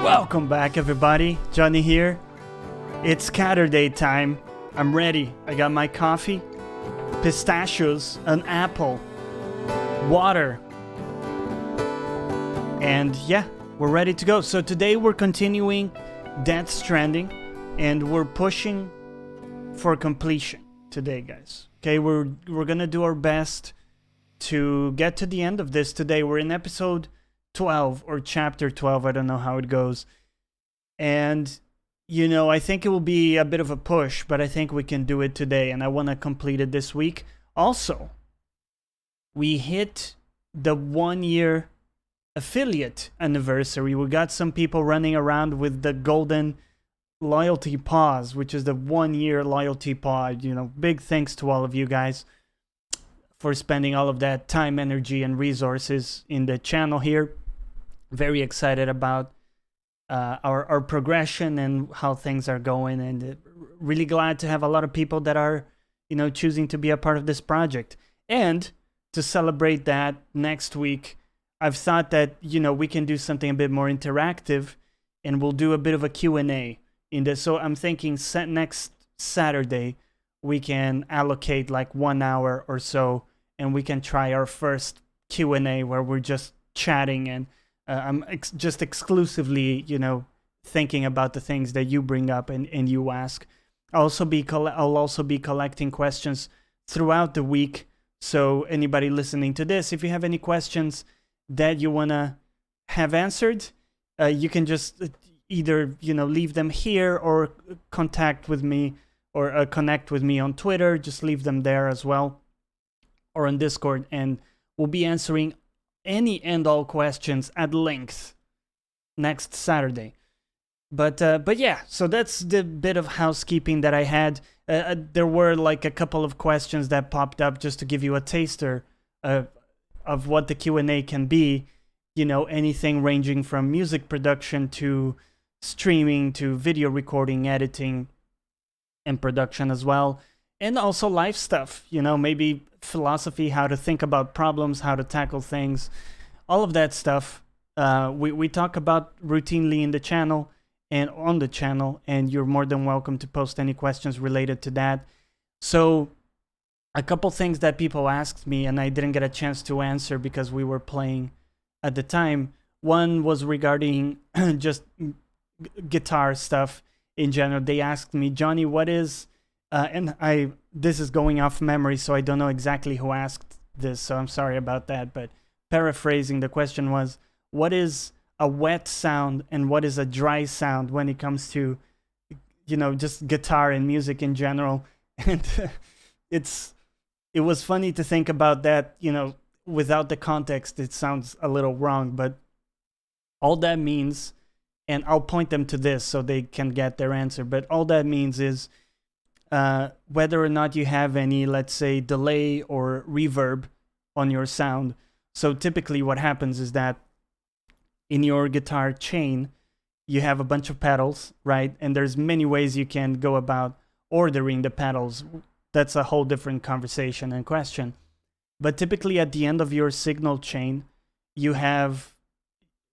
Welcome back, everybody. Jonny here. It's Saturday time. I'm ready. I got my coffee, pistachios, an apple, water, and yeah, we're ready to go. So today we're continuing Death Stranding, and we're pushing for completion today, guys. Okay, we're gonna do our best to get to the end of this today. We're in episode 12 or chapter 12, I don't know how it goes. And, you know, I think it will be a bit of a push, but I think we can do it today, and I want to complete it this week. Also, we hit the 1-year affiliate anniversary. We got some people running around with the golden loyalty pause, which is the 1-year loyalty pause. You know, big thanks to all of you guys for spending all of that time, energy, and resources in the channel here. Very excited about our progression and how things are going, and really glad to have a lot of people that are, you know, choosing to be a part of this project. And to celebrate that, next week, I've thought that, you know, we can do something a bit more interactive, and we'll do a bit of a Q&A in this. So I'm thinking next Saturday, we can allocate like 1 hour or so, and we can try our first Q&A where we're just chatting, and I'm just exclusively, you know, thinking about the things that you bring up and you ask. I'll also be collecting questions throughout the week. So anybody listening to this, if you have any questions that you want to have answered, you can just either, you know, leave them here or contact with me or connect with me on Twitter. Just leave them there as well, or on Discord, and we'll be answering any and all questions at length next Saturday. But yeah, so that's the bit of housekeeping that I had. There were like a couple of questions that popped up just to give you a taster of what the Q&A can be. You know, anything ranging from music production to streaming to video recording, editing, and production as well. And also life stuff, you know, maybe philosophy, how to think about problems, how to tackle things, all of that stuff. We talk about routinely in the channel and on the channel, and you're more than welcome to post any questions related to that. So a couple things that people asked me and I didn't get a chance to answer because we were playing at the time. One was regarding just guitar stuff in general. They asked me, Jonny, what is... this is going off memory, so I don't know exactly who asked this, so I'm sorry about that. But paraphrasing, the question was, what is a wet sound and what is a dry sound when it comes to, you know, just guitar and music in general? And it was funny to think about that, you know, without the context, it sounds a little wrong, but all that means, and I'll point them to this so they can get their answer, but all that means is whether or not you have any, let's say, delay or reverb on your sound. So typically what happens is that in your guitar chain, you have a bunch of pedals, right? And there's many ways you can go about ordering the pedals. That's a whole different conversation and question. But typically at the end of your signal chain, you have,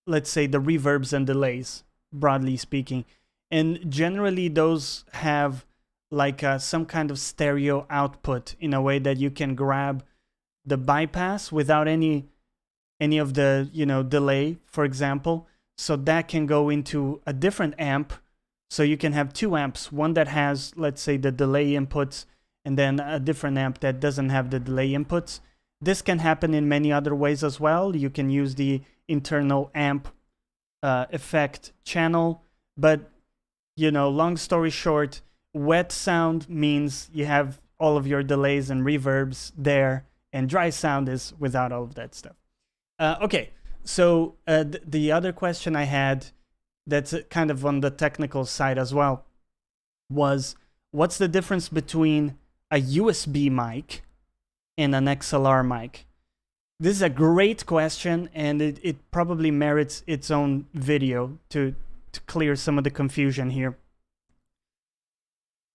let's say, the reverbs and delays, broadly speaking. And generally those have like some kind of stereo output in a way that you can grab the bypass without any of the, you know, delay, for example. So that can go into a different amp. So you can have 2 amps, one that has, let's say, the delay inputs, and then a different amp that doesn't have the delay inputs. This can happen in many other ways as well. You can use the internal amp effect channel, but, you know, long story short, wet sound means you have all of your delays and reverbs there, and dry sound is without all of that stuff. Okay, so the other question I had that's kind of on the technical side as well was, what's the difference between a USB mic and an XLR mic? This is a great question, and it probably merits its own video to clear some of the confusion here.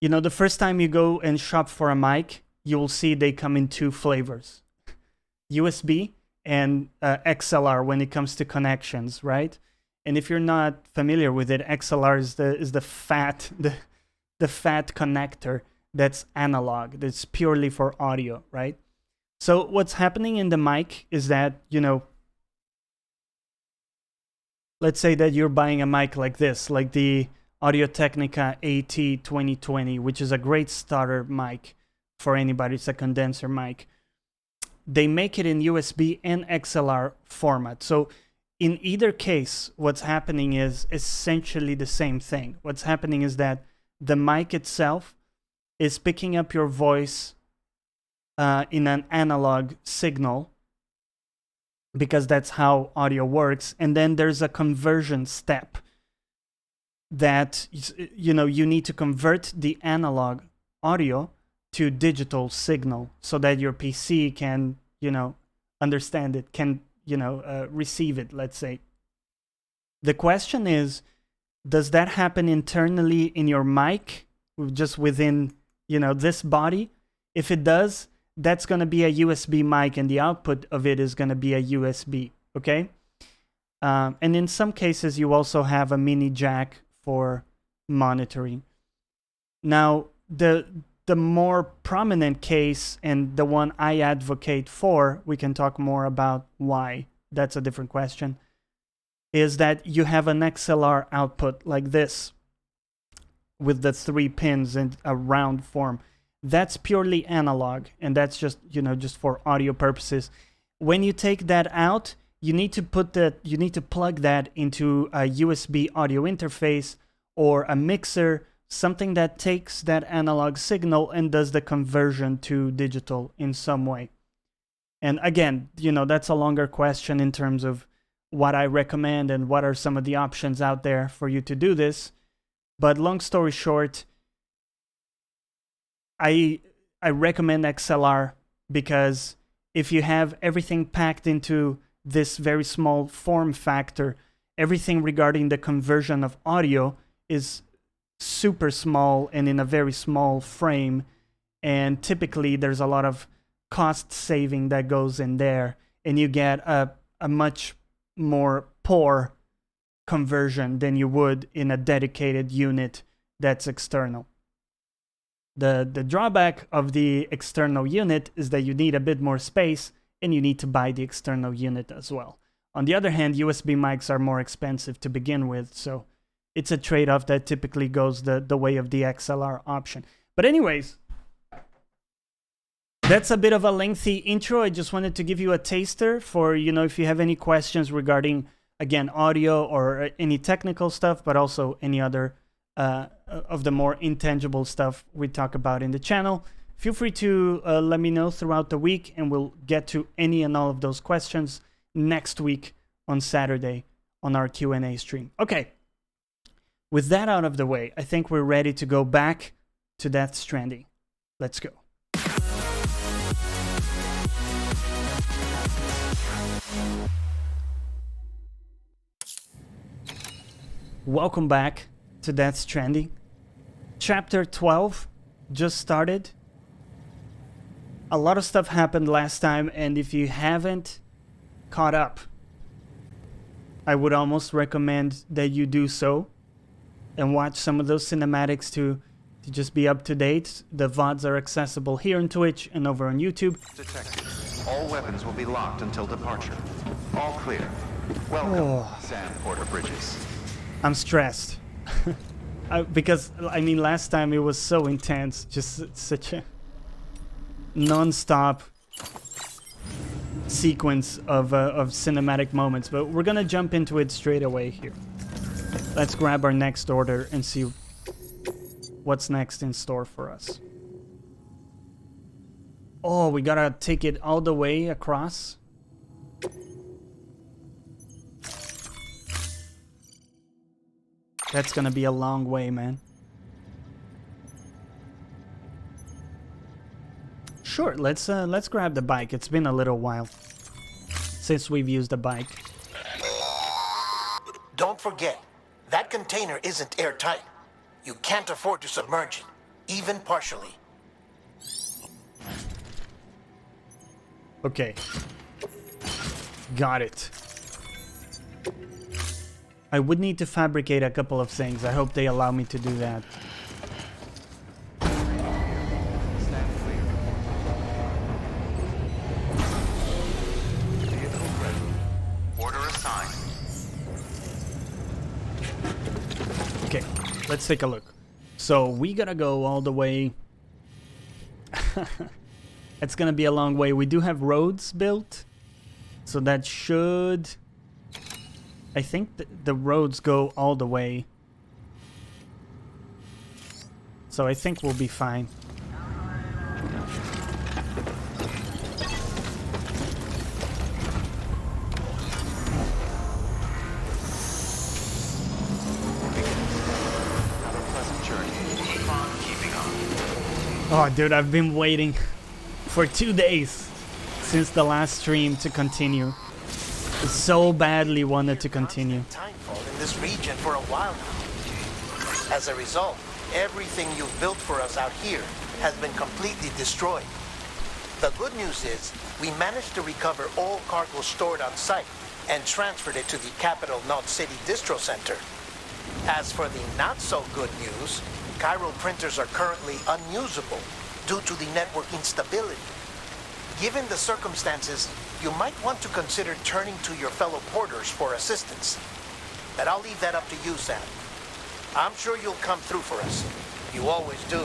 You know, the first time you go and shop for a mic, you will see they come in 2 flavors. USB and XLR when it comes to connections, right? And if you're not familiar with it, XLR is the fat the fat connector that's analog. That's purely for audio, right? So what's happening in the mic is that, you know, let's say that you're buying a mic like this, like the Audio-Technica AT2020, which is a great starter mic for anybody. It's a condenser mic. They make it in USB and XLR format. So in either case, what's happening is essentially the same thing. What's happening is that the mic itself is picking up your voice in an analog signal, because that's how audio works. And then there's a conversion step that, you know, you need to convert the analog audio to digital signal so that your PC can, you know, understand it, can, you know, receive it, let's say. The question is, does that happen internally in your mic, just within, you know, this body? If it does, that's going to be a USB mic, and the output of it is going to be a USB, okay? And in some cases, you also have a mini jack for monitoring. Now, the more prominent case, and the one I advocate for, we can talk more about why, that's a different question, is that you have an XLR output like this with the 3 pins in a round form. That's purely analog, and that's just, you know, just for audio purposes. When you take that out, you need to plug that into a USB audio interface or a mixer, something that takes that analog signal and does the conversion to digital in some way. And again, you know, that's a longer question in terms of what I recommend and what are some of the options out there for you to do this. But long story short, I recommend XLR, because if you have everything packed into this very small form factor, everything regarding the conversion of audio is super small and in a very small frame, and typically there's a lot of cost saving that goes in there, and you get a much more poor conversion than you would in a dedicated unit that's external. The drawback of the external unit is that you need a bit more space, and you need to buy the external unit as well. On the other hand, USB mics are more expensive to begin with, so it's a trade-off that typically goes the way of the XLR option. But anyways, that's a bit of a lengthy intro. I just wanted to give you a taster for, you know, if you have any questions regarding, again, audio or any technical stuff, but also any other of the more intangible stuff we talk about in the channel. Feel free to let me know throughout the week, and we'll get to any and all of those questions next week on Saturday on our Q&A stream. Okay, with that out of the way, I think we're ready to go back to Death Stranding. Let's go. Welcome back to Death Stranding. Chapter 12 just started. A lot of stuff happened last time, and if you haven't caught up, I would almost recommend that you do so and watch some of those cinematics to just be up to date. The VODs are accessible here on Twitch and over on YouTube. Detected. All weapons will be locked until departure. All clear. Welcome, Sam Porter Bridges. I'm stressed. Because, I mean, last time it was so intense. Just such a non-stop sequence of cinematic moments. But we're gonna jump into it straight away here. Let's grab our next order and see what's next in store for us. Oh, we gotta take it all the way across. That's gonna be a long way, man. Sure, let's grab the bike. It's been a little while since we've used the bike. Don't forget, that container isn't airtight. You can't afford to submerge it, even partially. Okay. Got it. I would need to fabricate a couple of things. I hope they allow me to do that. Stand clear. Vehicle ready. Order assigned. Okay, let's take a look. So we gotta go all the way. It's gonna be a long way. We do have roads built, so that should... I think the roads go all the way. So I think we'll be fine. Have a pleasant journey. Keep on keeping on. Oh, dude, I've been waiting for 2 days since the last stream to continue. So badly wanted to continue. Timefall in this region for a while now. As a result, everything you've built for us out here has been completely destroyed. The good news is we managed to recover all cargo stored on site and transferred it to the capital Knot City Distro Center. As for the not so good news, Chiral printers are currently unusable due to the network instability. Given the circumstances, you might want to consider turning to your fellow porters for assistance. But I'll leave that up to you, Sam. I'm sure you'll come through for us. You always do.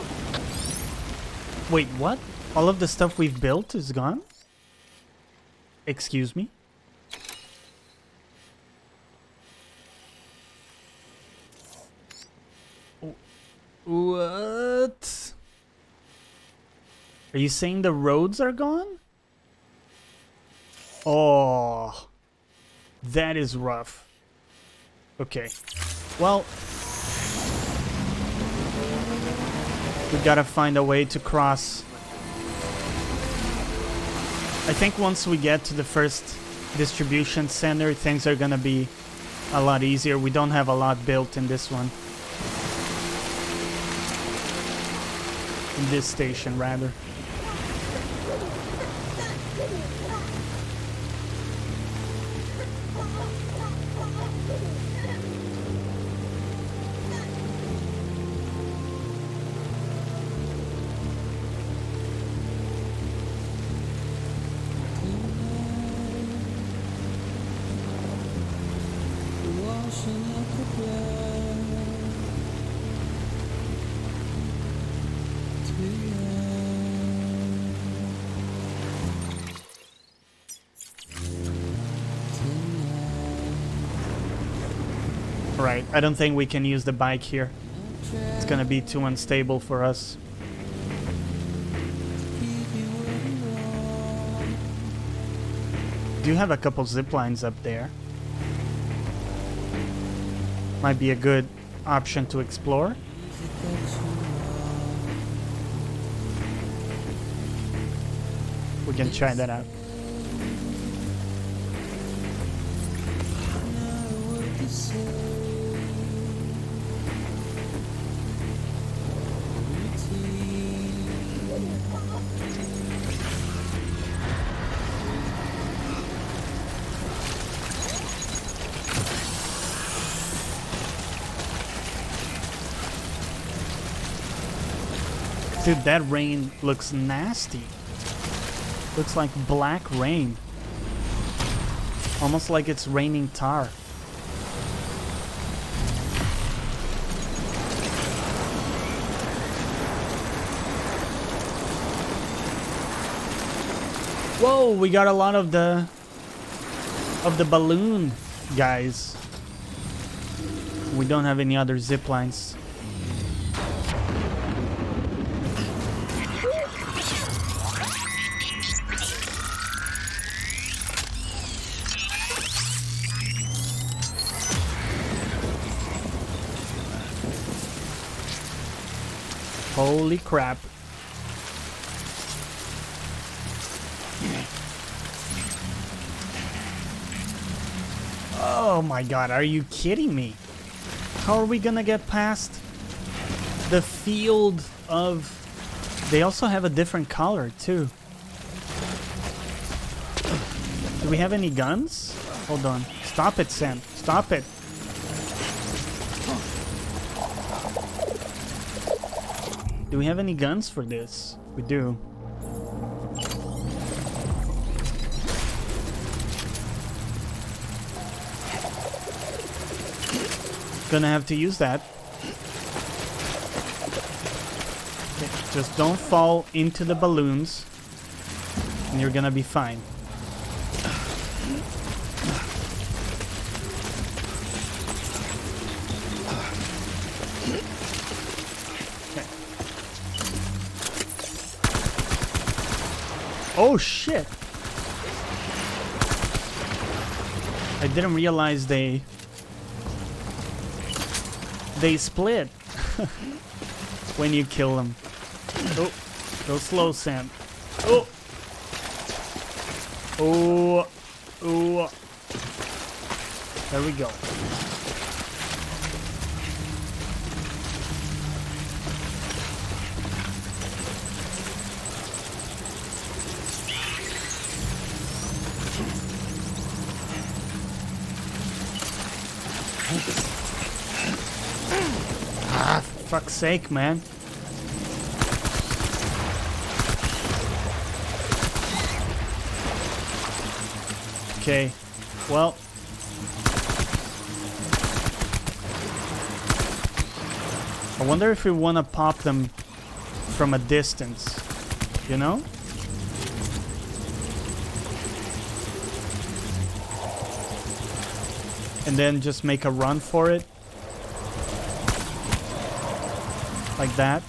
Wait, what? All of the stuff we've built is gone? Excuse me? What? Are you saying the roads are gone? Oh, that is rough. Okay, well, we gotta find a way to cross. I think once we get to the first distribution center, things are gonna be a lot easier. We don't have a lot built in this one. In this station, rather. Right, I don't think we can use the bike here. It's gonna be too unstable for us. Do have a couple zip lines up there. Might be a good option to explore. We can try that out. Dude, that rain looks nasty. Looks like black rain. Almost like it's raining tar. Whoa, we got a lot of the balloon guys. We don't have any other zip lines. Holy crap. Oh my god, are you kidding me? How are we gonna get past the field of... They also have a different color too. Do we have any guns? Hold on. Stop it, Sam. Stop it. Do we have any guns for this? We do. Gonna have to use that. Okay, just don't fall into the balloons, and you're gonna be fine. Okay. Oh shit! I didn't realize they split when you kill them. Oh, go slow, Sam. Oh, oh, oh. There we go. Ah, for fuck's sake, man. Okay, well. I wonder if we want to pop them from a distance, you know? And then just make a run for it. Like that.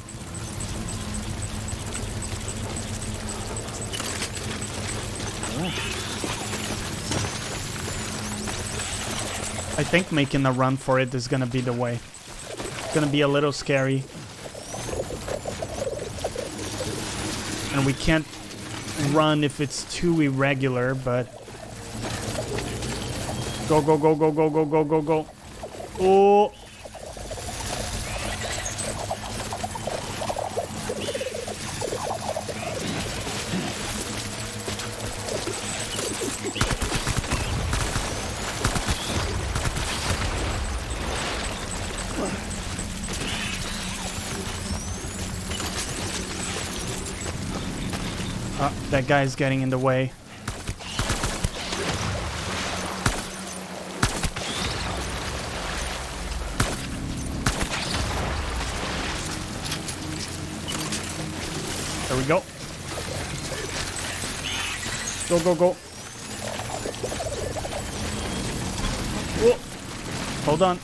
I think making a run for it is gonna be the way. It's gonna be a little scary. And we can't run if it's too irregular, but... Go, go, go, go, go, go, go, go, go. Oh! That guy's getting in the way. There we go. Go, go, go. Whoa. Hold on.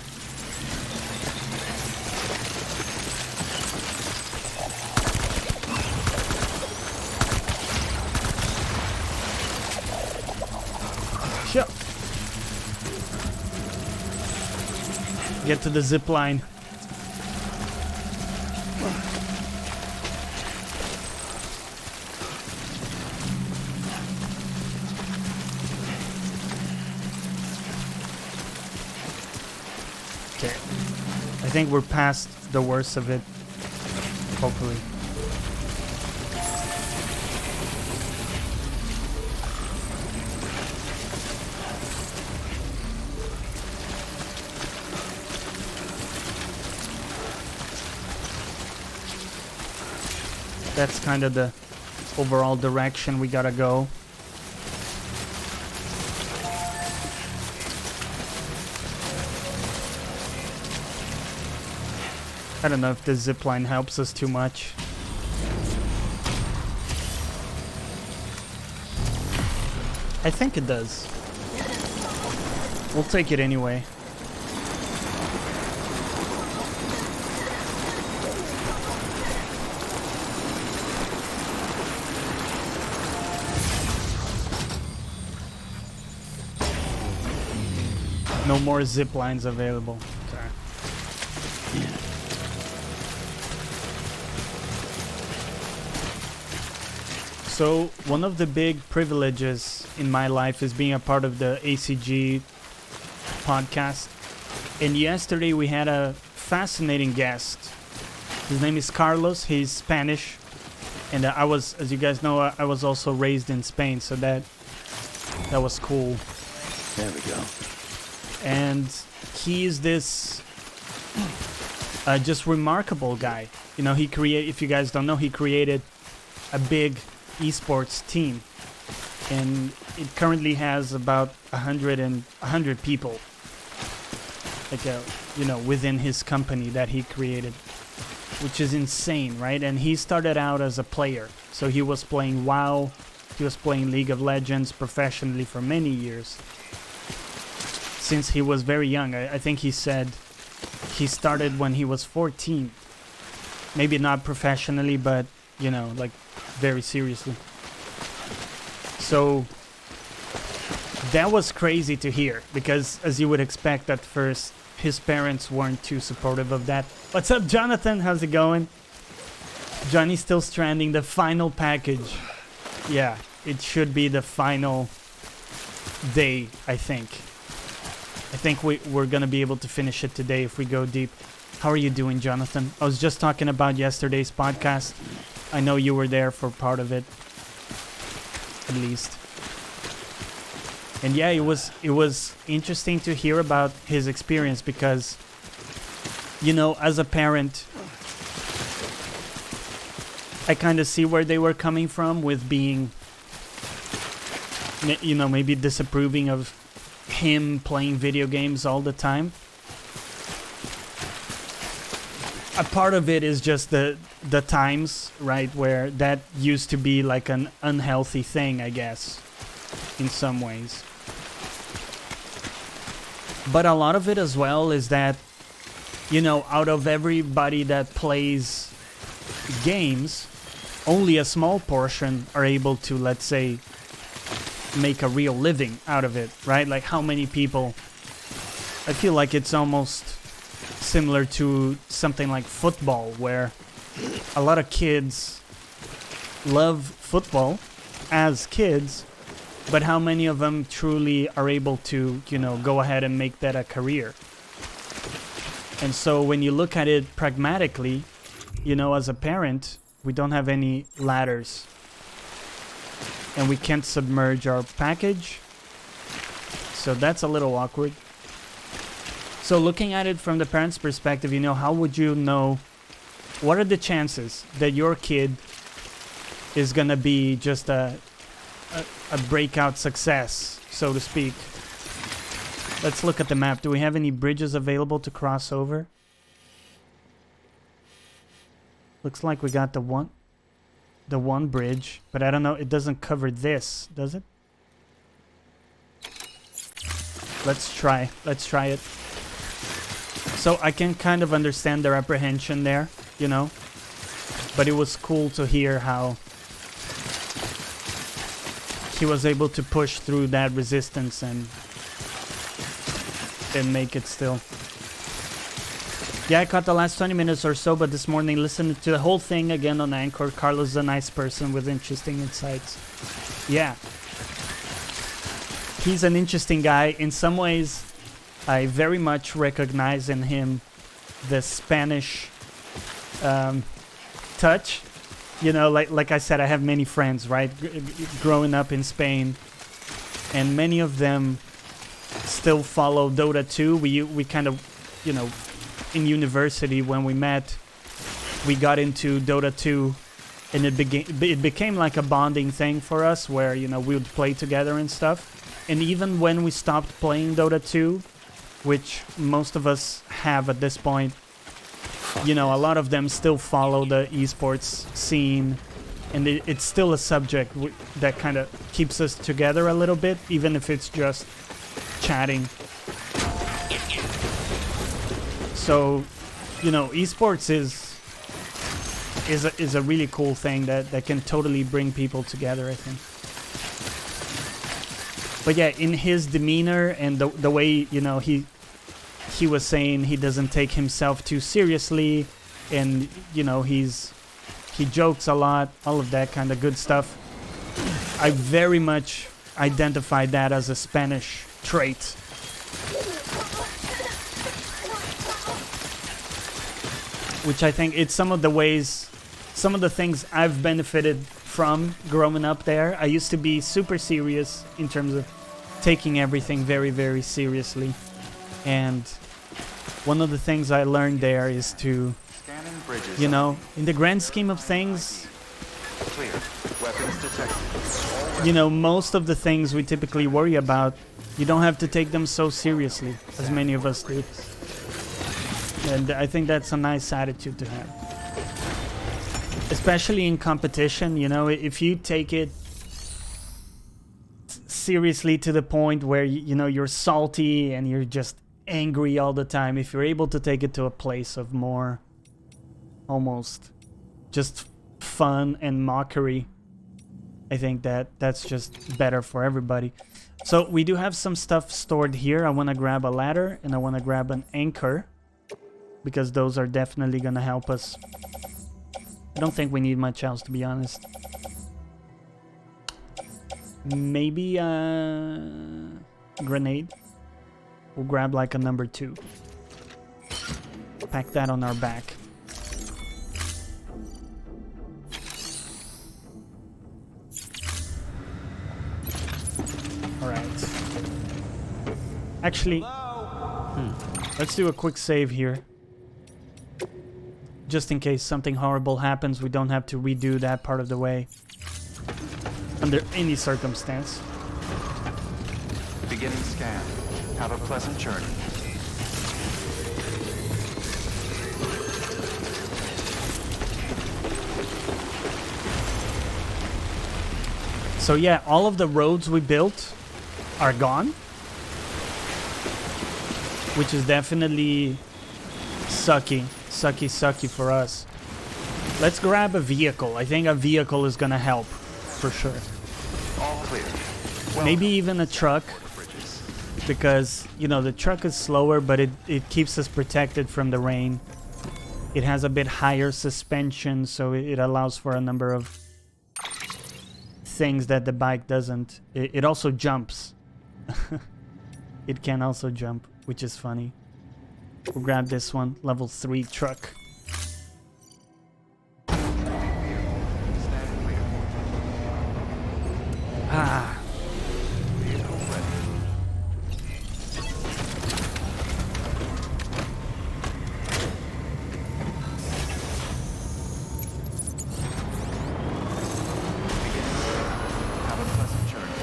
Shit. Get to the zip line. Okay. I think we're past the worst of it. Hopefully. That's kind of the overall direction we gotta go. I don't know if the zipline helps us too much. I think it does. We'll take it anyway. No more zip lines available. Okay. So, one of the big privileges in my life is being a part of the ACG podcast. And yesterday we had a fascinating guest. His name is Carlos. He's Spanish. And I was, as you guys know, I was also raised in Spain. So that was cool. There we go. And he's this just remarkable guy. You know, if you guys don't know, he created a big esports team, and it currently has about 100 people, like you know, within his company that he created, which is insane, right? And he started out as a player, so he was playing WoW, he was playing League of Legends professionally for many years, since he was very young. I think he said he started when he was 14, maybe not professionally, but you know, like very seriously. So that was crazy to hear, because as you would expect at first, his parents weren't too supportive of that. What's up, Jonathan? How's it going? Johnny's still stranding, the final package. Yeah, it should be the final day, I think. I think we're gonna be able to finish it today if we go deep. How are you doing, Jonathan? I was just talking about yesterday's podcast. I know you were there for part of it, at least. And yeah, it was interesting to hear about his experience, because, you know, as a parent, I kind of see where they were coming from with being, you know, maybe disapproving of him playing video games all the time. A part of it is just the times, right, where that used to be like an unhealthy thing, I guess, in some ways. But a lot of it as well is that, you know, out of everybody that plays games, only a small portion are able to, let's say, make a real living out of it, right? Like, how many people... I feel like it's almost similar to something like football, where a lot of kids love football as kids, but how many of them truly are able to, you know, go ahead and make that a career? And so when you look at it pragmatically, you know, as a parent, we don't have any ladders, and we can't submerge our package, so that's a little awkward. So looking at it from the parent's perspective, you know, how would you know, what are the chances that your kid is gonna be just a breakout success, so to speak? Let's look at the map. Do we have any bridges available to cross over? Looks like we got the one bridge, but I don't know, it doesn't cover this, does it? Let's try it. So I can kind of understand their apprehension there, you know, but it was cool to hear how he was able to push through that resistance and make it still. Yeah, I caught the last 20 minutes or so, but this morning listened to the whole thing again on Anchor. Carlos is a nice person with interesting insights. Yeah. He's an interesting guy. In some ways, I very much recognize in him the Spanish touch. You know, like I said, I have many friends, right, growing up in Spain, and many of them still follow Dota 2. We kind of, you know, in university when we met, we got into Dota 2, and it became like a bonding thing for us, where, you know, we would play together and stuff. And even when we stopped playing Dota 2, which most of us have at this point, you know, a lot of them still follow the esports scene, and it's still a subject that kind of keeps us together a little bit, even if it's just chatting. So, you know, esports is a really cool thing that can totally bring people together, I think. But yeah, in his demeanor and the way, you know, he was saying he doesn't take himself too seriously, and, you know, he jokes a lot, all of that kind of good stuff. I very much identified that as a Spanish trait. Which I think it's some of the things I've benefited from growing up there. I used to be super serious in terms of taking everything very, very seriously. And one of the things I learned there is to, Scanning bridges. you know, in the grand scheme of things, Clear. Weapons detected. you know, most of the things we typically worry about, you don't have to take them so seriously as many of us do. And I think that's a nice attitude to have. Especially in competition, you know, if you take it seriously to the point where, you know, you're salty and you're just angry all the time, if you're able to take it to a place of more almost just fun and mockery, I think that's just better for everybody. So we do have some stuff stored here. I want to grab a ladder and I want to grab an anchor because those are definitely gonna help us. I don't think we need much else, to be honest. Maybe a grenade. We'll grab like a number 2. Pack that on our back. Alright. Actually, let's do a quick save here. Just in case something horrible happens, we don't have to redo that part of the way. Under any circumstance. Beginning scan. Have a pleasant journey. So yeah, all of the roads we built are gone. Which is definitely sucky for us. Let's grab a vehicle. I think a vehicle is gonna help for sure. All clear. Maybe even a truck, because you know the truck is slower, but it keeps us protected from the rain. It has a bit higher suspension, so it allows for a number of things that the bike doesn't. It also jumps. It can also jump, which is funny. We'll grab this one, level 3 truck. Ah. Have a pleasant journey.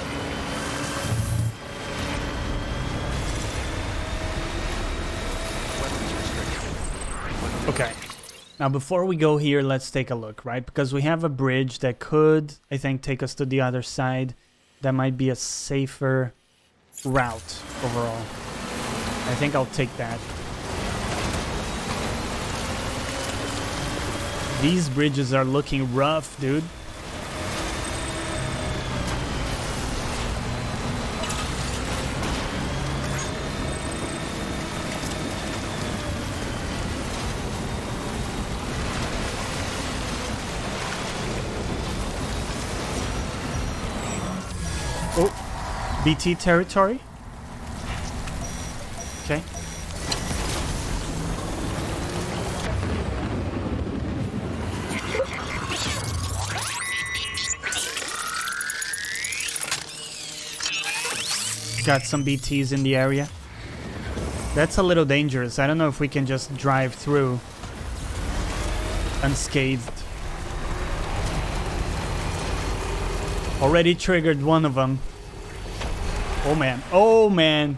Okay. Now before we go here, let's take a look, right? Because we have a bridge that could, I think, take us to the other side. That might be a safer route overall. I think I'll take that. These bridges are looking rough, dude. Oh, BT territory. Okay. Got some BTs in the area. That's a little dangerous. I don't know if we can just drive through unscathed. Already triggered one of them. Oh man. Oh man.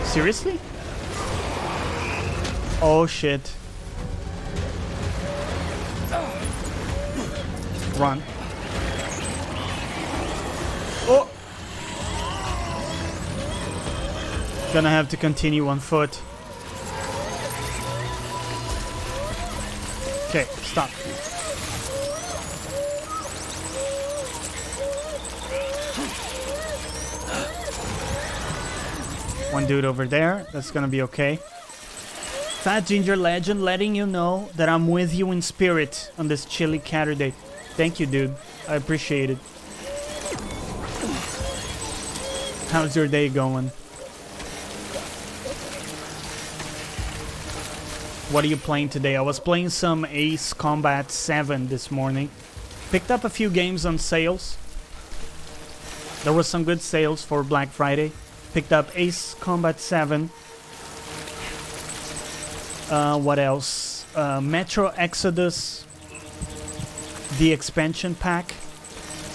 Seriously? Oh shit. Run. Oh! Gonna have to continue on foot. Okay, stop. One dude over there. That's gonna be okay. Fat Ginger Legend letting you know that I'm with you in spirit on this chilly Saturday. Thank you, dude. I appreciate it. How's your day going? What are you playing today? I was playing some Ace Combat 7 this morning. Picked up a few games on sales. There was some good sales for Black Friday. Picked up Ace Combat 7. What else? Metro Exodus, the expansion pack.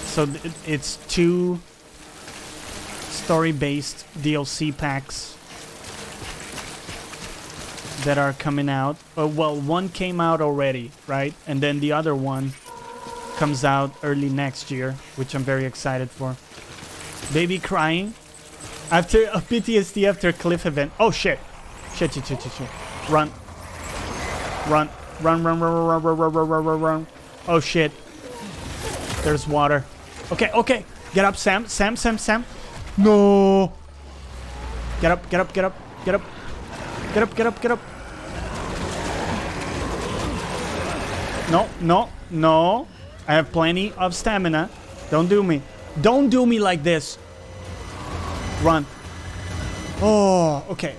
So it's 2 story-based DLC packs that are coming out. Well, one came out already, right? And then the other one comes out early next year, which I'm very excited for. Baby crying after a PTSD after a cliff event. Oh shit. Shit. Run. Run. Oh shit. There's water. Okay. Get up, Sam. No. Get up. No. I have plenty of stamina. Don't do me like this. Run. Oh, okay.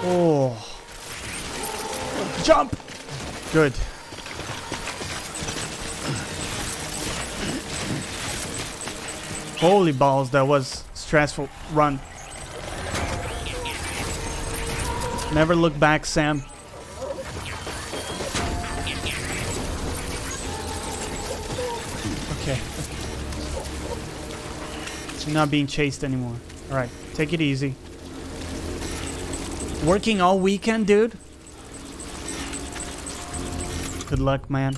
Oh. Jump. Good. Holy balls, that was stressful. Run. Never look back, Sam. Okay. I'm not being chased anymore. Alright, take it easy. Working all weekend, dude? Good luck, man.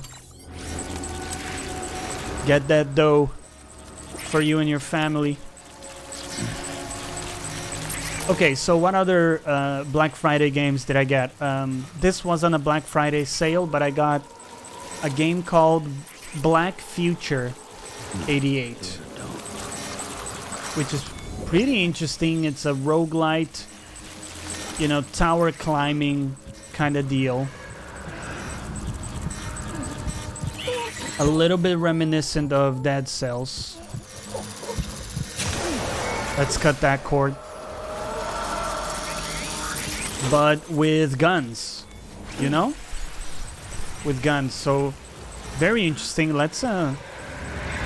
Get that dough for you and your family. Okay, so what other Black Friday games did I get? This wasn't a Black Friday sale, but I got a game called Black Future 88, which is pretty interesting. It's a roguelite, you know, tower climbing kind of deal. A little bit reminiscent of Dead Cells. Let's cut that cord. But with guns, you know? With guns, so very interesting. Let's, I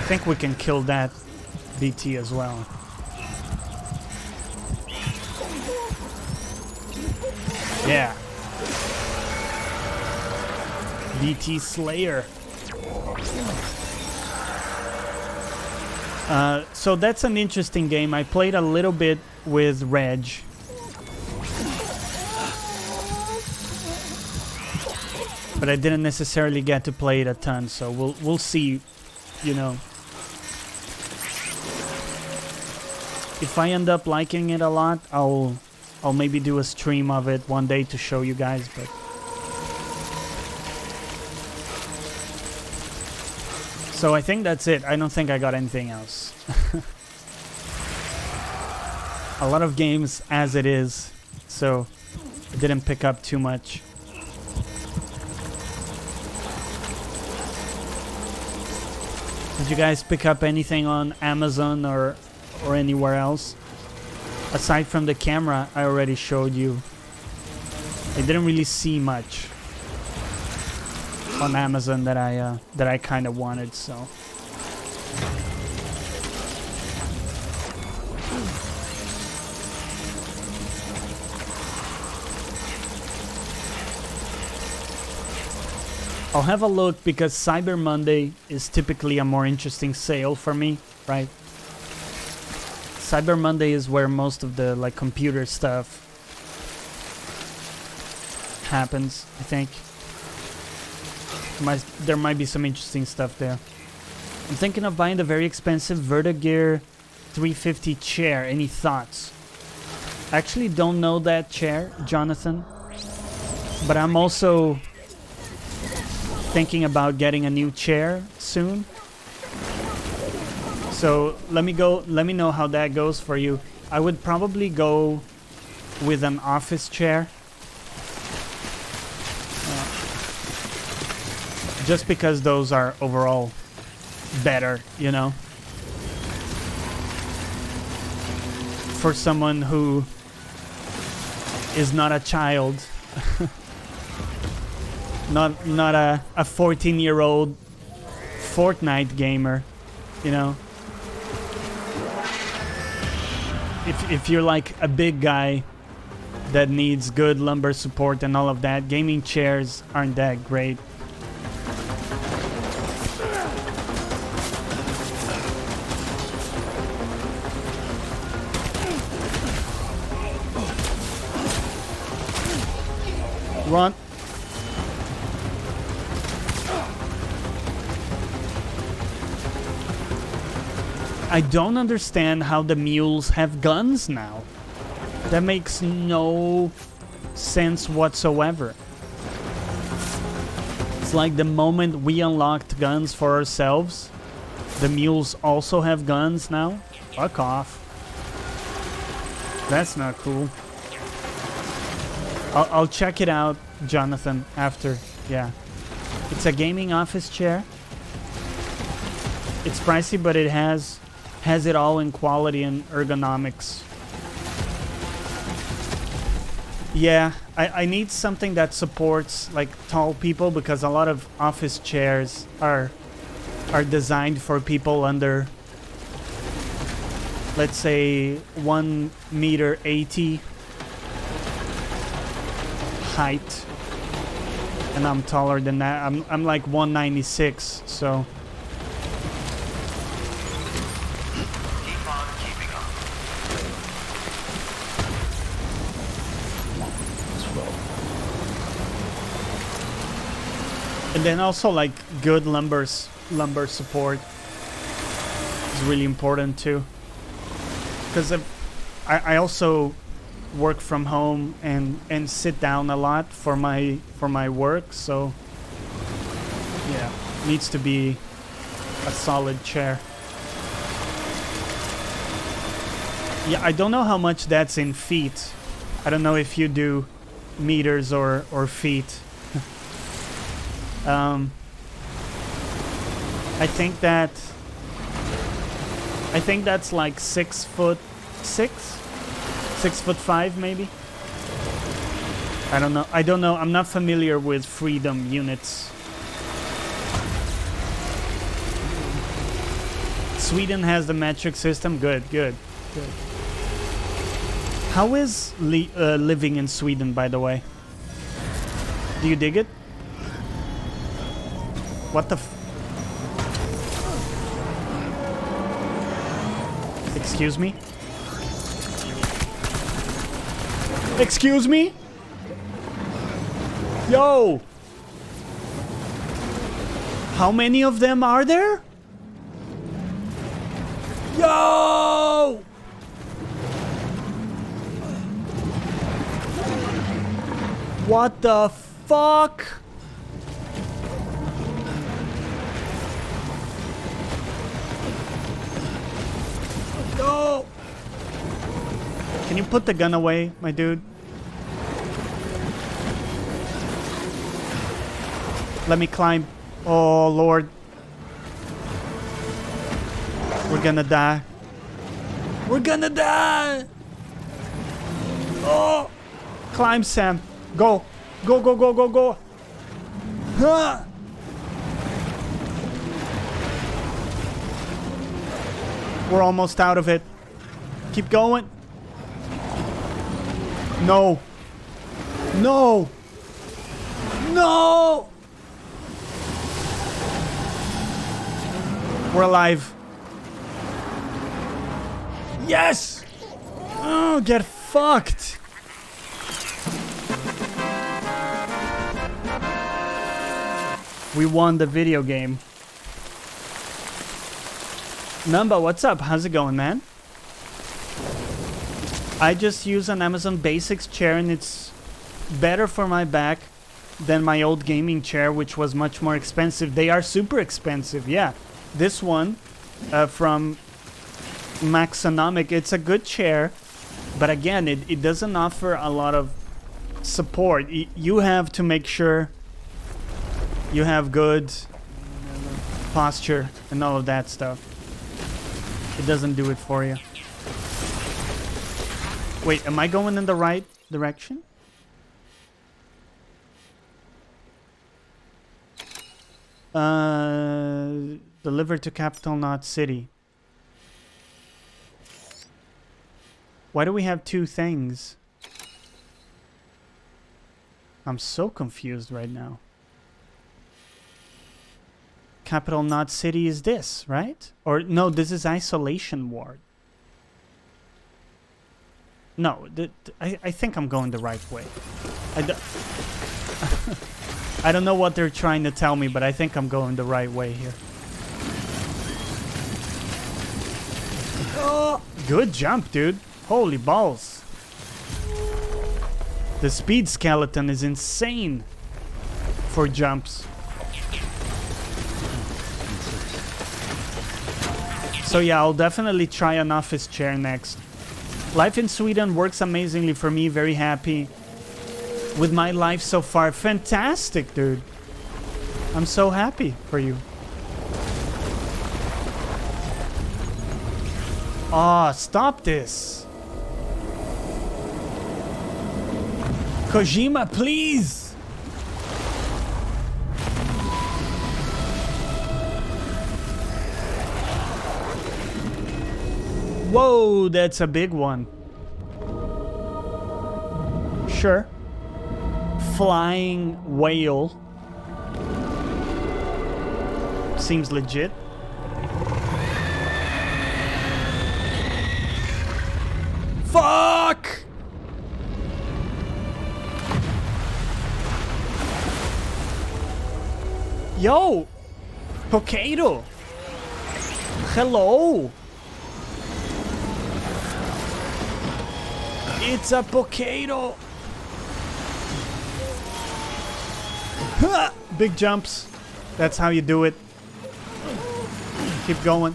think we can kill that BT as well. Yeah. BT Slayer. So that's an interesting game. I played a little bit with Reg. But I didn't necessarily get to play it a ton, so we'll see, you know. If I end up liking it a lot, I'll maybe do a stream of it one day to show you guys, but so I think that's it. I don't think I got anything else. A lot of games as it is, so I didn't pick up too much. Did you guys pick up anything on Amazon or anywhere else? Aside from the camera I already showed you, I didn't really see much on Amazon that I kind of wanted, so. I'll have a look because Cyber Monday is typically a more interesting sale for me, right? Cyber Monday is where most of the like computer stuff happens, I think. There might be some interesting stuff there. I'm thinking of buying the very expensive Vertigear 350 chair. Any thoughts? I actually don't know that chair, Jonathan. But I'm also thinking about getting a new chair soon. So let me know how that goes for you. I would probably go with an office chair. Just because those are overall better, you know. For someone who is not a child. not a 14-year-old Fortnite gamer, you know. if you're like a big guy that needs good lumber support and all of that, gaming chairs aren't that great. Run. I don't understand how the mules have guns now. That makes no sense whatsoever. It's like the moment we unlocked guns for ourselves, the mules also have guns now. Fuck off. That's not cool. I'll check it out, Jonathan, after. Yeah. It's a gaming office chair. It's pricey, but it has it all in quality and ergonomics. Yeah, I need something that supports like tall people, because a lot of office chairs are designed for people under, let's say, 1.80 m height, and I'm taller than that. I'm like 196, so. Keep on keeping on. And then also like good lumber support is really important too, because I also work from home and sit down a lot for my work, so yeah, needs to be a solid chair. Yeah, I don't know how much that's in feet. I don't know if you do meters or feet. I think that's like 6'6", 6'5" maybe. I don't know. I'm not familiar with freedom units. Sweden has the metric system. Good. How is living in Sweden, by the way? Do you dig it? What the Excuse me? Excuse me? Yo! How many of them are there? Yo! What the fuck? No! Can you put the gun away, my dude? Let me climb. Oh, Lord. We're gonna die. We're gonna die! Oh! Climb, Sam. Go. Go. Huh! We're almost out of it. Keep going. No. No! No! We're alive. Yes! Oh, get fucked. We won the video game. Numba, what's up? How's it going, man? I just use an Amazon Basics chair, and it's better for my back than my old gaming chair, which was much more expensive. They are super expensive, yeah. This one from Maxonomic, it's a good chair, but again, it doesn't offer a lot of support. You have to make sure you have good posture and all of that stuff. It doesn't do it for you. Wait, am I going in the right direction? Delivered to capital, not city. Why do we have two things? I'm so confused right now. Capital not city is this, right? Or no, this is isolation ward. No, I think I'm going the right way. I don't know what they're trying to tell me, but I think I'm going the right way here. Oh, good jump, dude. Holy balls. The speed skeleton is insane for jumps. So yeah, I'll definitely try an office chair next. Life in Sweden works amazingly for me. Very happy with my life so far. Fantastic, dude. I'm so happy for you. Oh, stop this. Kojima, please. Whoa, that's a big one. Sure. Flying whale. Seems legit. Fuck! Yo! Potato! Hello! It's a potato! Big jumps. That's how you do it. Keep going.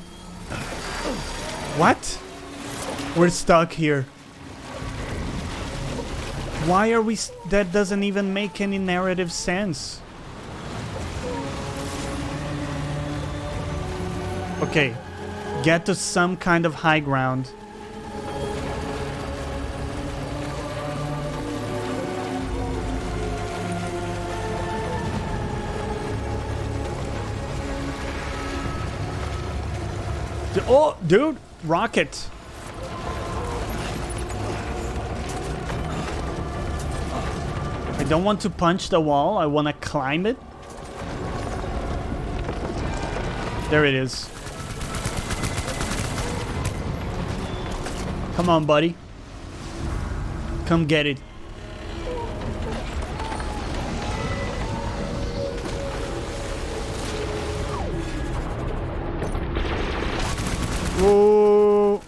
What? We're stuck here. Why are we... That doesn't even make any narrative sense. Okay. Get to some kind of high ground. Oh, dude. Rocket. I don't want to punch the wall. I want to climb it. There it is. Come on, buddy. Come get it. Whoa.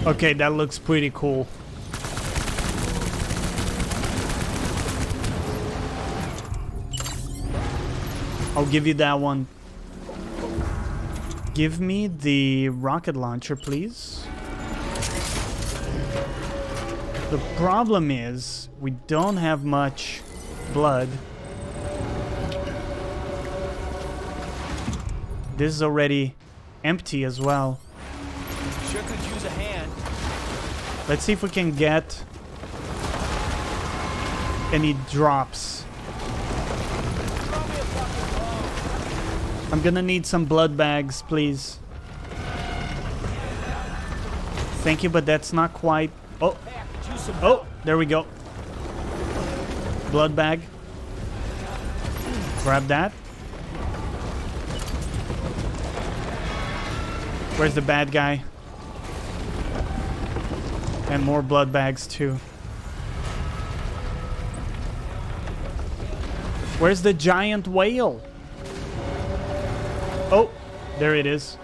Okay, that looks pretty cool. I'll give you that one. Give me the rocket launcher, please. The problem is, we don't have much blood. This is already empty as well. Sure could use a hand. Let's see if we can get any drops. I'm gonna need some blood bags, please. Thank you, but that's not quite... Oh, oh, there we go. Blood bag. Grab that. Where's the bad guy? And more blood bags too. Where's the giant whale? Oh, there it is.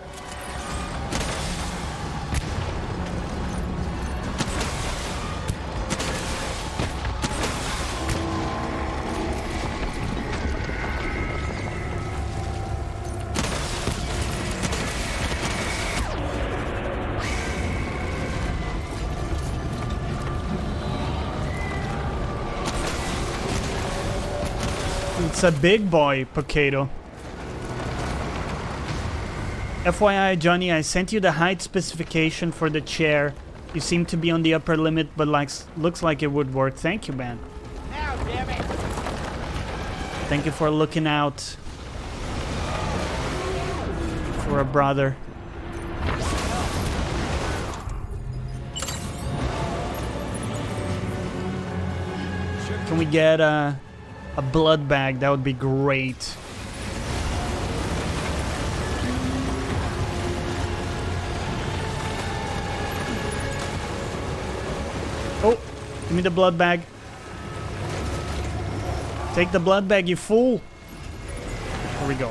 It's a big boy, potato. FYI, Johnny, I sent you the height specification for the chair. You seem to be on the upper limit, but looks like it would work. Thank you, man. Now, damn it. Thank you for looking out for a brother. Can we get a blood bag? That would be great. Oh, give me the blood bag. Take the blood bag, you fool. There we go.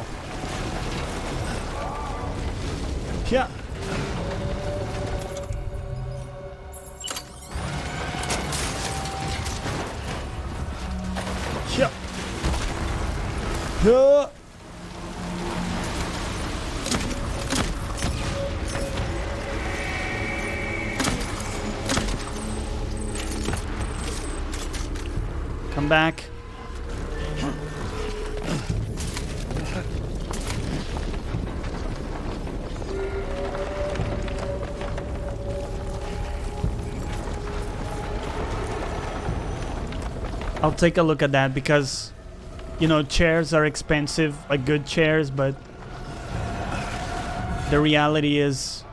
Yeah. Yeah. Yeah. Come back. I'll take a look at that because, you know, chairs are expensive, like good chairs, but the reality is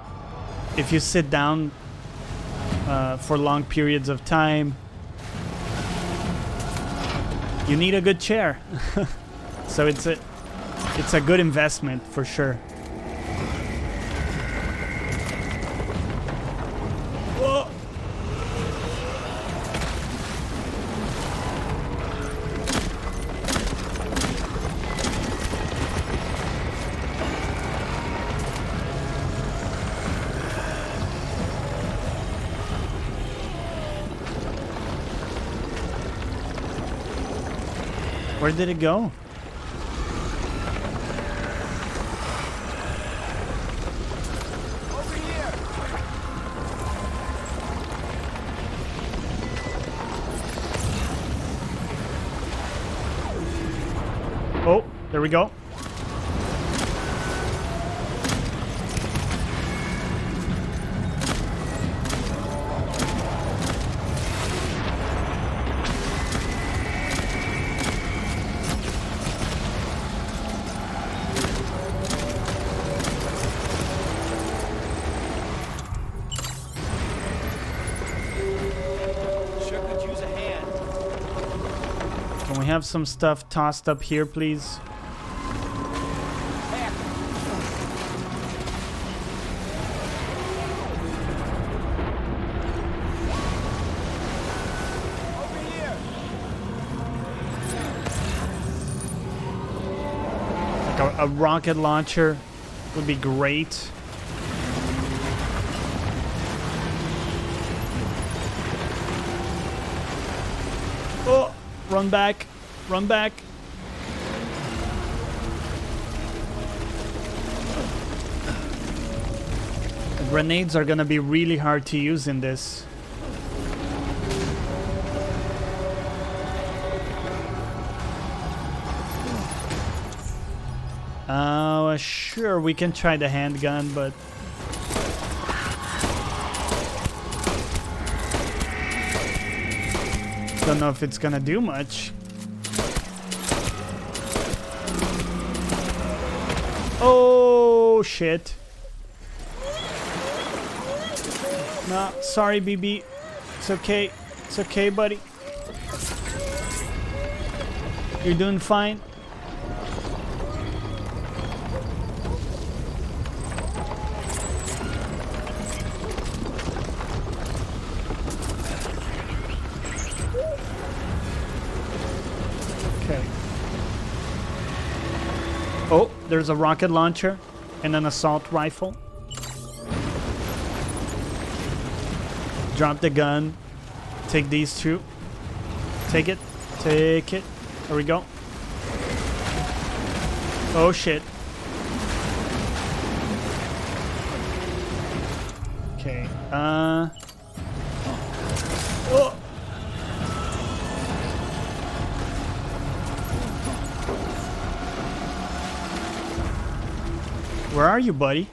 if you sit down for long periods of time, you need a good chair. So it's a good investment for sure. Whoa. Where did it go? Over here. Oh, there we go. Sure could use a hand. Can we have some stuff tossed up here, please? Heck. Over here. Like a rocket launcher would be great. Oh, run back, run back. The grenades are gonna be really hard to use in this. Sure, we can try the handgun, but don't know if it's gonna do much. Oh shit. Nah, sorry BB. It's okay. It's okay, buddy. You're doing fine. Okay. Oh, there's a rocket launcher and an assault rifle. Drop the gun. Take these two. Take it. Take it. There we go. Oh shit. Okay. Oh. Where are you, buddy?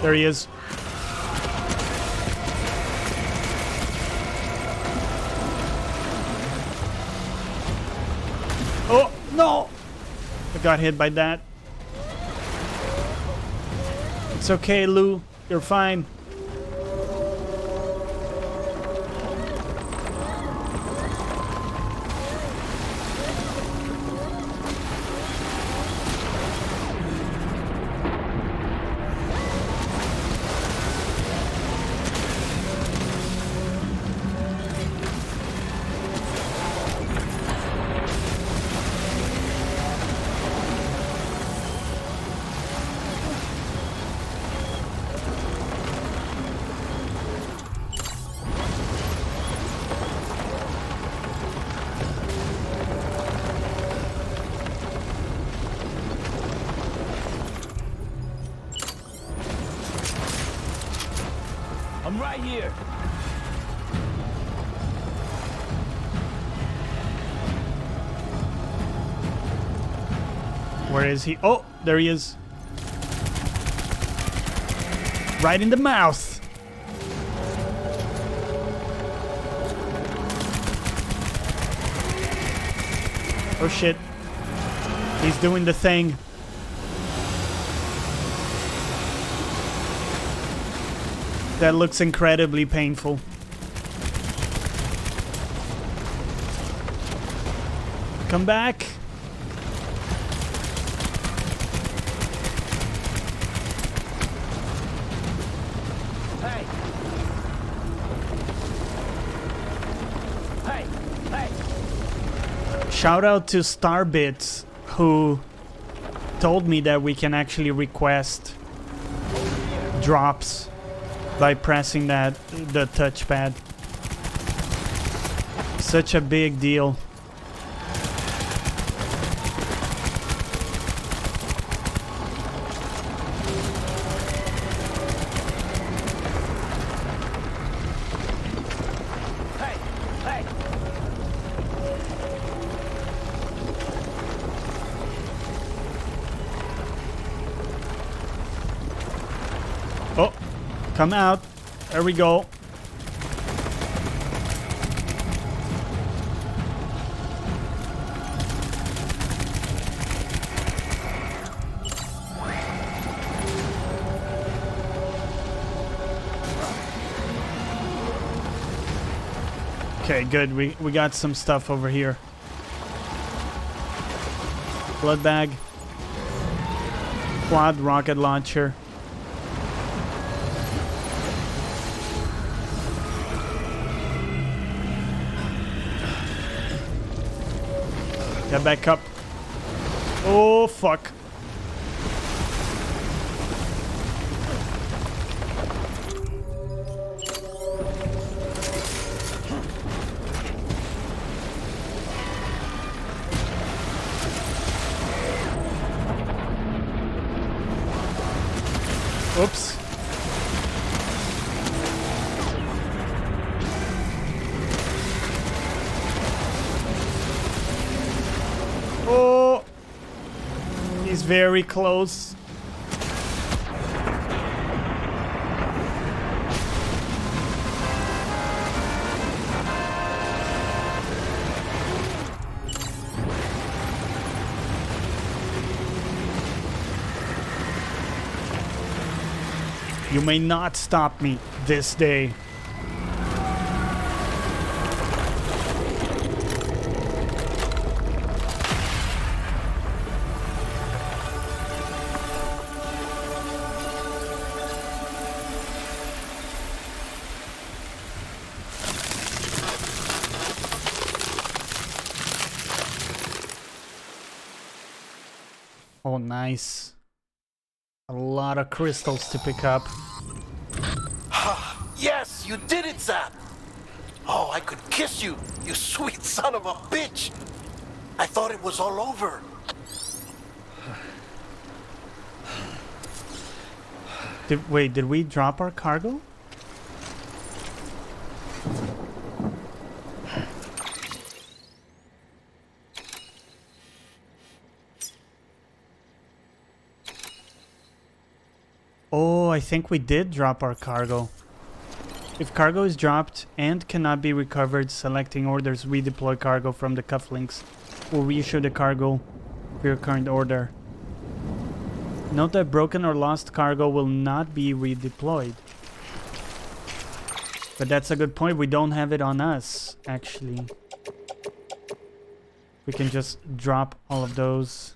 There he is. Oh, no! I got hit by that. It's okay, Lou. You're fine. I'm right here. Where is he? Oh, there he is. Right in the mouth. Oh shit. He's doing the thing. That looks incredibly painful. Come back. Hey. Hey. Hey. Shout out to Starbits, who told me that we can actually request drops by pressing the touchpad. Such a big deal. Hey. Hey. Oh, come out. There we go. Okay, good. We got some stuff over here. Blood bag. Quad rocket launcher. Get back up. Oh, fuck. Oops. Oh, he's very close. You may not stop me this day. Oh, nice. A lot of crystals to pick up. Yes, you did it, Zap! Oh, I could kiss you, you sweet son of a bitch! I thought it was all over. Wait, did we drop our cargo? Oh, I think we did drop our cargo. If cargo is dropped and cannot be recovered, selecting orders redeploy cargo from the cufflinks will reissue the cargo for your current order. Note that broken or lost cargo will not be redeployed. But that's a good point. We don't have it on us, actually. We can just drop all of those.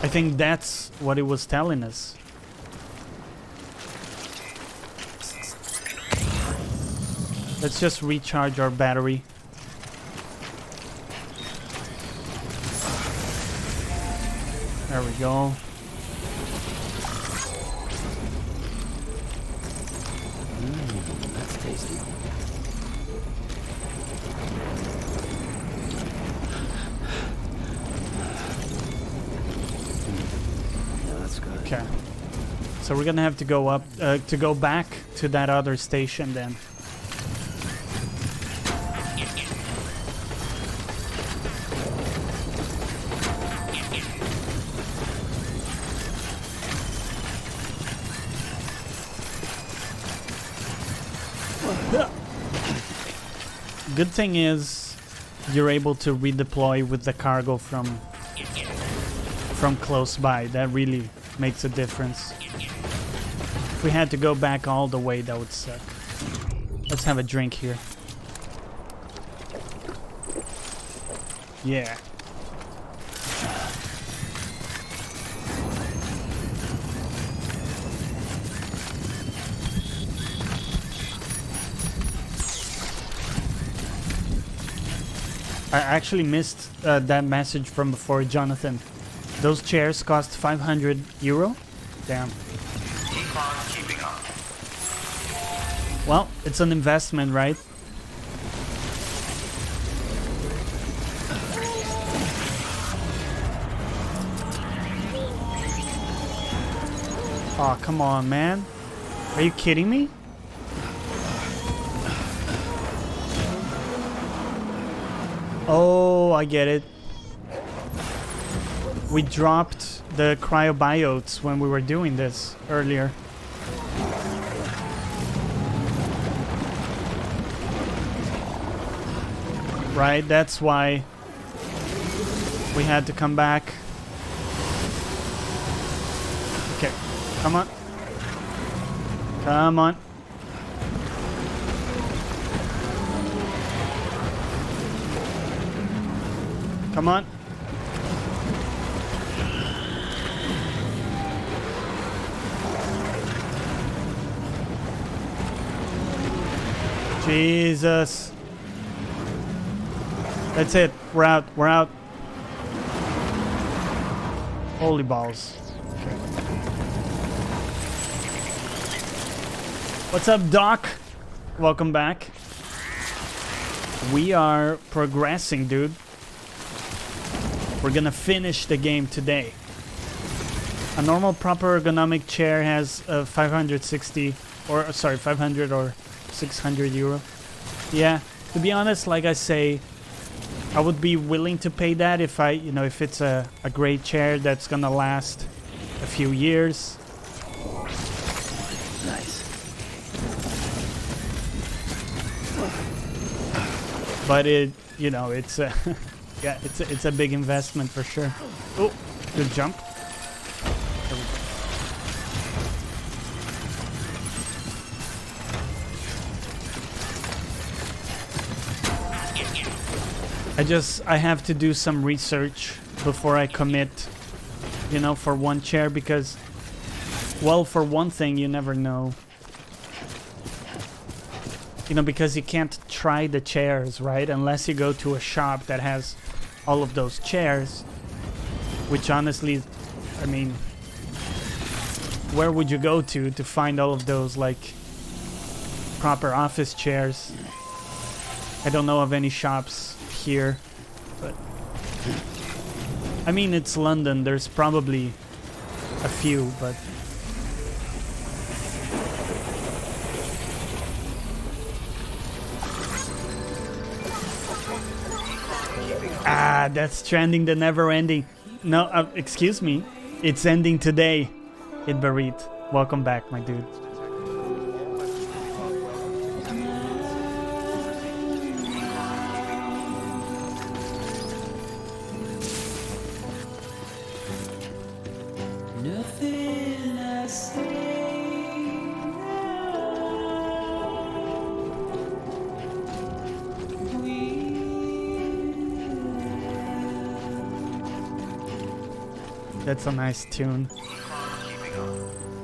I think that's what it was telling us. Let's just recharge our battery. There we go. That's tasty. Yeah, that's good. Okay. So we're gonna have to go up, to go back to that other station then. Good thing is you're able to redeploy with the cargo from close by. That really makes a difference. If we had to go back all the way, that would suck. Let's have a drink here. Yeah. I actually missed that message from before, Jonathan. Those chairs cost 500 euro? Damn. Keep on keeping up. Well, it's an investment, right? Oh, come on, man. Are you kidding me? Oh, I get it. We dropped the cryobiotes when we were doing this earlier. Right, that's why we had to come back. Okay, come on. Come on. Come on. Jesus. That's it. We're out. We're out. Holy balls. Okay. What's up, Doc? Welcome back. We are progressing, dude. We're gonna finish the game today. A normal proper ergonomic chair has 560 or sorry 500 or 600 euro. Yeah, to be honest, like I say, I would be willing to pay that if if it's a great chair that's gonna last a few years. Nice. But it's a yeah, it's a big investment for sure. Oh, good jump. There we go. I have to do some research before I commit, for one chair because, well, for one thing, you never know. Because you can't try the chairs, right? Unless you go to a shop that has all of those chairs, which honestly, I mean, where would you go to find all of those, like, proper office chairs? I don't know of any shops here, but I mean, it's London. There's probably a few, but that's Stranding, the never ending. No, excuse me. It's ending today. Idbarit. Welcome back, my dude. Nothing I say That's a nice tune.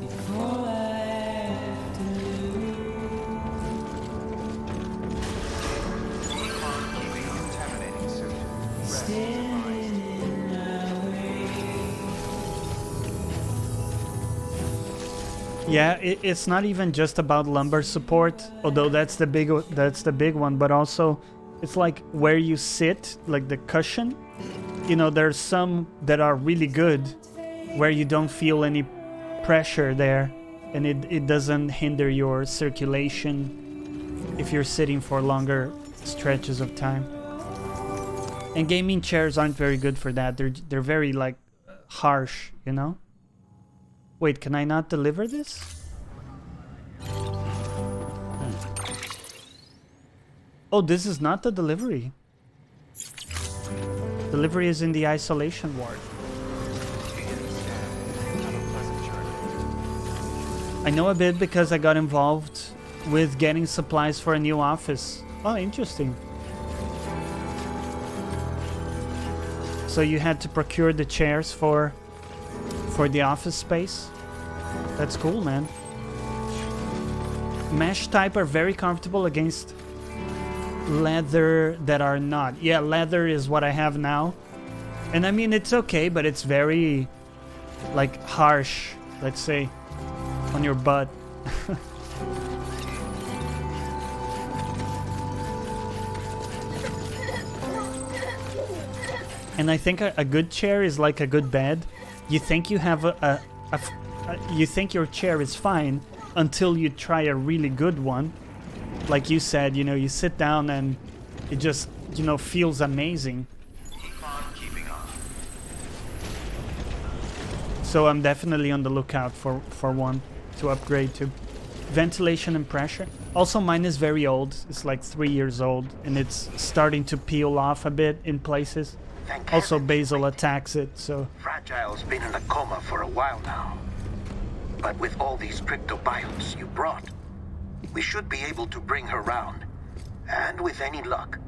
before I have to standing in my way. Yeah, it's not even just about lumbar support, although that's the big one, but also it's like where you sit, like the cushion. You know, there's some that are really good where you don't feel any pressure there, and it doesn't hinder your circulation if you're sitting for longer stretches of time. And gaming chairs aren't very good for that. They're very like harsh, you know? Wait, can I not deliver this? Oh, this is not the delivery. Delivery is in the isolation ward. I know a bit because I got involved with getting supplies for a new office. Oh, interesting. So you had to procure the chairs for the office space? That's cool, man. Mesh type are very comfortable against leather that are not. Yeah, leather is what I have now. And I mean, it's okay, but it's very, like, harsh, let's say, on your butt. And I think a good chair is like a good bed. You think you have you think your chair is fine until you try a really good one. Like you said, you know, you sit down and it just, you know, feels amazing. Keep on keeping on. So I'm definitely on the lookout for one to upgrade to. Ventilation and pressure. Also, mine is very old. It's like 3 years old, and it's starting to peel off a bit in places. Thank Also, heavens, Basil lady. attacks it, so... Fragile's been in a coma for a while now. But with all these cryptobiotes you brought, we should be able to bring her round. And with any luck,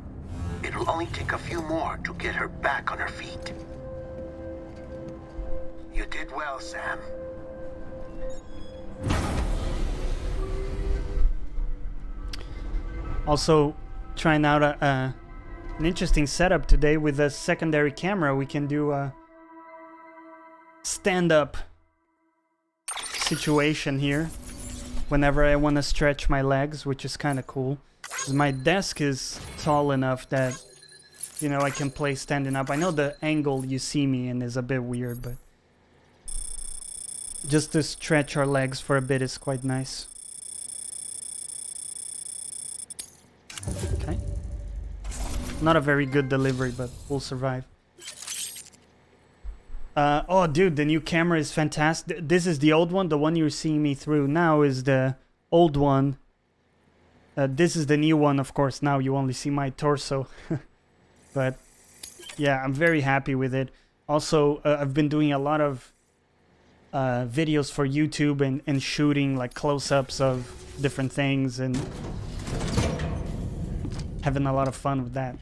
it'll only take a few more to get her back on her feet. You did well, Sam. Also, trying out an interesting setup today with a secondary camera. We can do a stand-up situation here whenever I want to stretch my legs, which is kind of cool. 'Cause my desk is tall enough that, you know, I can play standing up. I know the angle you see me in is a bit weird, but just to stretch our legs for a bit is quite nice. Okay. Not a very good delivery, but we'll survive. Oh, dude, the new camera is fantastic. This is the old one. The one you're seeing me through now is the old one. This is the new one, of course. Now you only see my torso. But yeah, I'm very happy with it. Also, I've been doing a lot of videos for YouTube and shooting like close-ups of different things and having a lot of fun with that.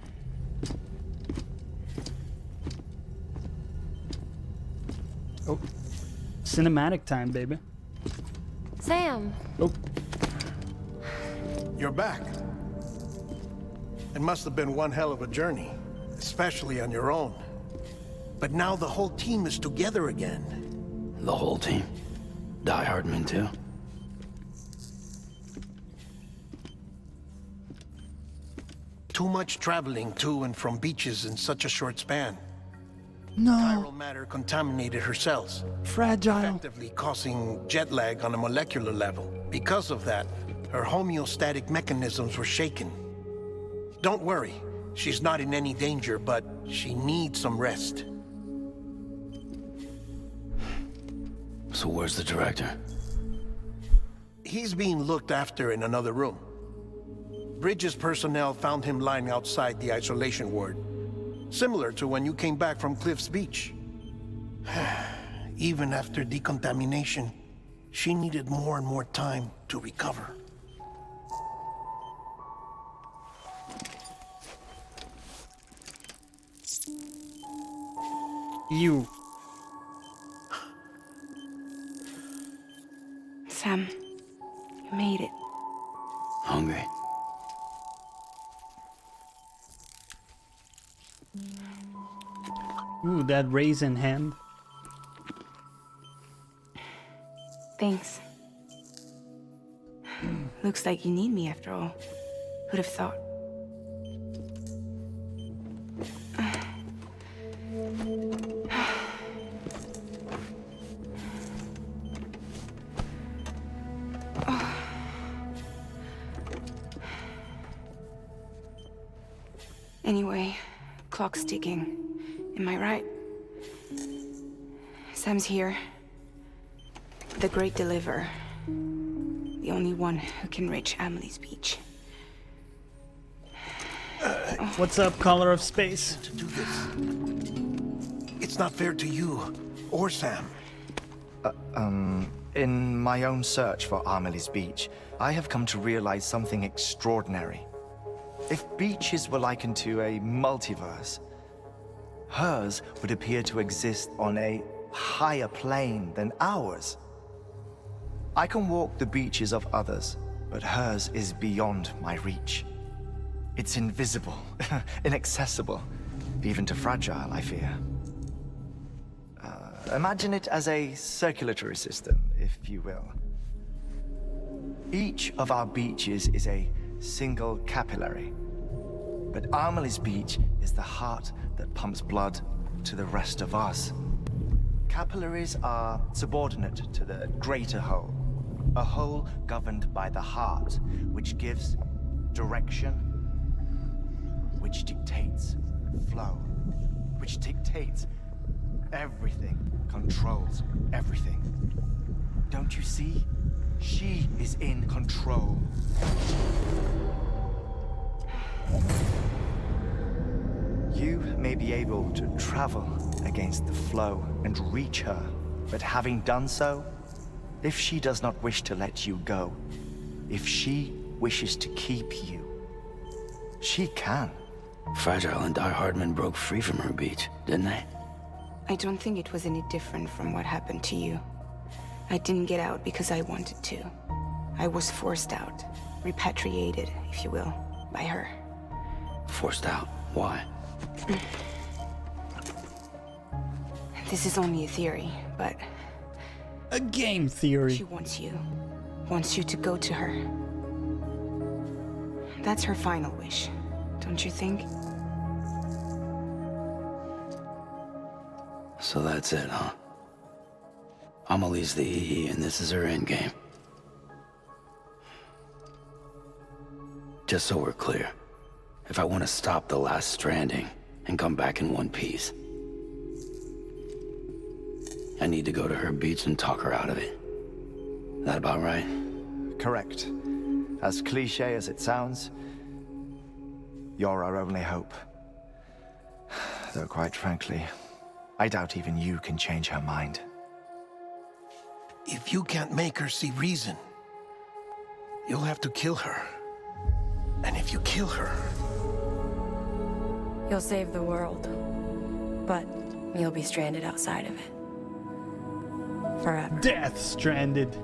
Oh, cinematic time, baby. Sam, Oh, You're back. It must have been one hell of a journey, especially on your own. But now the whole team is together again. The whole team. Die Hardman too. Too much traveling to and from beaches in such a short span. no, Viral matter contaminated her cells, fragile. effectively causing jet lag on a molecular level. Because of that, her homeostatic mechanisms were shaken. Don't worry, she's not in any danger, but she needs some rest. So where's the director? He's being looked after in another room. Bridges personnel found him lying outside the isolation ward, similar to when you came back from Cliff's Beach. Even after decontamination, she needed more and more time to recover. You. Sam, you made it. Hungry? Ooh, that raisin hand. Thanks. Looks like you need me after all. Who'd have thought? Anyway, clock's ticking. Am I right? Sam's here. The Great Deliverer. The only one who can reach Amelie's Beach. What's up, Color of Space? To do this. It's not fair to you or Sam. In my own search for Amelie's Beach, I have come to realize something extraordinary. If beaches were likened to a multiverse, hers would appear to exist on a higher plane than ours. I can walk the beaches of others, but hers is beyond my reach. It's invisible, inaccessible, even to fragile, I fear. Imagine it as a circulatory system, if you will. Each of our beaches is a single capillary, but Amelie's Beach is the heart that pumps blood to the rest of us. Capillaries are subordinate to the greater whole, a whole governed by the heart, which gives direction, which dictates flow, which dictates everything, controls everything. Don't you see? She is in control. You may be able to travel against the flow and reach her, but having done so, if she does not wish to let you go, if she wishes to keep you, she can. Fragile and Die Hardman broke free from her beach, didn't they? I don't think it was any different from what happened to you. I didn't get out because I wanted to. I was forced out, repatriated, if you will, by her. Forced out? Why? This is only a theory, but A game theory. she wants you to go to her. That's her final wish, don't you think? So that's it, huh? Amelie's the EE and this is her endgame. Just so we're clear, if I want to stop the last Stranding and come back in one piece, I need to go to her beach and talk her out of it. That about right? Correct. As cliche as it sounds, you're our only hope. Though quite frankly, I doubt even you can change her mind. If you can't make her see reason, you'll have to kill her. And if you kill her, You'll save the world, but you'll be stranded outside of it. Forever. Death Stranded.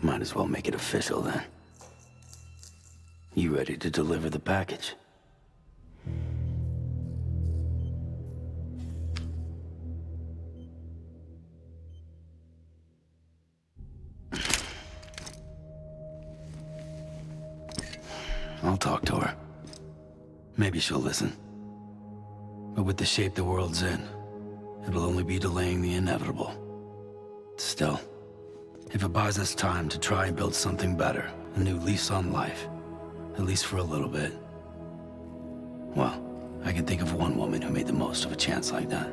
Might as well make it official then. You ready to deliver the package? I'll talk to her. Maybe she'll listen. But with the shape the world's in, it'll only be delaying the inevitable. Still, if it buys us time to try and build something better, a new lease on life, at least for a little bit, well, I can think of one woman who made the most of a chance like that.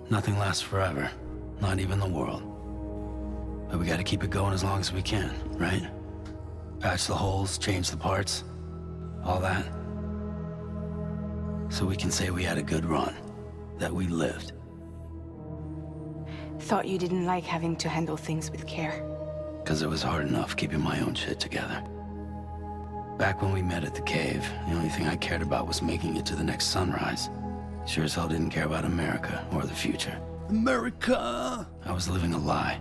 Nothing lasts forever, not even the world. But we gotta keep it going as long as we can, right? Patch the holes, change the parts, all that. So we can say we had a good run, that we lived. Thought you didn't like having to handle things with care. 'Cause it was hard enough keeping my own shit together. Back when we met at the cave, the only thing I cared about was making it to the next sunrise. Sure as hell didn't care about America or the future. America! I was living a lie,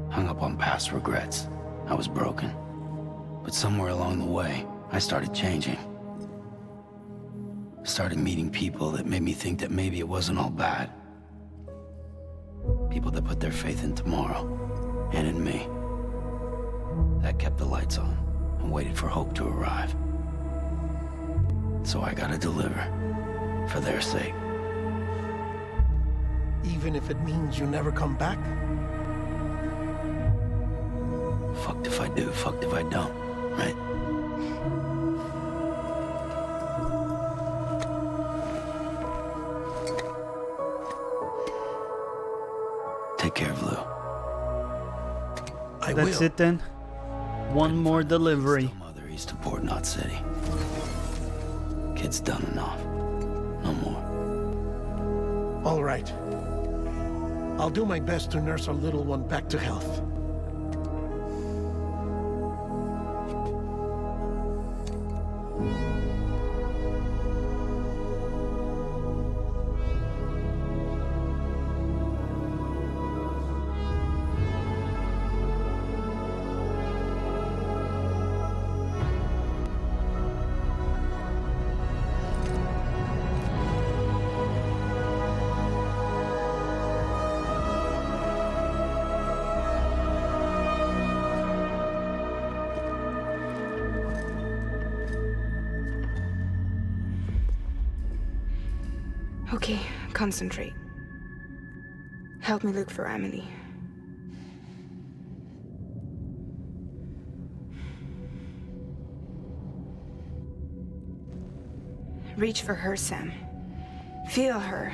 hung up on past regrets. I was broken. But somewhere along the way, I started changing. Started meeting people that made me think that maybe it wasn't all bad. People that put their faith in tomorrow, and in me. That kept the lights on, and waited for hope to arrive. So I gotta deliver, for their sake. Even if it means you never come back? Fucked if I do, fucked if I don't, right? Take care of Lou. That's it then. One more delivery. Mother east to Port Knot City. Kid's done enough. No more. All right. I'll do my best to nurse our little one back to health. Okay, concentrate. Help me look for Emily. Reach for her, Sam. Feel her.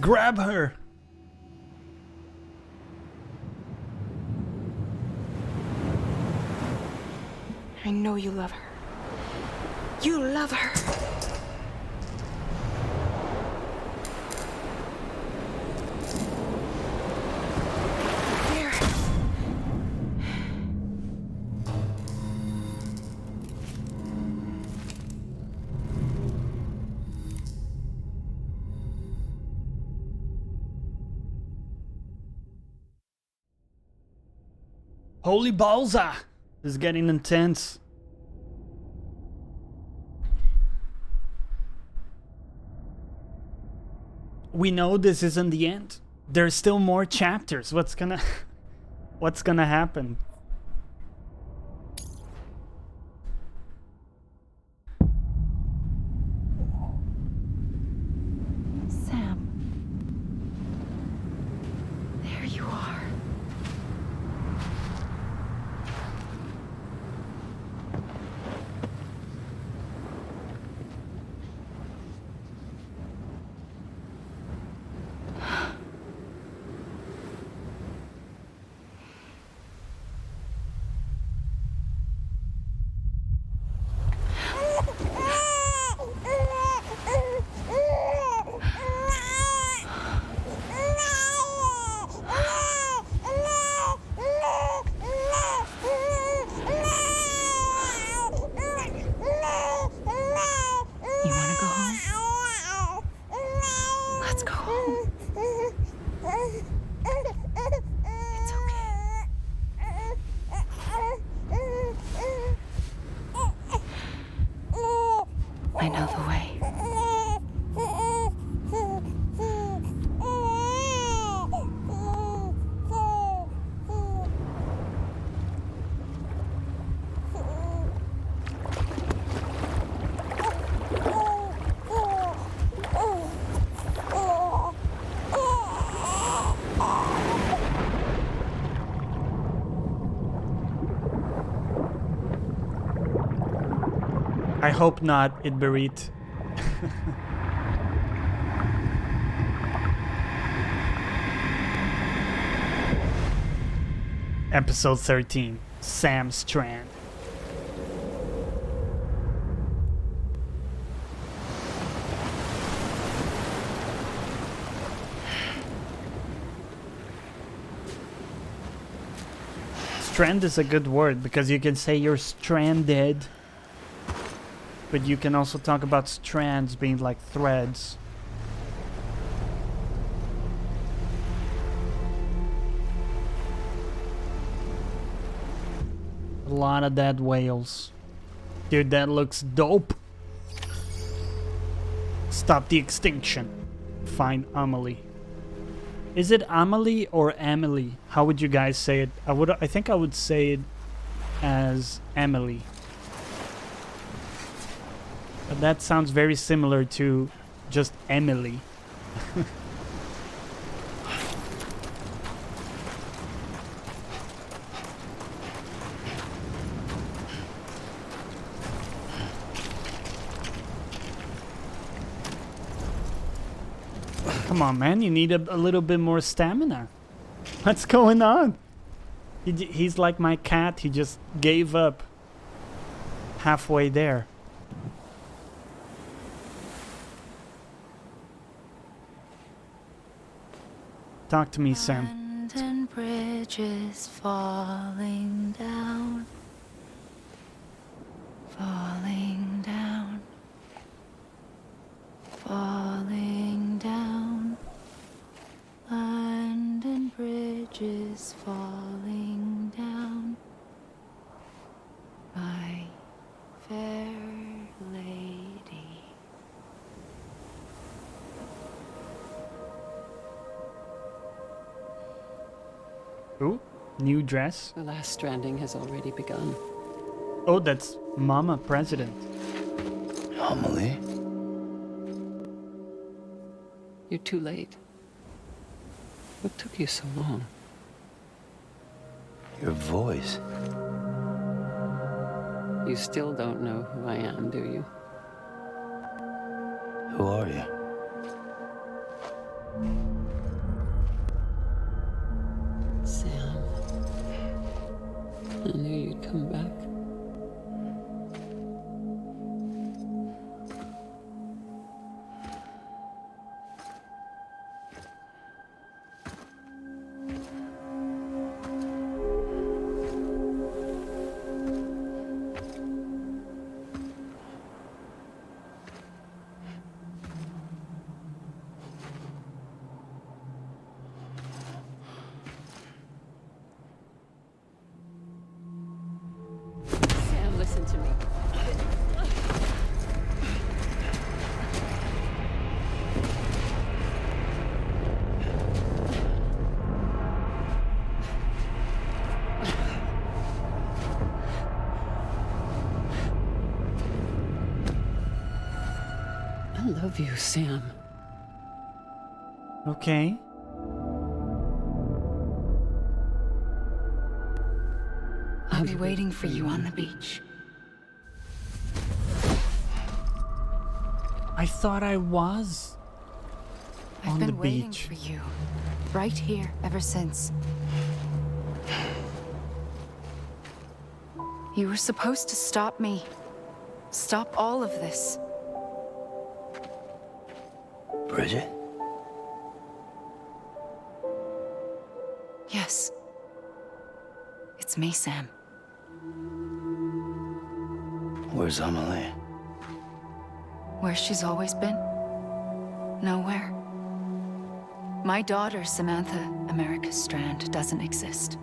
Grab her. I know you love her. You love her. Holy balza! This is getting intense. We know this isn't the end. There's still more chapters. What's gonna happen? Sam. There you are. You want to go home? Let's go home. It's okay. I know the way. I hope not, Itberit. Episode 13, Sam Strand. Strand is a good word because you can say you're stranded, but you can also talk about strands being like threads. A lot of dead whales. Dude, that looks dope. Stop the extinction. Find Amelie. Is it Amelie or Emily? How would you guys say it? I think I would say it as Emily. But that sounds very similar to just Emily. Come on, man, you need a little bit more stamina. What's going on? He's like my cat, he just gave up halfway there. Talk to me, Sam. Abandoned bridges falling down, falling down, falling down. London bridges falling down. My fair lady. Ooh, new dress. The last stranding has already begun. Oh, that's Mama President. Amelie? You're too late. What took you so long? Your voice. You still don't know who I am, do you? Who are you? Sam. I knew you'd come back. Sam, listen to me. I love you, Sam. Okay. I'll be waiting for you on the beach. I thought I was I've on been the waiting beach. for you, right here, ever since. You were supposed to stop me. Stop all of this. Bridget? Yes. It's me, Sam. Where's Amelie? Where she's always been? Nowhere. My daughter, Samantha America Strand, doesn't exist.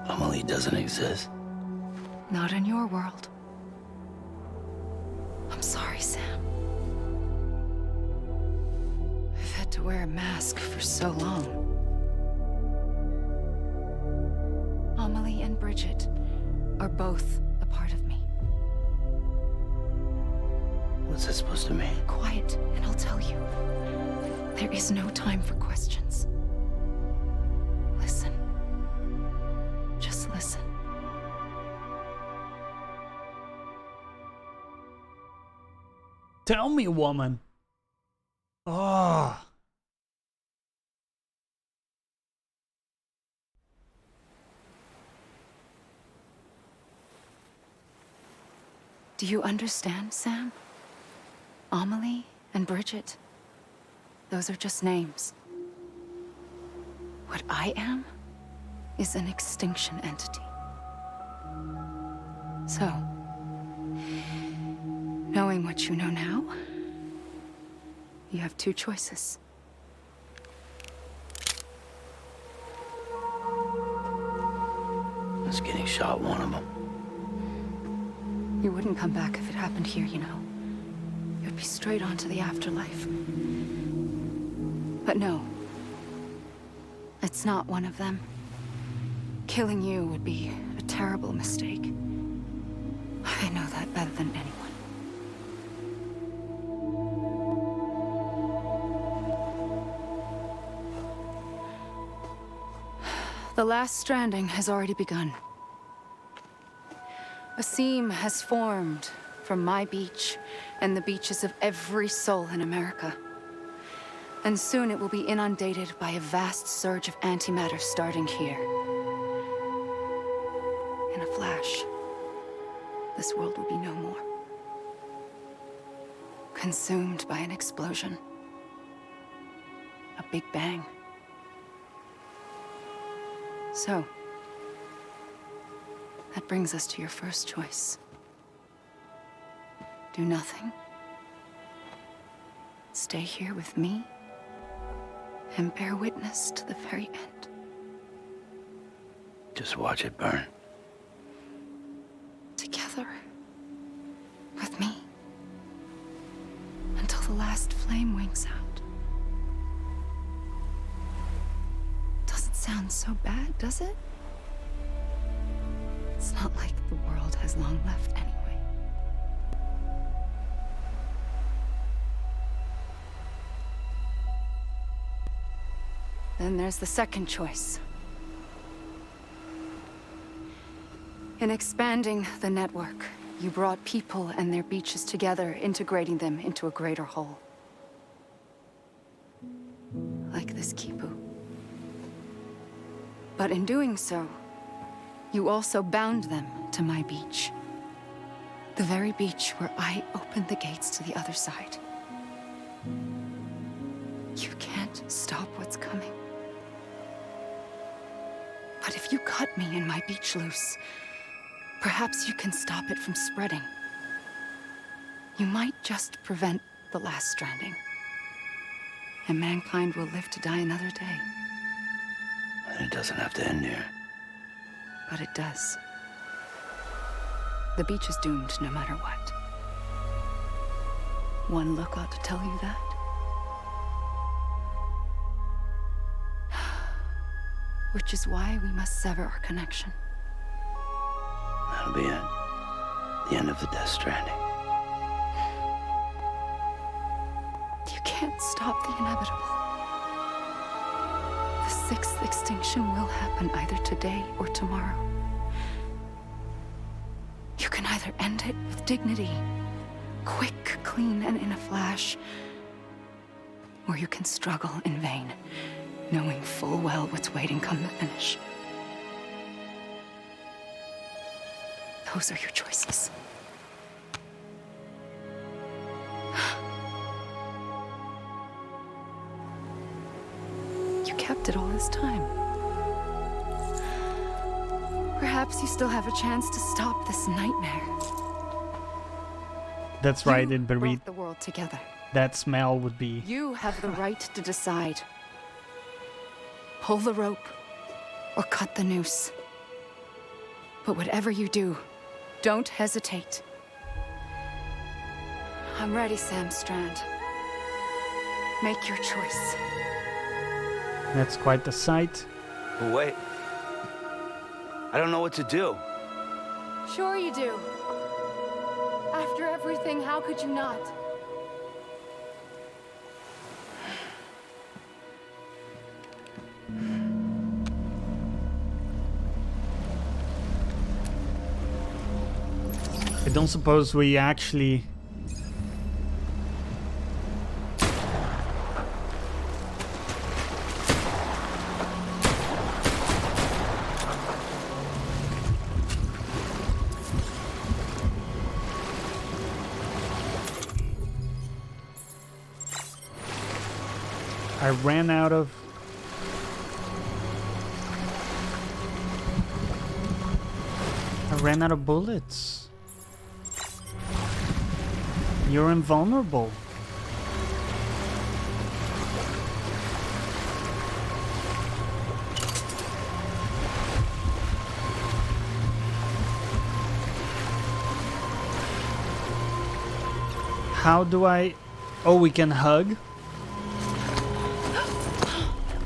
Amelie doesn't exist. Not in your world. I'm sorry, Sam. I've had to wear a mask for so long. Amelie and Bridget are both a part of me. What's that supposed to mean? Quiet, and I'll tell you. There is no time for questions. Listen. Just listen. Tell me, woman. Oh. Do you understand, Sam? Amelie and Bridget, those are just names. What I am is an extinction entity. So, knowing what you know now, you have two choices. Is getting shot one of them? You wouldn't come back if it happened here, you know. You'd be straight on to the afterlife. But no. It's not one of them. Killing you would be a terrible mistake. I know that better than anyone. The last stranding has already begun. A seam has formed from my beach and the beaches of every soul in America. And soon it will be inundated by a vast surge of antimatter starting here. In a flash, this world will be no more. Consumed by an explosion. A big bang. So, that brings us to your first choice. Do nothing. Stay here with me and bear witness to the very end. Just watch it burn. Together. With me. Until the last flame winks out. Doesn't sound so bad, does it? It's not like the world has long left anyway. Then there's the second choice. In expanding the network, you brought people and their beaches together, integrating them into a greater whole. Like this Kipu. But in doing so, you also bound them to my beach. The very beach where I opened the gates to the other side. You can't stop what's coming. But if you cut me and my beach loose, perhaps you can stop it from spreading. You might just prevent the last stranding. And mankind will live to die another day. And it doesn't have to end here. But it does. The beach is doomed no matter what. One look ought to tell you that. Which is why we must sever our connection. That'll be it. The end of the Death Stranding. You can't stop the inevitable. The sixth extinction will happen either today or tomorrow. You can either end it with dignity, quick, clean, and in a flash, or you can struggle in vain, knowing full well what's waiting come the finish. Those are your choices. You kept it all this time. Perhaps you still have a chance to stop this nightmare. That's right, You in Berit. brought the world together. That smell would be... You have the right to decide. Pull the rope or cut the noose. But whatever you do, don't hesitate. I'm ready, Sam Strand. Make your choice. That's quite the sight. But wait. I don't know what to do. Sure you do. After everything, how could you not? I don't suppose we actually I ran out of... bullets. You're invulnerable. How do I... Oh, we can hug?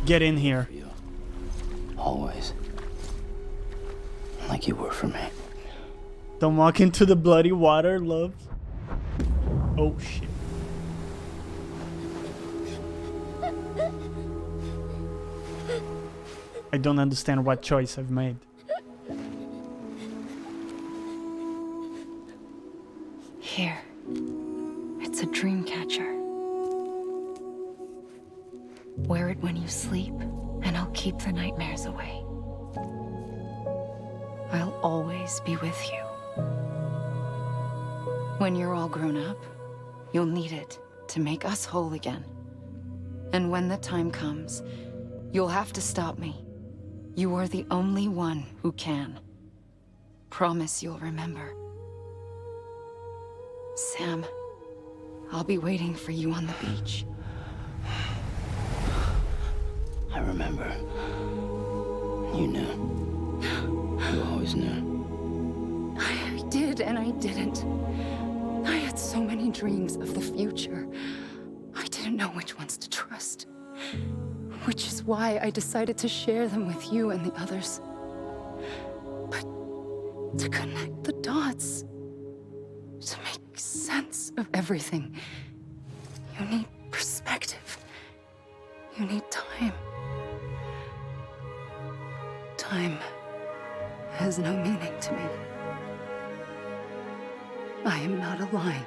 Get in here. You. Always. Like you were for me. Don't walk into the bloody water, love. Oh, shit. I don't understand what choice I've made. Here. It's a dream catcher. Wear it when you sleep, and I'll keep the nightmares away. I'll always be with you. When you're all grown up, you'll need it to make us whole again. And when the time comes, you'll have to stop me. You are the only one who can. Promise you'll remember. Sam, I'll be waiting for you on the beach. I remember. You knew. You always knew. I did and I didn't. I had so many dreams of the future. I didn't know which ones to trust. Which is why I decided to share them with you and the others. But to connect the dots, to make sense of everything, you need perspective. You need time. Time has no meaning to me. I am not a line.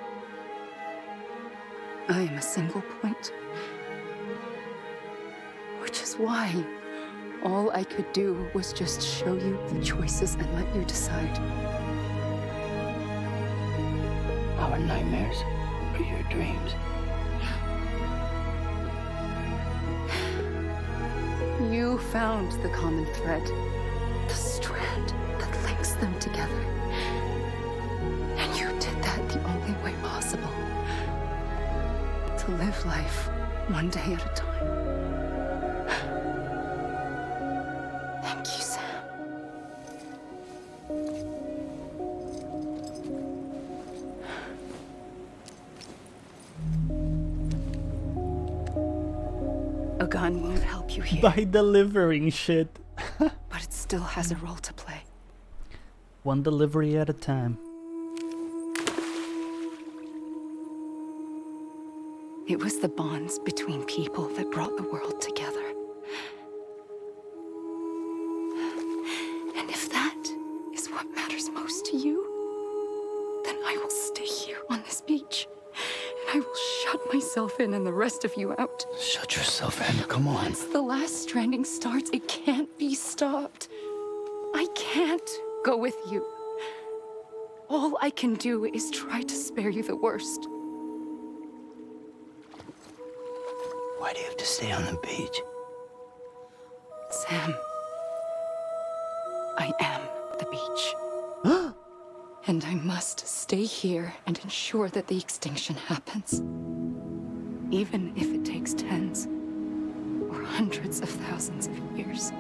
I am a single point. Which is why all I could do was just show you the choices and let you decide. Our nightmares or your dreams? You found the common thread, the strand that links them together. And you did that the only way possible. To live life one day at a time. Thank you, Sam. A gun won't help you here. By delivering shit. But it still has a role to play. One delivery at a time. It was the bonds between people that brought the world together. And if that is what matters most to you, then I will stay here on this beach. And I will shut myself in and the rest of you out. Shut yourself in, come on. Once the last stranding starts, it can't be stopped. I can't go with you. All I can do is try to spare you the worst. Why do you have to stay on the beach? Sam, I am the beach. And I must stay here and ensure that the extinction happens. Even if it takes tens or hundreds of thousands of years.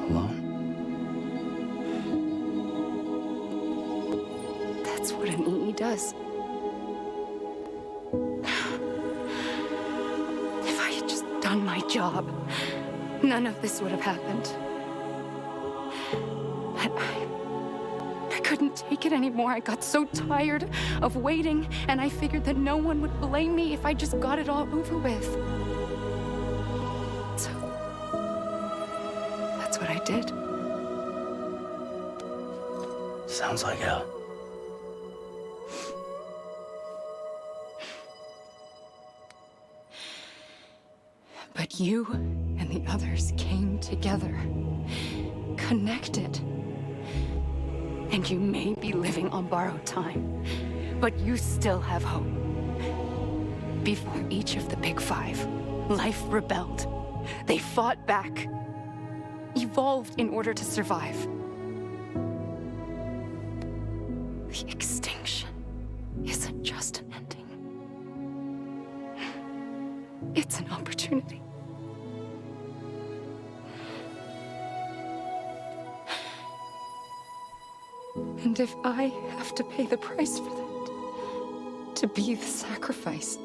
Alone? That's what an EE does. If I had just done my job, none of this would have happened. But I couldn't take it anymore. I got so tired of waiting, and I figured that no one would blame me if I just got it all over with. So, that's what I did. Sounds like hell. But you and the others came together, connected. And you may be living on borrowed time, but you still have hope. Before each of the big five, Life rebelled. They fought back. Evolved in order to survive. The extinction isn't just an ending. It's an opportunity. And if I have to pay the price for that, to be the sacrifice,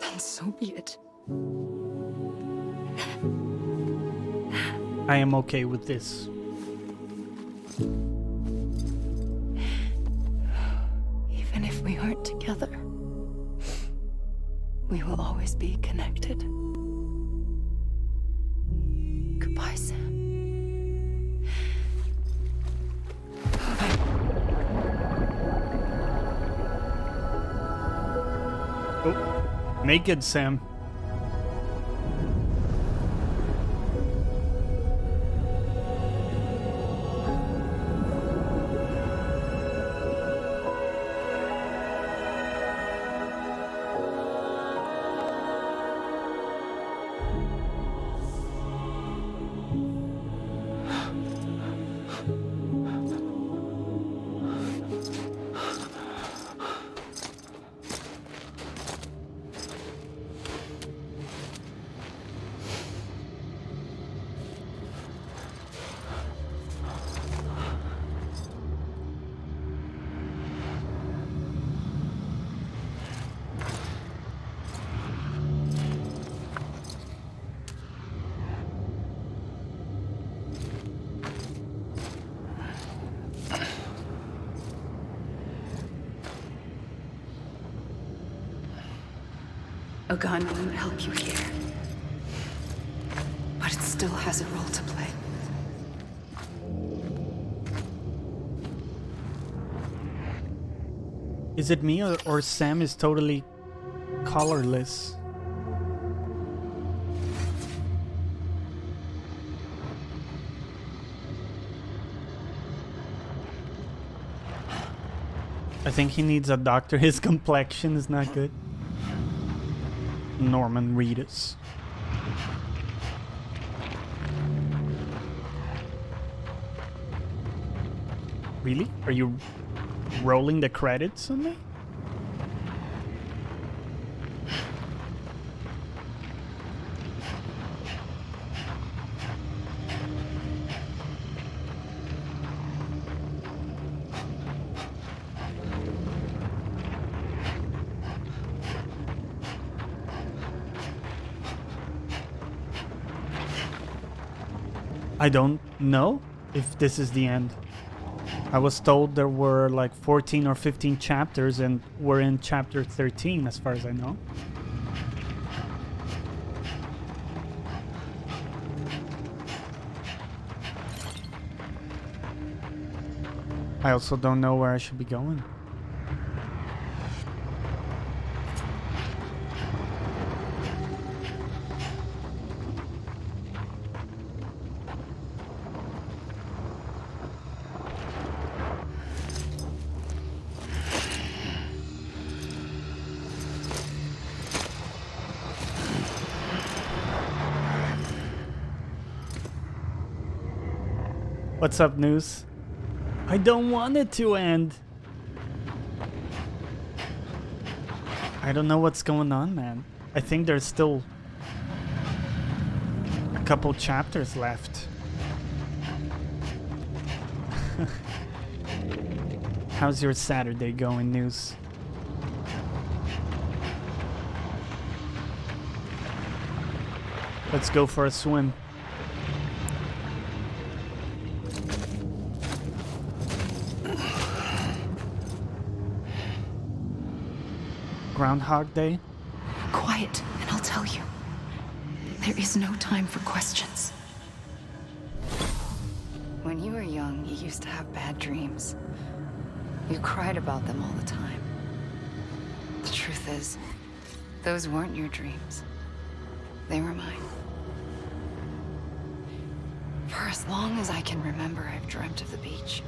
then so be it. I am okay with this. Even if we aren't together, we will always be connected. Goodbye, Sam. Oh, naked Sam. A gun won't help you here, but it still has a role to play. Is it me or Sam is totally colorless? I think he needs a doctor. His complexion is not good. Norman Reedus. Really? Are you rolling the credits on me? I don't know if this is the end. I was told there were like 14 or 15 chapters and we're in chapter 13 as far as I know. I also don't know where I should be going. What's up, News? I don't want it to end. I don't know what's going on, man. I think there's still a couple chapters left. How's your Saturday going, News? Let's go for a swim. Groundhog Day? Quiet, and I'll tell you. There is no time for questions. When you were young, you used to have bad dreams. You cried about them all the time. The truth is, those weren't your dreams. They were mine. For as long as I can remember, I've dreamt of the beach.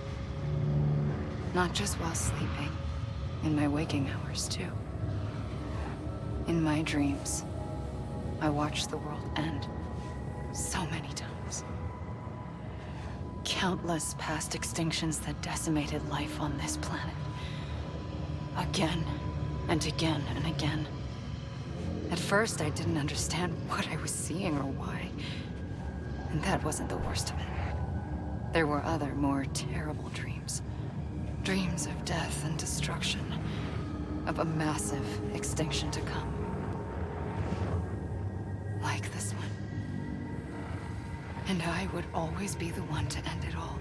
Not just while sleeping, in my waking hours too. In my dreams, I watched the world end so many times. Countless past extinctions that decimated life on this planet. Again and again and again. At first, I didn't understand what I was seeing or why. And that wasn't the worst of it. There were other, more terrible dreams. Dreams of death and destruction. Of a massive extinction to come. Like this one. And I would always be the one to end it all.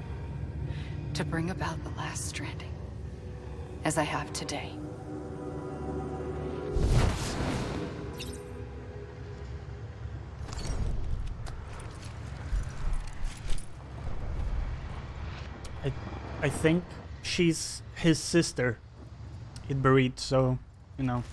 To bring about the last stranding. As I have today. I think she's his sister. It buried, so, you know.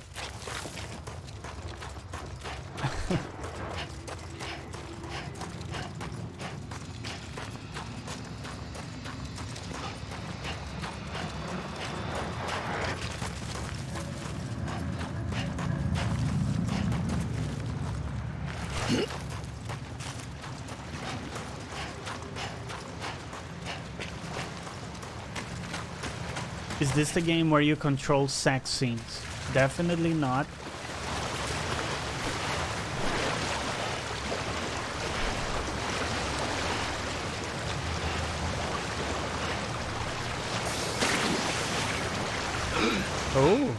Is this the game where you control sex scenes? Definitely not. Oh.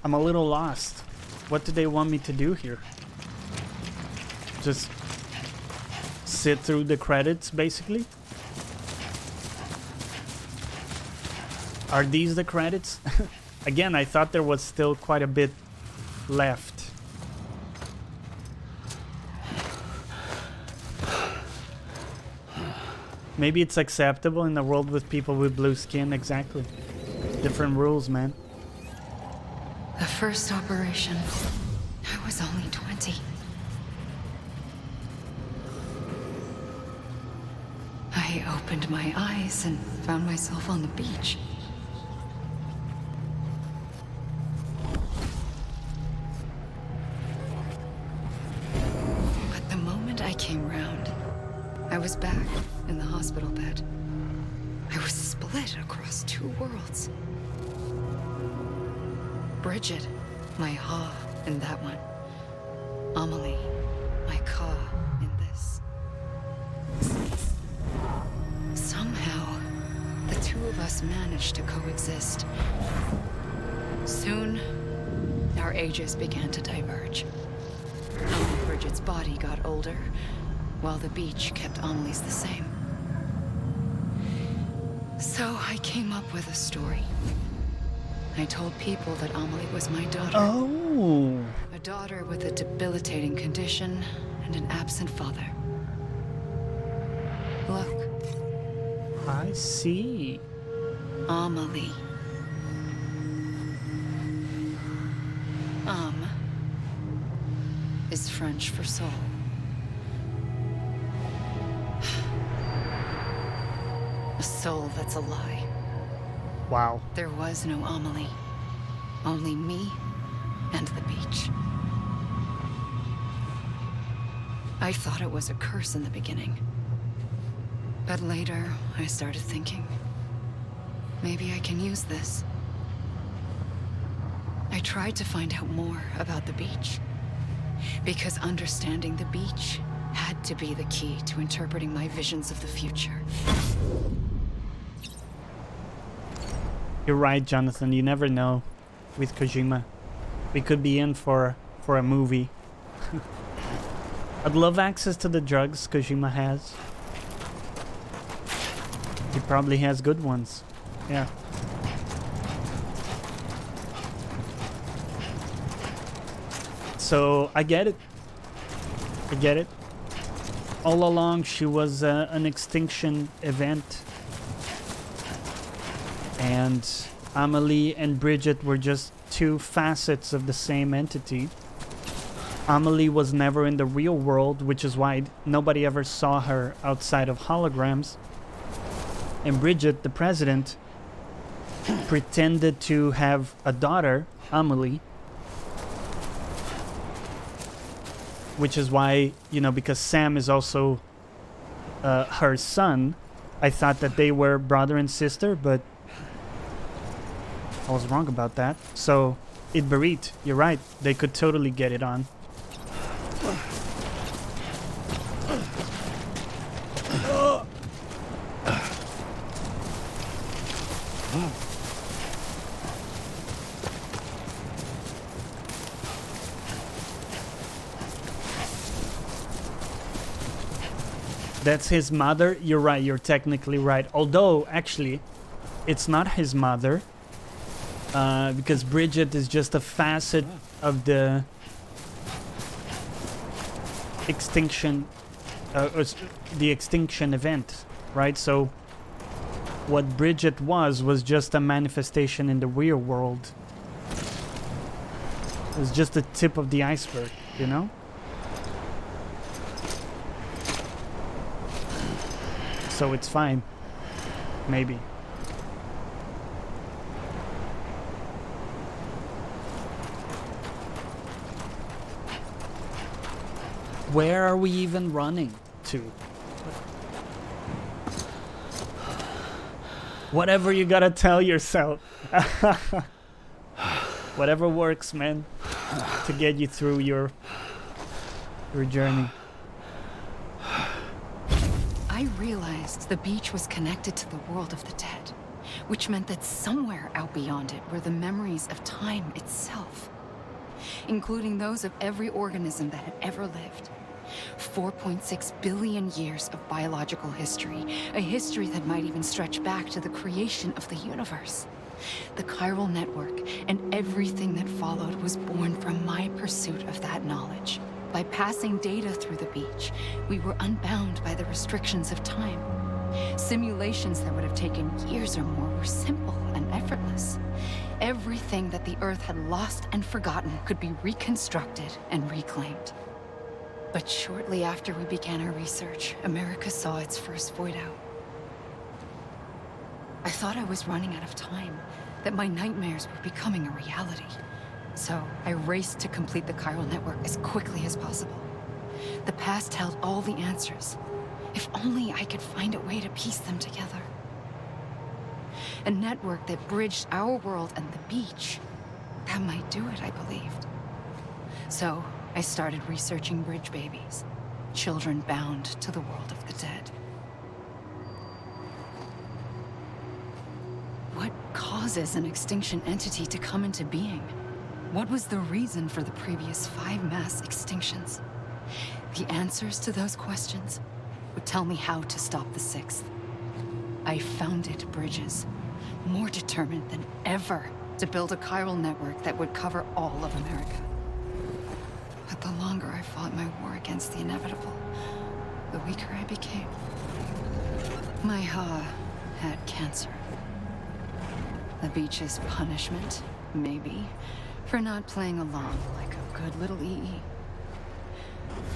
I'm a little lost. What do they want me to do here? Just sit through the credits, basically? Are these the credits? Again, I thought there was still quite a bit left. Maybe it's acceptable in a world with people with blue skin, exactly. Different rules, man. The first operation, I was only 20. I opened my eyes and found myself on the beach. But the moment I came round, I was back in the hospital bed. I was split across two worlds. Bridget, my Ha in that one. Amelie, my Ka in this. Somehow, the two of us managed to coexist. Soon, our ages began to diverge. Bridget's body got older, while the beach kept Amelie's the same. So I came up with a story. I told people that Amelie was my daughter. Oh. A daughter with a debilitating condition and an absent father. Look. I see. Amelie. Is French for soul. A soul that's a lie. Wow. There was no Amelie. Only me and the beach. I thought it was a curse in the beginning. But later, I started thinking, maybe I can use this. I tried to find out more about the beach. Because understanding the beach had to be the key to interpreting my visions of the future. You're right, Jonathan. You never know with Kojima. We could be in for a movie. I'd love access to the drugs Kojima has. He probably has good ones. Yeah. So, I get it. I get it. All along, she was an extinction event. And Amelie and Bridget were just two facets of the same entity. Amelie was never in the real world, which is why nobody ever saw her outside of holograms. And Bridget, the president, pretended to have a daughter, Amelie. Which is why, you know, because Sam is also her son, I thought that they were brother and sister, but I was wrong about that. So, Idbarit, you're right. They could totally get it on. That's his mother. You're right. You're technically right. Although, actually, it's not his mother. Because Bridget is just a facet of the extinction, the extinction event, right? So, what Bridget was just a manifestation in the real world. It was just the tip of the iceberg, you know? So it's fine. Maybe. Where are we even running to? Whatever you gotta tell yourself. Whatever works, man, to get you through your journey. I realized the beach was connected to the world of the dead, which meant that somewhere out beyond it were the memories of time itself, including those of every organism that had ever lived. 4.6 billion years of biological history, a history that might even stretch back to the creation of the universe. The chiral network and everything that followed was born from my pursuit of that knowledge. By passing data through the beach, we were unbound by the restrictions of time. Simulations that would have taken years or more were simple and effortless. Everything that the Earth had lost and forgotten could be reconstructed and reclaimed. But shortly after we began our research, America saw its first void out. I thought I was running out of time, that my nightmares were becoming a reality. So I raced to complete the chiral network as quickly as possible. The past held all the answers. If only I could find a way to piece them together. A network that bridged our world and the beach. That might do it, I believed. So I started researching bridge babies, children bound to the world of the dead. What causes an extinction entity to come into being? What was the reason for the previous 5 mass extinctions? The answers to those questions would tell me how to stop the 6th. I founded bridges, more determined than ever to build a chiral network that would cover all of America. But the longer I fought my war against the inevitable, the weaker I became. My Ha had cancer. The beach's punishment, maybe, for not playing along like a good little EE.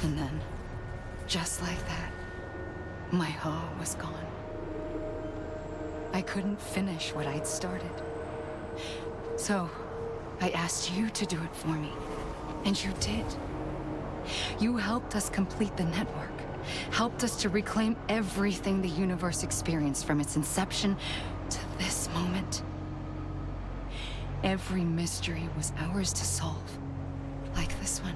And then, just like that, my Ha was gone. I couldn't finish what I'd started. So, I asked you to do it for me, and you did. You helped us complete the network, helped us to reclaim everything the universe experienced from its inception to this moment. Every mystery was ours to solve, like this one.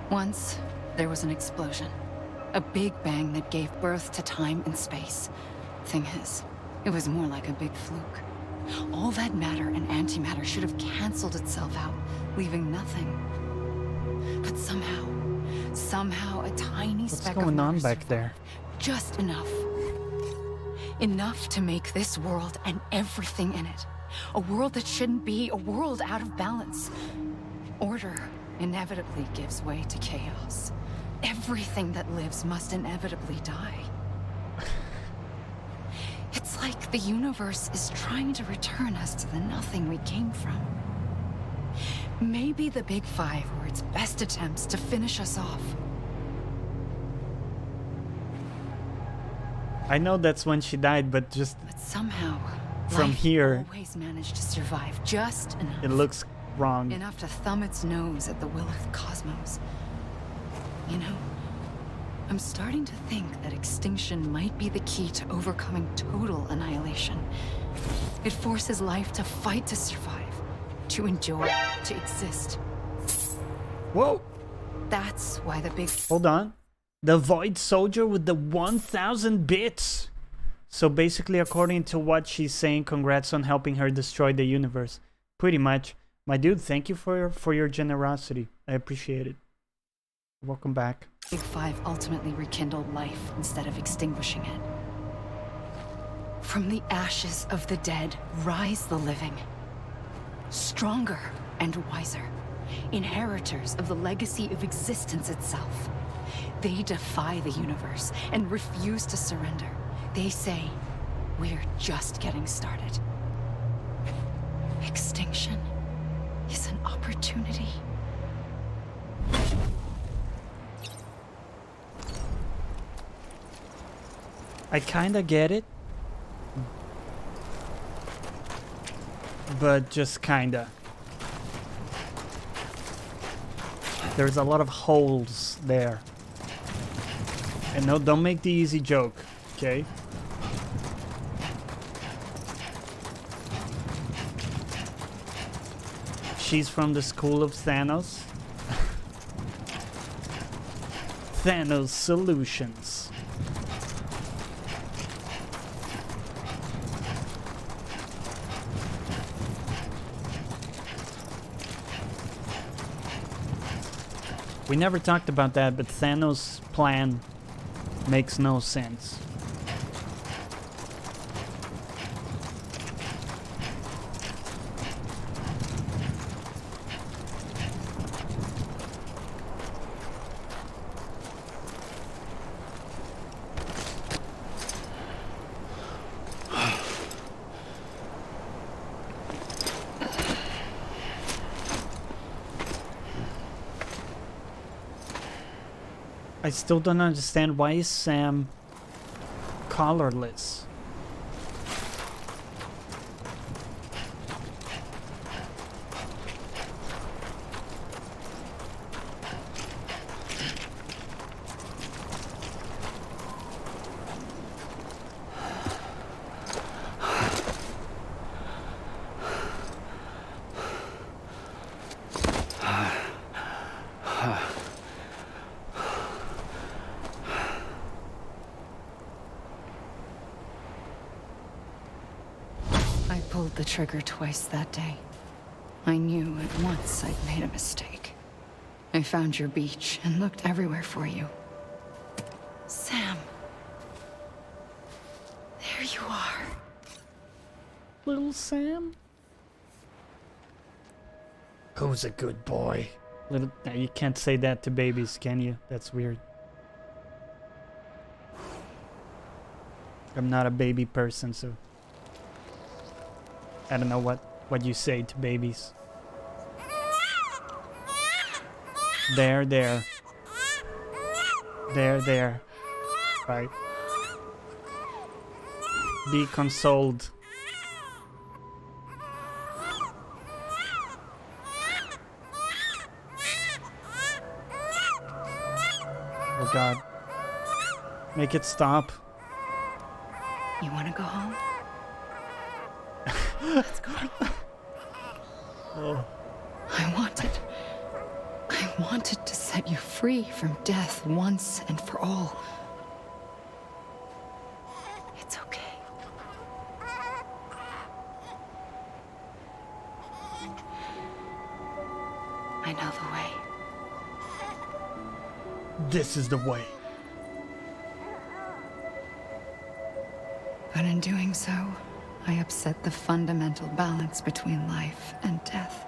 Once, there was an explosion. A big bang that gave birth to time and space. Thing is, it was more like a big fluke. All that matter and antimatter should have canceled itself out, leaving nothing. But somehow a tiny speck of going on matter back there? just enough. Enough to make this world and everything in it a world that shouldn't be, a world out of balance. Order inevitably gives way to chaos. Everything that lives must inevitably die. It's like the universe is trying to return us to the nothing we came from. Maybe the Big Five were its best attempts to finish us off. I know that's when she died, but just But somehow, from life here, always managed to survive just enough. it looks wrong. Enough to thumb its nose at the will of the cosmos. You know, I'm starting to think that extinction might be the key to overcoming total annihilation. It forces life to fight to survive, to enjoy, to exist. Whoa! That's why the big... Hold on. The Void Soldier with the 1,000 bits! So basically, according to what she's saying, congrats on helping her destroy the universe. Pretty much. My dude, thank you for your generosity. I appreciate it. Welcome back. Big Five ultimately rekindled life instead of extinguishing it. From the ashes of the dead rise the living. Stronger and wiser. Inheritors of the legacy of existence itself. They defy the universe and refuse to surrender. They say, we're just getting started. Extinction is an opportunity. I kinda get it. But just kinda. There's a lot of holes there. And no, don't make the easy joke, okay? She's from the school of Thanos. Thanos Solutions. We never talked about that, but Thanos' plan makes no sense. I still don't understand, why is Sam colorless? The trigger twice that day. I knew at once I'd made a mistake. I found your beach and looked everywhere for you. Sam. There you are. Little Sam? Who's a good boy? Little, no, you can't say that to babies, can you? That's weird. I'm not a baby person, so I don't know what you say to babies. There. There. Right. Be consoled. Oh God. Make it stop. You want to go home? Let's go. Oh. I wanted to set you free from death once and for all. It's okay. I know the way. This is the way. But in doing so, I upset the fundamental balance between life and death.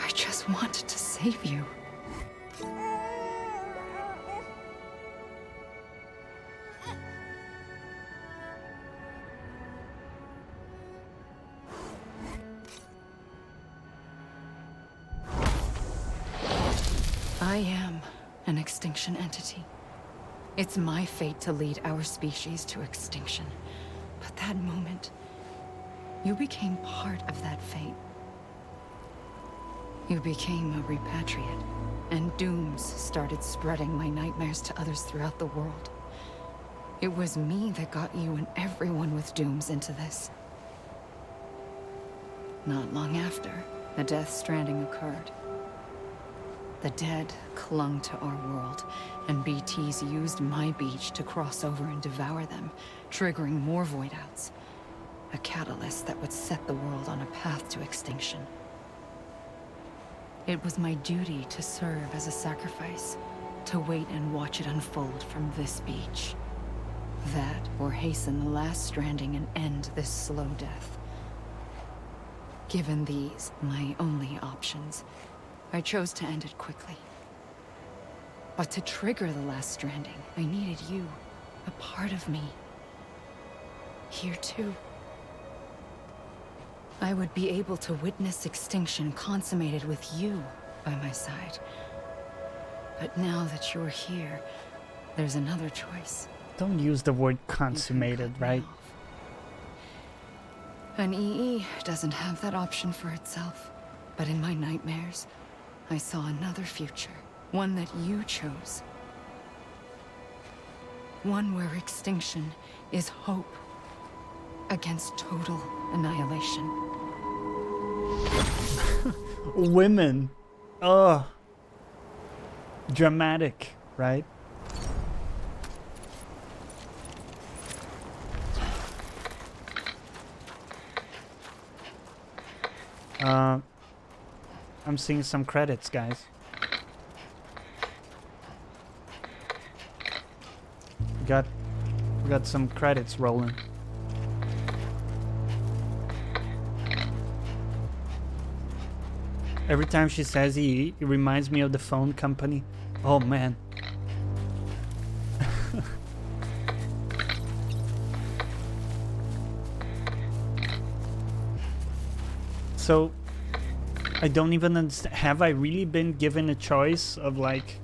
I just wanted to save you. I am an extinction entity. It's my fate to lead our species to extinction. But that moment, you became part of that fate. You became a repatriate, and dooms started spreading my nightmares to others throughout the world. It was me that got you and everyone with dooms into this. Not long after, the Death Stranding occurred. The dead clung to our world, and BTs used my beach to cross over and devour them, triggering more void outs. A catalyst that would set the world on a path to extinction. It was my duty to serve as a sacrifice, to wait and watch it unfold from this beach. That, or hasten the last stranding and end this slow death. Given these, my only options, I chose to end it quickly. But to trigger the last stranding, I needed you, a part of me. Here too. I would be able to witness extinction consummated with you by my side. But now that you're here, there's another choice. Don't use the word consummated, right? An EE doesn't have that option for itself. But in my nightmares, I saw another future. One that you chose. One where extinction is hope against total annihilation. Women. Ugh. Dramatic, right? I'm seeing some credits, guys. We got some credits rolling. Every time she says he reminds me of the phone company. Oh man. So I don't even understand. Have I really been given a choice of like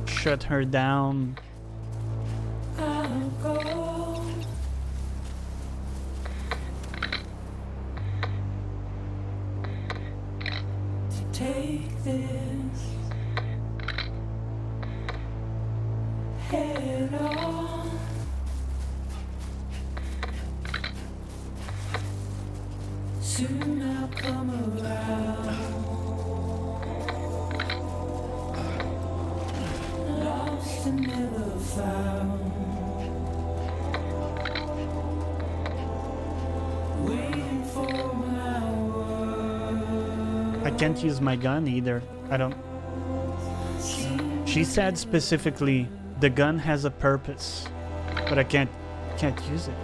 shut her down? Take this head on. Soon I'll come around. Lost and never found. Waiting for my word. I can't use my gun either. I don't. She said specifically the gun has a purpose, but I can't use it.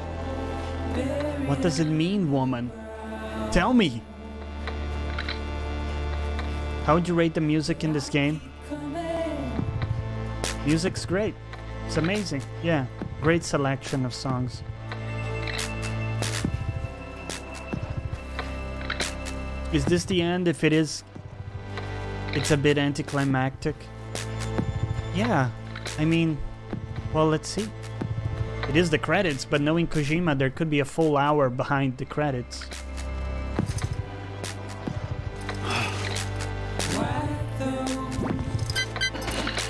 What does it mean, woman? Tell me. How would you rate the music in this game? Music's great. It's amazing. Yeah, great selection of songs. Is this the end? If it is, it's a bit anticlimactic. Yeah, I mean, well, let's see. It is the credits, but knowing Kojima, there could be a full hour behind the credits.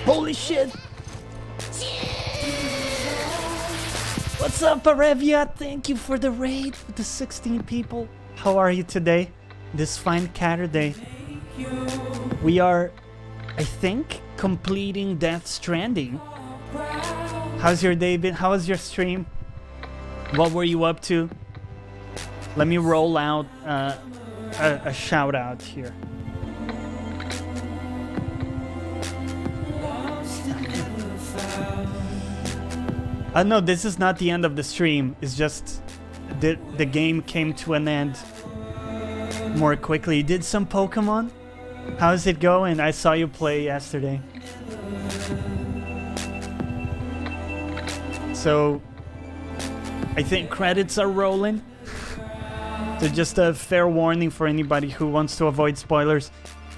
Holy shit! What's up, Arevia? Thank you for the raid with the 16 people. How are you today? This fine Saturday. We are, I think, completing Death Stranding. How's your day been? How was your stream? What were you up to? Let me roll out a shout out here. No, this is not the end of the stream. It's just the game came to an end more quickly. You did some Pokemon? How's it going? I saw you play yesterday. So, I think credits are rolling. So just a fair warning for anybody who wants to avoid spoilers.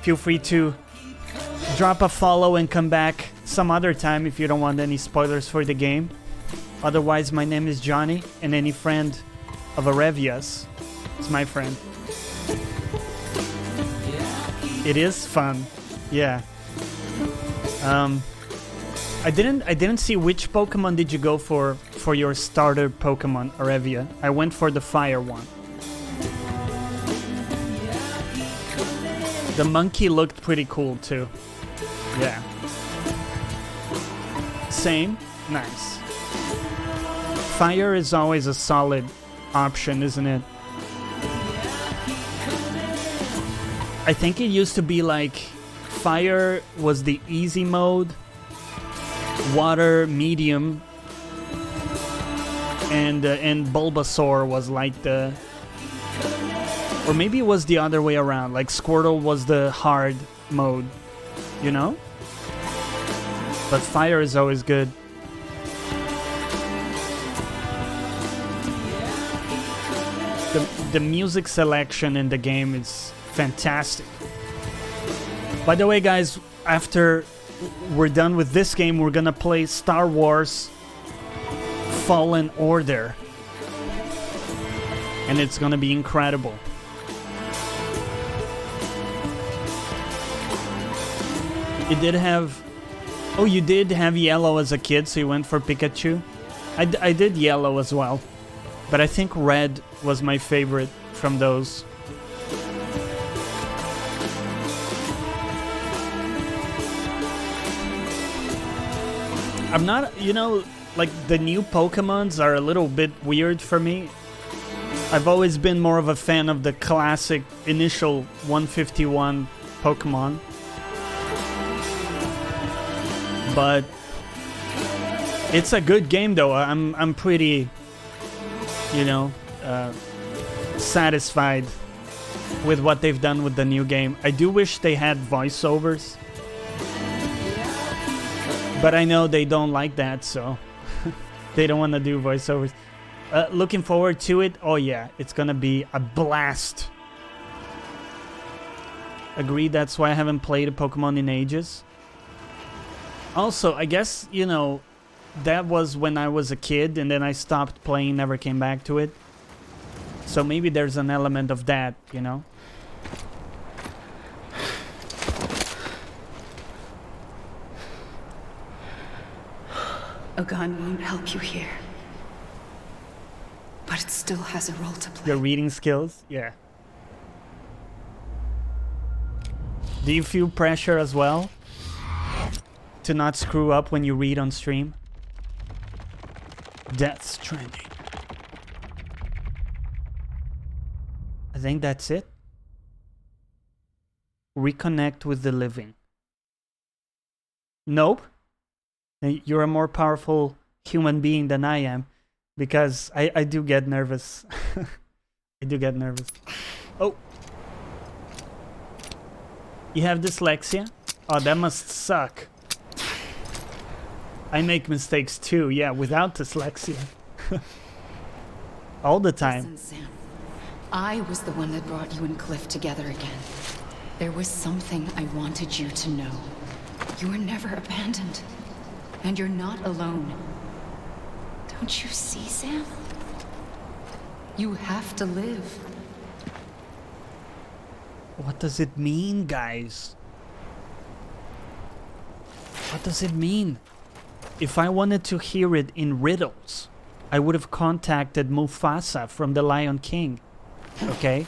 feel free to drop a follow and come back some other time if you don't want any spoilers for the game. Otherwise, my name is Jonny, and any friend of Arevia's is my friend. It is fun, yeah. I didn't see which Pokemon did you go for your starter Pokemon, Arevia. I went for the fire one. The monkey looked pretty cool too. Yeah. Same? Nice. Fire is always a solid option, isn't it? I think it used to be like fire was the easy mode, water medium, and Bulbasaur was like the, or maybe it was the other way around, like Squirtle was the hard mode, you know? But fire is always good. The music selection in the game is fantastic. By the way, guys, after we're done with this game, we're gonna play Star Wars Fallen Order, and it's gonna be incredible. You did have... Oh, you did have yellow as a kid, so you went for Pikachu? I did yellow as well, but I think red was my favorite from those. I'm not, you know, like the new Pokemons are a little bit weird for me. I've always been more of a fan of the classic initial 151 Pokemon. But it's a good game though. I'm pretty, you know, satisfied with what they've done with the new game. I do wish they had voiceovers, but I know they don't like that, so they don't want to do voiceovers. Looking forward to it. Oh yeah, it's gonna be a blast. Agreed, that's why I haven't played a Pokemon in ages. Also, I guess, you know, that was when I was a kid and then I stopped playing, never came back to it. So maybe there's an element of that, you know? A gun won't help you here. But it still has a role to play. Your reading skills? Yeah. Do you feel pressure as well? To not screw up when you read on stream? Death Stranding. I think that's it. Reconnect with the living. Nope. You're a more powerful human being than I am, because I do get nervous. I do get nervous. Oh. You have dyslexia? Oh, that must suck. I make mistakes too, yeah, without dyslexia. All the time. Listen, Sam. I was the one that brought you and Cliff together again. There was something I wanted you to know. You were never abandoned. And you're not alone. Don't you see, Sam? You have to live. What does it mean, guys? What does it mean? If I wanted to hear it in riddles, I would have contacted Mufasa from The Lion King. Okay?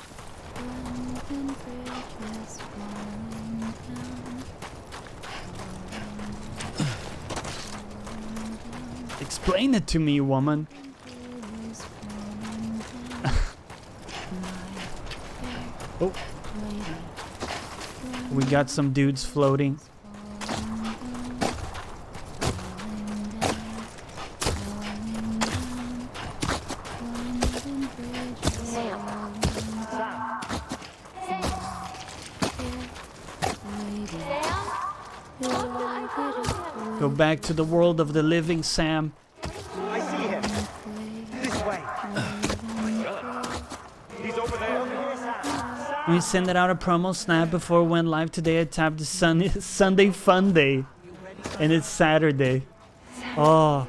Explain it to me, woman. Oh. We got some dudes floating. Go back to the world of the living, Sam. I see him. This way. He's over there. Sam. We send out a promo snap before we went live today. I tapped the Sunday Fun Day, and it's Saturday. Oh,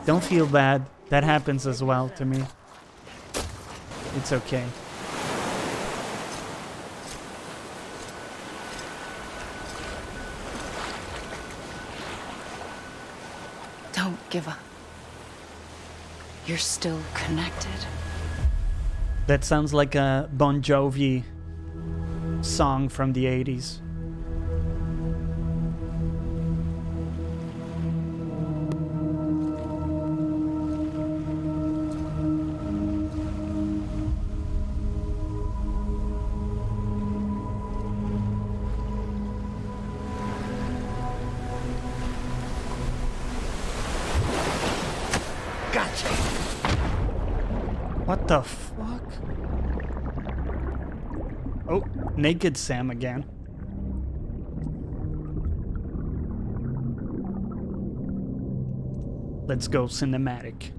don't feel bad. That happens as well to me. It's okay. Don't give up. You're still connected. That sounds like a Bon Jovi song from the 80s. Gotcha. What the fuck? Oh, naked Sam again. Let's go cinematic.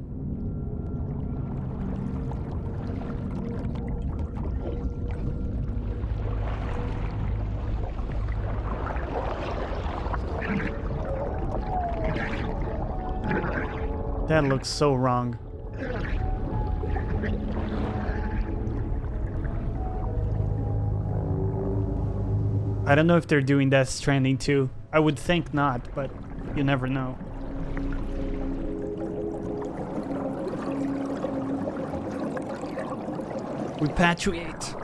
That looks so wrong. I don't know if they're doing Death Stranding too. I would think not, but you never know. Repatriate.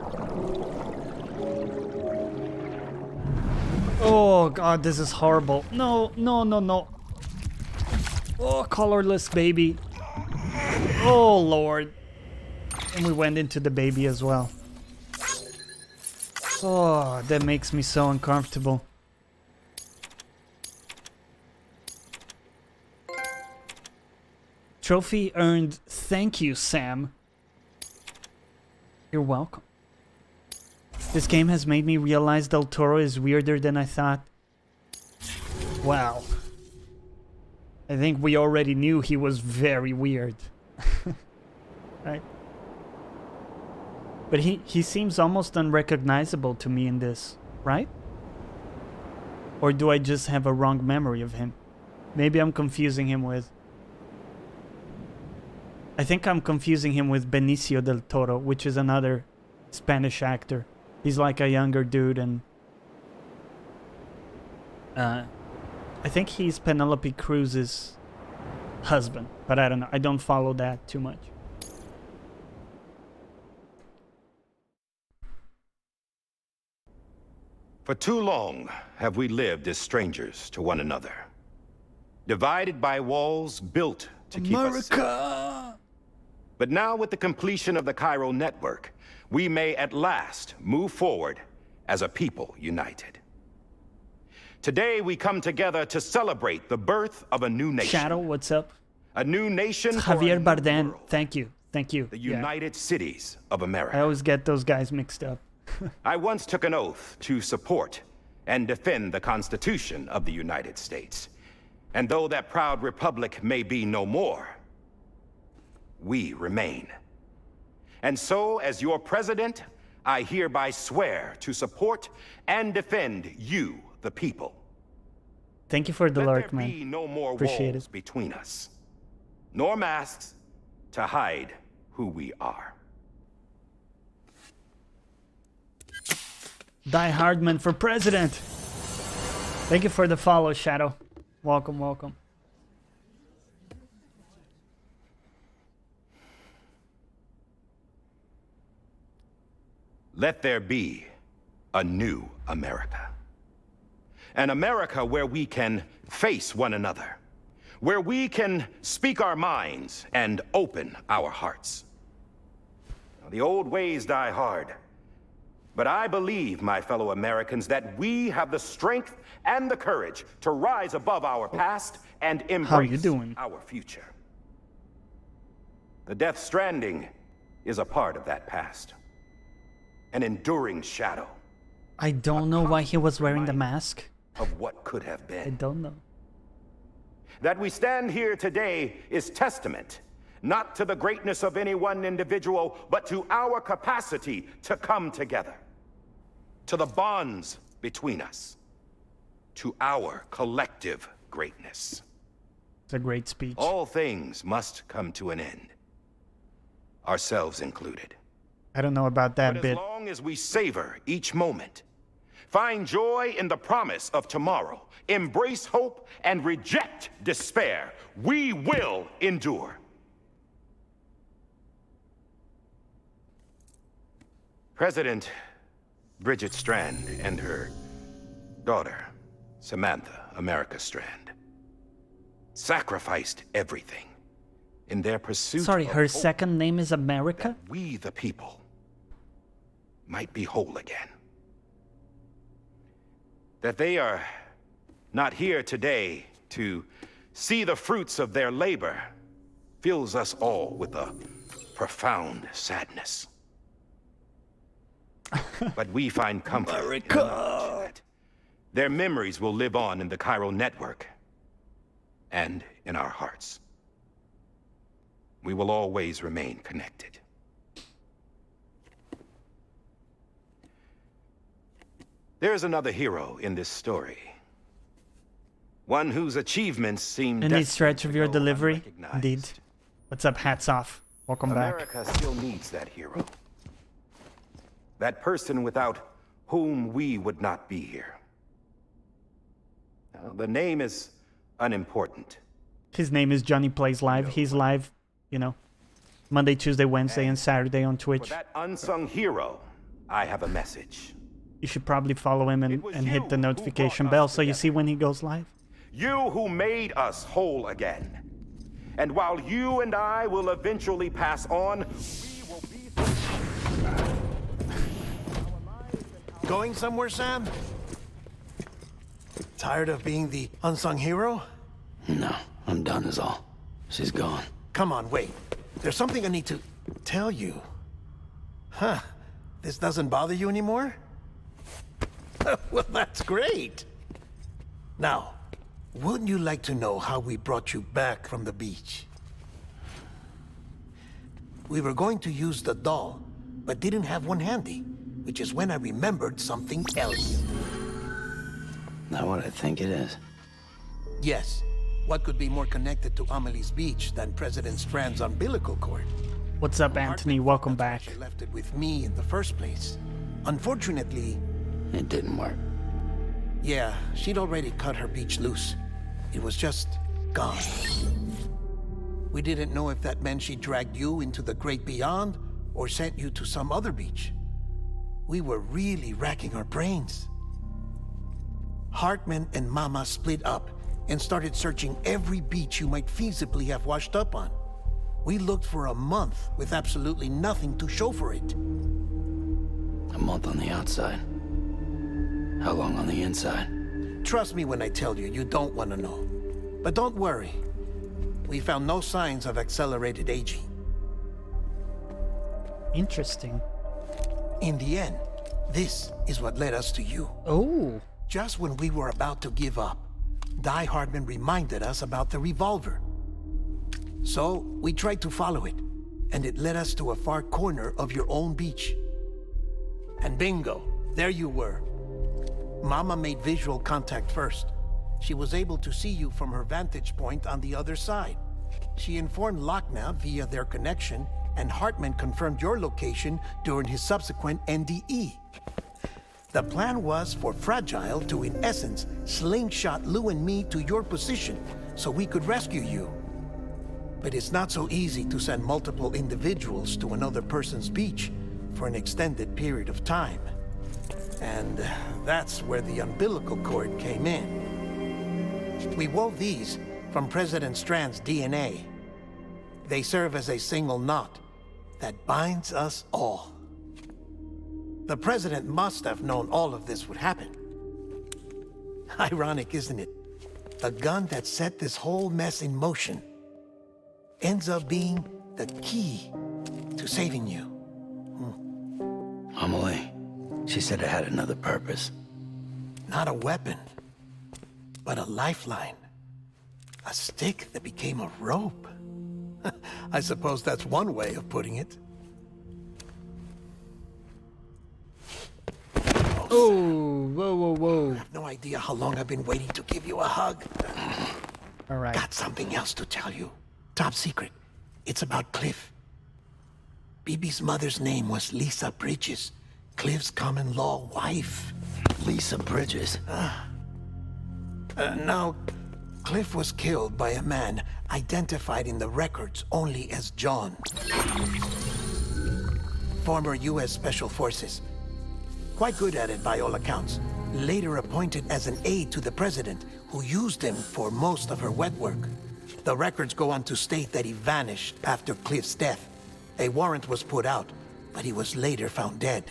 Oh god, this is horrible. No, no, no, no. Oh, colorless baby. Oh lord. And we went into the baby as well. Oh, that makes me so uncomfortable. Trophy earned. Thank you, Sam. You're welcome. This game has made me realize Del Toro is weirder than I thought. Wow. I think we already knew he was very weird. Right? But he seems almost unrecognizable to me in this, right? Or do I just have a wrong memory of him? Maybe I'm confusing him with... I think I'm confusing him with Benicio del Toro, which is another Spanish actor. He's like a younger dude, and... I think he's Penelope Cruz's husband, but I don't know. I don't follow that too much. For too long have we lived as strangers to one another, divided by walls built to keep us safe. But now, with the completion of the Cairo network, we may at last move forward as a people united. Today, we come together to celebrate the birth of a new nation. Shadow, what's up? A new nation. Javier Bardem, thank you, thank you. The United Cities of America. I always get those guys mixed up. I once took an oath to support and defend the Constitution of the United States. And though that proud republic may be no more, we remain. And so, as your president, I hereby swear to support and defend you, the people. Thank you for the lurk, man. Let there be no more Appreciate walls it. between us, nor masks to hide who we are. Die Hardman for president. Thank you for the follow, Shadow. Welcome, welcome. Let there be a new America. An America where we can face one another, where we can speak our minds and open our hearts. Now, the old ways die hard, but I believe, my fellow Americans, that we have the strength and the courage to rise above our past and embrace our future. The Death Stranding is a part of that past. An enduring shadow. I don't know why he was wearing the mask. Of what could have been. I don't know. That we stand here today is testament, not to the greatness of any one individual, but to our capacity to come together, to the bonds between us, to our collective greatness. It's a great speech. All things must come to an end, ourselves included. I don't know about that but bit. As long as we savor each moment, find joy in the promise of tomorrow, embrace hope, and reject despair, we will endure. President Bridget Strand and her daughter, Samantha America Strand, sacrificed everything in their pursuit Sorry, of her hope second name is America? that we, the people, might be whole again. That they are not here today to see the fruits of their labor fills us all with a profound sadness. But we find comfort in the knowledge that their memories will live on in the Cairo network and in our hearts. We will always remain connected. There's another hero in this story. One whose achievements seem Any stretch of your destined to go delivery? unrecognized. Indeed. What's up? Hats off. Welcome back. America still needs that hero. That person without whom we would not be here. Now, the name is unimportant. His name is Jonny Plays Live. He's live, you know, Monday, Tuesday, Wednesday, and Saturday on For Twitch. that unsung hero, I have a message. You should probably follow him and hit the notification bell so you see when he goes live. You who made us whole again. And while you and I will eventually pass on, we will be... Going somewhere, Sam? Tired of being the unsung hero? No, I'm done is all. She's gone. Come on, wait. There's something I need to tell you. Huh. This doesn't bother you anymore? Well, that's great. Now, wouldn't you like to know how we brought you back from the beach? We were going to use the doll, but didn't have one handy, which is when I remembered something else. Not what I think it is. Yes. What could be more connected to Amelie's beach than President Strand's umbilical cord? What's up, Anthony? Welcome back. She left it with me in the first place. Unfortunately, it didn't work. Yeah, she'd already cut her beach loose. It was just gone. We didn't know if that meant she dragged you into the great beyond or sent you to some other beach. We were really racking our brains. Hartman and Mama split up and started searching every beach you might feasibly have washed up on. We looked for a month with absolutely nothing to show for it. A month on the outside. How long on the inside? Trust me when I tell you, you don't want to know. But don't worry. We found no signs of accelerated aging. Interesting. In the end, this is what led us to you. Oh. Just when we were about to give up, Die Hardman reminded us about the revolver. So, we tried to follow it, and it led us to a far corner of your own beach. And bingo, there you were. Mama made visual contact first. She was able to see you from her vantage point on the other side. She informed Lochna via their connection, and Hartman confirmed your location during his subsequent NDE. The plan was for Fragile to, in essence, slingshot Lou and me to your position so we could rescue you. But it's not so easy to send multiple individuals to another person's beach for an extended period of time. And that's where the umbilical cord came in. We wove these from President Strand's DNA. They serve as a single knot that binds us all. The President must have known all of this would happen. Ironic, isn't it? The gun that set this whole mess in motion ends up being the key to saving you. Amelie, she said it had another purpose. Not a weapon, but a lifeline. A stick that became a rope. I suppose that's one way of putting it. Oh, whoa, whoa, whoa. I have no idea how long I've been waiting to give you a hug. All right. Got something else to tell you. Top secret. It's about Cliff. Bibi's mother's name was Lisa Bridges, Cliff's common law wife. Lisa Bridges? Now, Cliff was killed by a man identified in the records only as John. Former U.S. Special Forces. Quite good at it by all accounts. Later appointed as an aide to the president, who used him for most of her wet work. The records go on to state that he vanished after Cliff's death. A warrant was put out, but he was later found dead.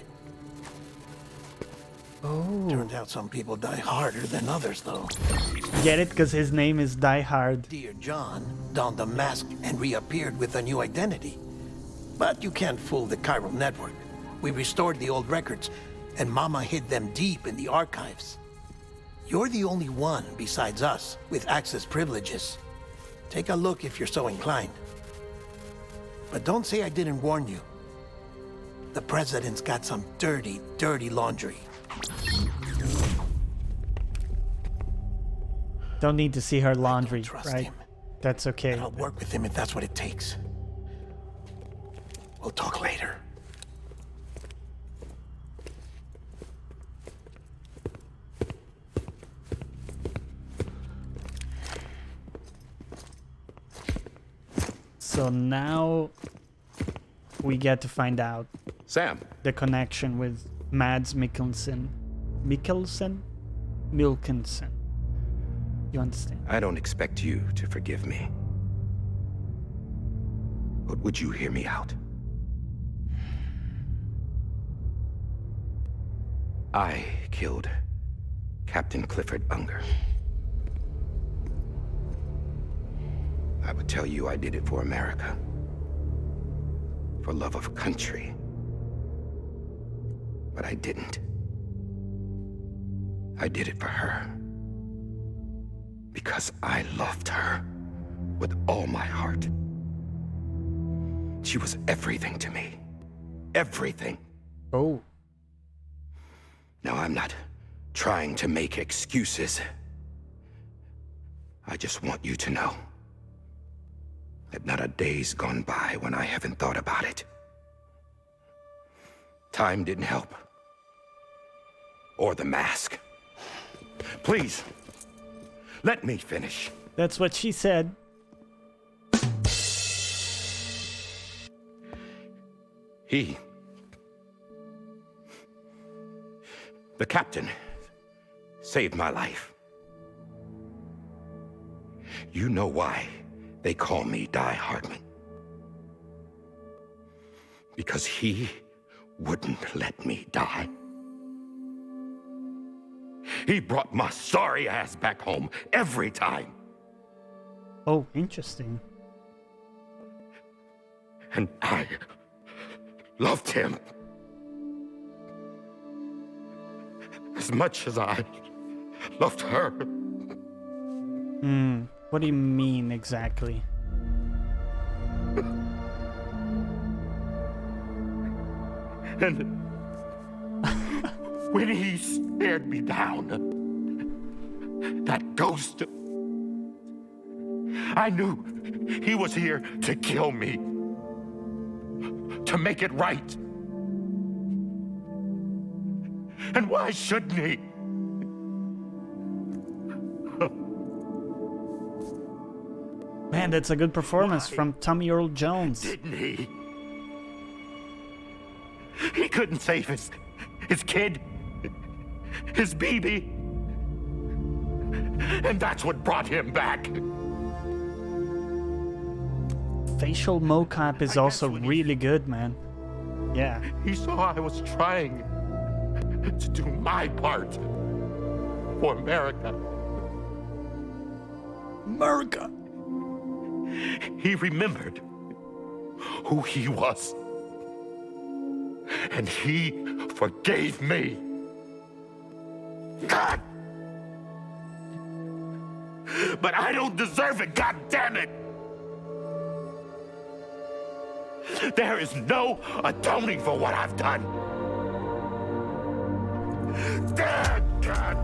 Oh. Turned out some people die harder than others, though. Get it? Because his name is Die Hard. Dear John donned a mask and reappeared with a new identity. But you can't fool the chiral network. We restored the old records, and Mama hid them deep in the archives. You're the only one besides us with access privileges. Take a look if you're so inclined. But don't say I didn't warn you. The president's got some dirty, dirty laundry. Don't need to see her laundry, Trust right? him. That's okay. And I'll work with him if that's what it takes. We'll talk later. So now we get to find out Sam. the connection with Mads Mikkelsen. Milkinson. You understand? I don't expect you to forgive me. But would you hear me out? I killed Captain Clifford Unger. I would tell you I did it for America. For love of country. But I didn't. I did it for her. Because I loved her with all my heart. She was everything to me. Everything. Oh. Now, I'm not trying to make excuses. I just want you to know that not a day's gone by when I haven't thought about it. Time didn't help. Or the mask. Please, let me finish. That's what she said. The captain, saved my life. You know why they call me Die Hardman? Because he wouldn't let me die. He brought my sorry ass back home every time. Oh, interesting. And I loved him as much as I loved her. What do you mean exactly? And when he stared me down, that ghost, I knew he was here to kill me, to make it right. And why shouldn't he? Man, that's a good performance from Tommy Earl Jones. Didn't he? He couldn't save his kid, his baby. And that's what brought him back. Facial mocap is also really good, man. Yeah. He saw I was trying to do my part for America. America! He remembered who he was. And he forgave me. God! But I don't deserve it, God damn it! There is no atoning for what I've done. Dad, God.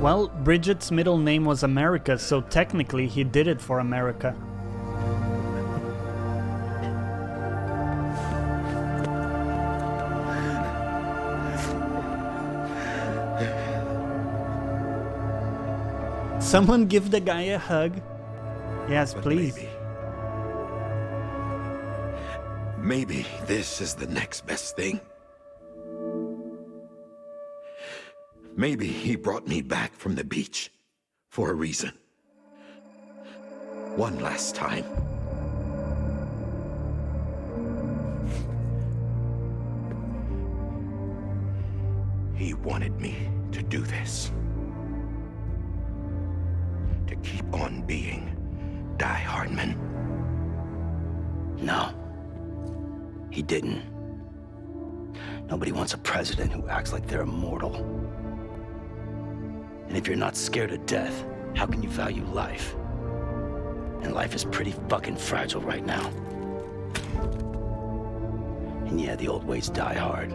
Well, Bridget's middle name was America, so technically he did it for America. Someone give the guy a hug. Yes, But please. Maybe this is the next best thing. Maybe he brought me back from the beach for a reason. One last time. He wanted me to do this. To keep on being Die Hardman. No. He didn't. Nobody wants a president who acts like they're immortal. And if you're not scared of death, how can you value life? And life is pretty fucking fragile right now. And yeah, the old ways die hard.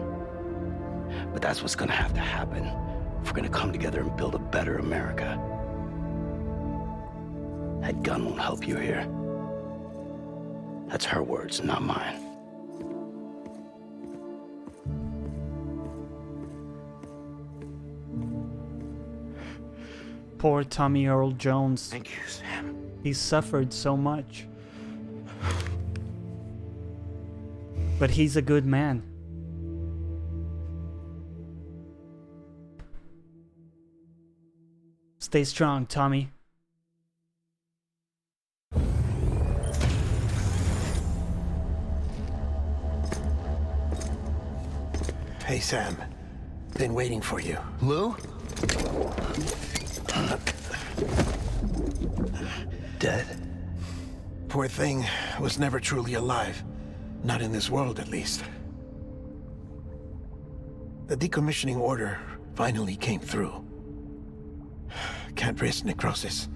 But that's what's gonna have to happen if we're gonna come together and build a better America. That gun won't help you here. That's her words, not mine. Poor Tommy Earl Jones. Thank you, Sam. He suffered so much. But he's a good man. Stay strong, Tommy. Hey, Sam. Been waiting for you. Lou? Dead? Poor thing was never truly alive. Not in this world, at least. The decommissioning order finally came through. Can't risk necrosis.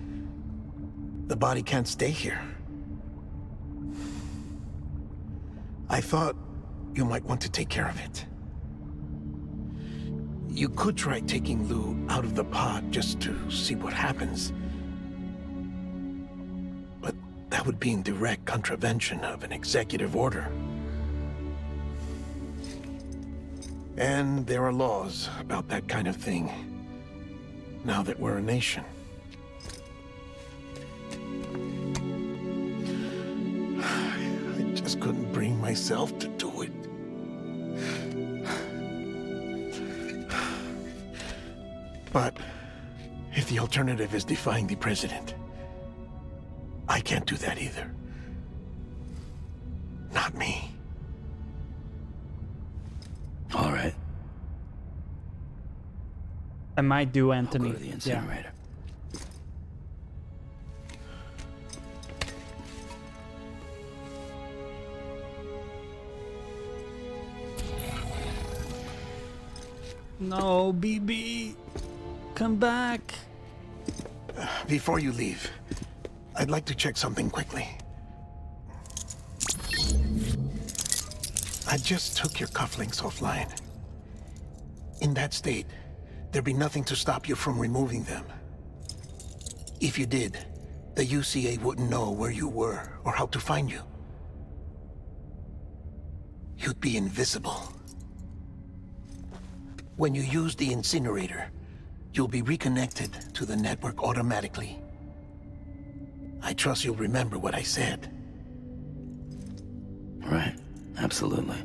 The body can't stay here. I thought you might want to take care of it. You could try taking Lou out of the pod just to see what happens. But that would be in direct contravention of an executive order. And there are laws about that kind of thing, now that we're a nation. I just couldn't bring myself to do it. But if the alternative is defying the president, I can't do that either. Not me. All right. I might do Anthony. I'll go to the incinerator. No, BB. Come back. Before you leave, I'd like to check something quickly. I just took your cufflinks offline. In that state, there'd be nothing to stop you from removing them. If you did, the UCA wouldn't know where you were or how to find you. You'd be invisible. When you use the incinerator, you'll be reconnected to the network automatically. I trust you'll remember what I said. Right. Absolutely.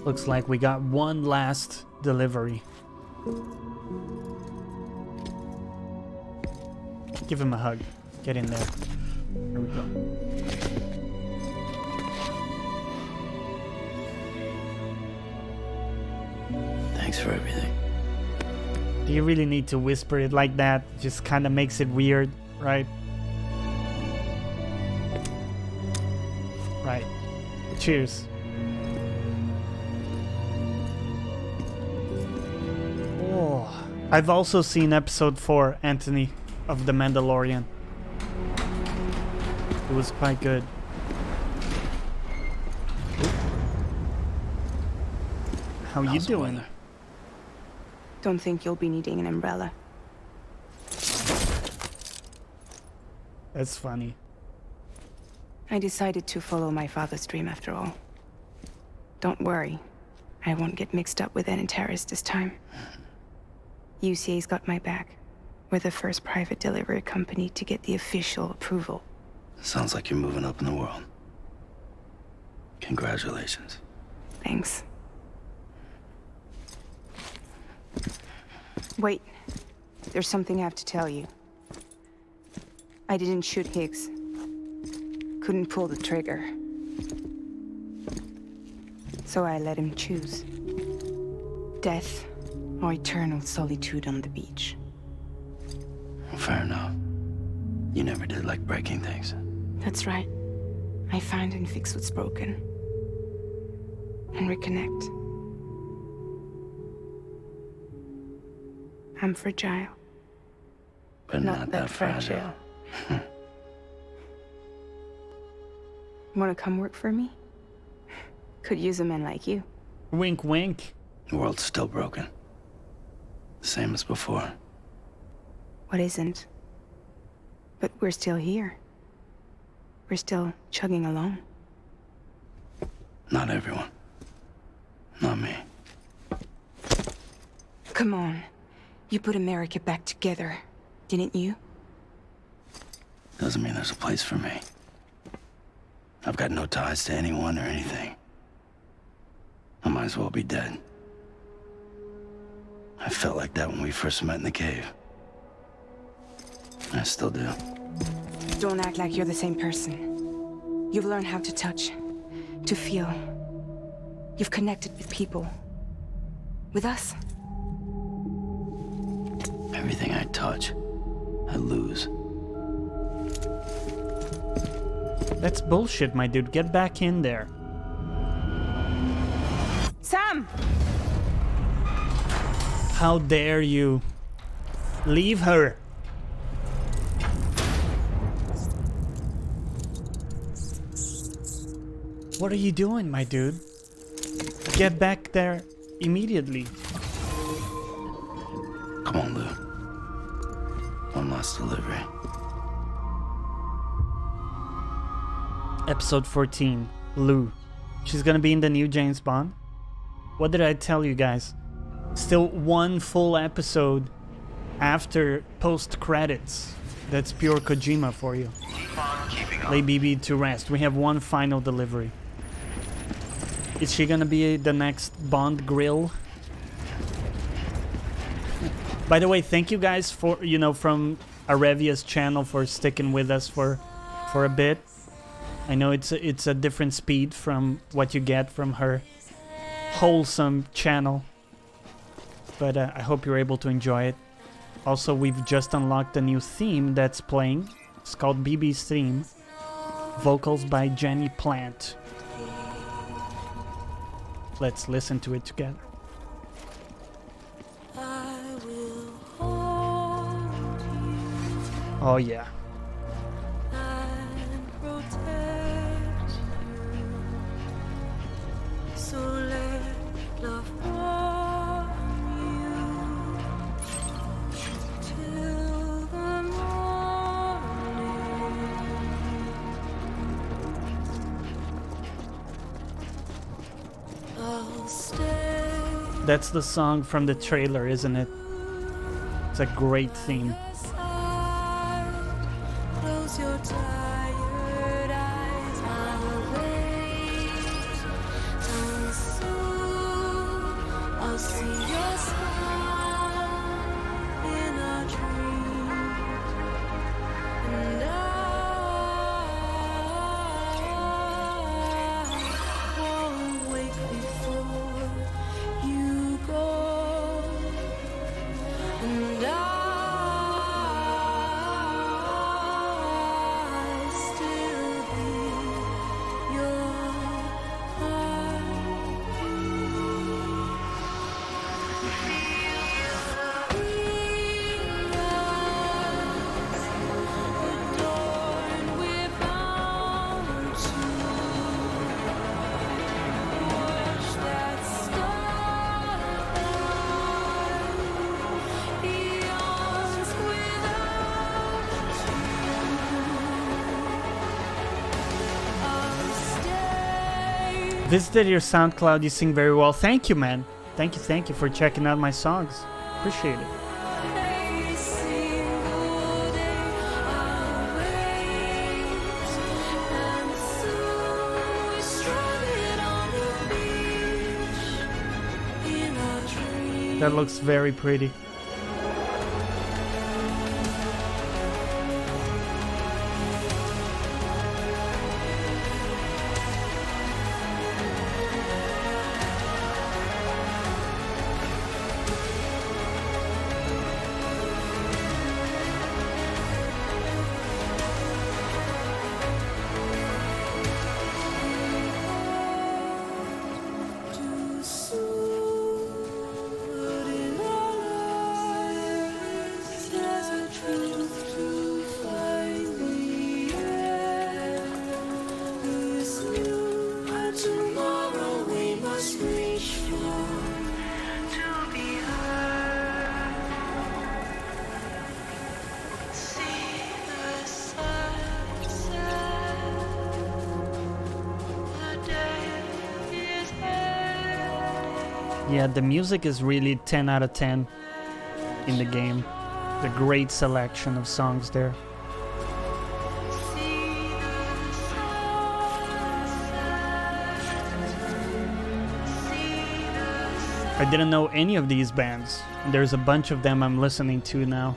Looks like we got one last delivery. Give him a hug. Get in there. Here we go. Thanks for everything. Do you really need to whisper it like that? Just kind of makes it weird, right? Right. Cheers. Oh, I've also seen episode 4, Anthony, of The Mandalorian. It was quite good. How you doing? Don't think you'll be needing an umbrella. That's funny. I decided to follow my father's dream after all. Don't worry. I won't get mixed up with any terrorists this time. UCA's got my back. We're the first private delivery company to get the official approval. Sounds like you're moving up in the world. Congratulations. Thanks. Wait. There's something I have to tell you. I didn't shoot Higgs. Couldn't pull the trigger. So I let him choose. Death or eternal solitude on the beach. Fair enough. You never did like breaking things. That's right. I find and fix what's broken. And reconnect. I'm fragile. But not that fragile. Wanna come work for me? Could use a man like you. Wink, wink. The world's still broken. Same as before. What isn't? But we're still here. We're still chugging along. Not everyone. Not me. Come on. You put America back together, didn't you? Doesn't mean there's a place for me. I've got no ties to anyone or anything. I might as well be dead. I felt like that when we first met in the cave. I still do. Don't act like you're the same person. You've learned how to touch, to feel. You've connected with people. With us. Everything I touch, I lose. That's bullshit, my dude. Get back in there. Sam! How dare you? Leave her. What are you doing, my dude? Get back there immediately. Come on, Lou. One last delivery. Episode 14, Lou. She's gonna be in the new James Bond. What did I tell you guys? Still one full episode after post-credits. That's pure Kojima for you. Lay BB to rest. We have one final delivery. Is she gonna be the next Bond grill? By the way, thank you guys for, from Arevia's channel for sticking with us for a bit. I know it's a different speed from what you get from her wholesome channel, but I hope you're able to enjoy it. Also, we've just unlocked a new theme that's playing. It's called BB's Theme. Vocals by Jenny Plant. Let's listen to it together. Oh yeah. That's the song from the trailer, isn't it? It's a great theme. Close your tired eyes, I'll wait, and soon I'll see your smile in a dream, and I won't wake before you go. Visited your SoundCloud, you sing very well. Thank you, man. Thank you for checking out my songs. Appreciate it. That looks very pretty. Yeah, the music is really 10 out of 10 in the game. The great selection of songs there. I didn't know any of these bands, and there's a bunch of them I'm listening to now.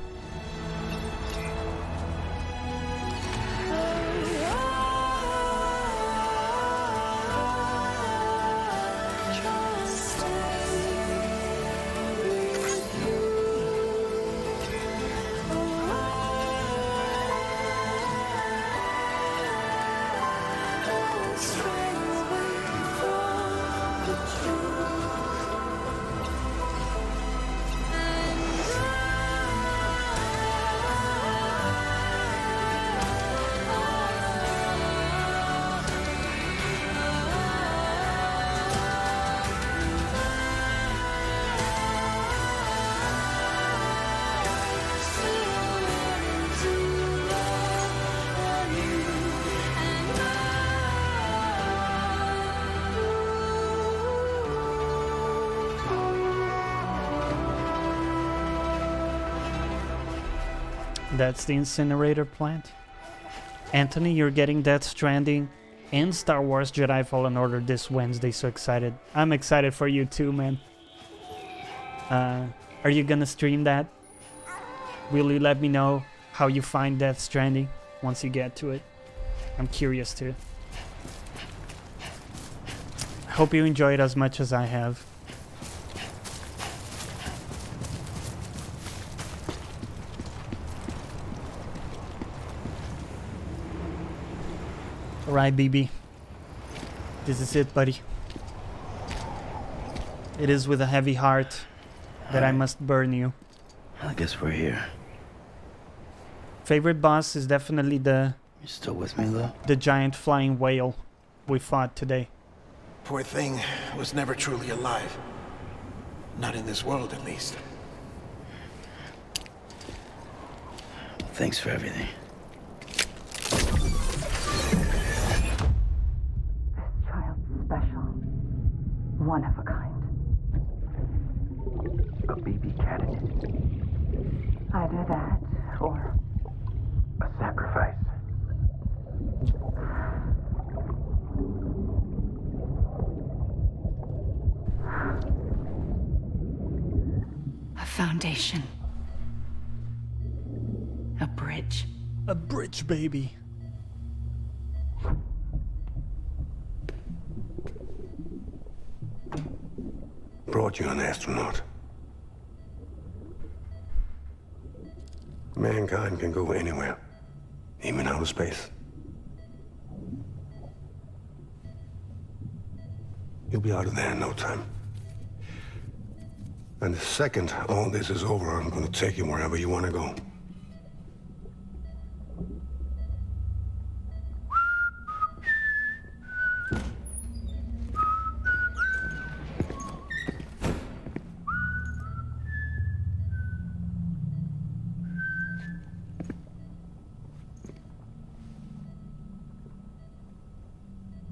That's the incinerator plant. Anthony, you're getting Death Stranding and Star Wars Jedi Fallen Order this Wednesday, so excited. I'm excited for you too, man. Are you gonna stream that? Will you let me know how you find Death Stranding once you get to it? I'm curious too. I hope you enjoy it as much as I have. Alright, BB. This is it, buddy. It is with a heavy heart that I must burn you. I guess we're here. Favorite boss is definitely the... You still with me, Lou? The giant flying whale we fought today. Poor thing was never truly alive. Not in this world, at least. Thanks for everything. One of a kind. A baby candidate. Either that, or... a sacrifice. A foundation. A bridge. A bridge, baby. Brought you an astronaut. Mankind can go anywhere, even outer space. You'll be out of there in no time. And the second all this is over, I'm gonna take you wherever you want to go.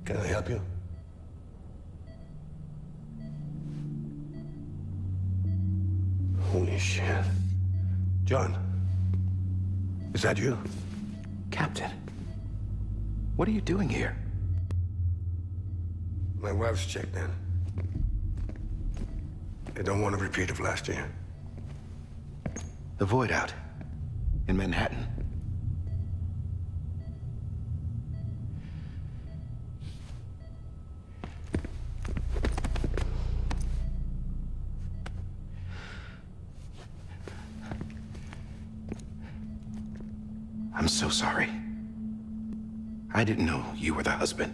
Can I help you? Holy shit. John, is that you? Captain, what are you doing here? My wife's checked in. They don't want a repeat of last year. The void out in Manhattan. I'm so sorry. I didn't know you were the husband.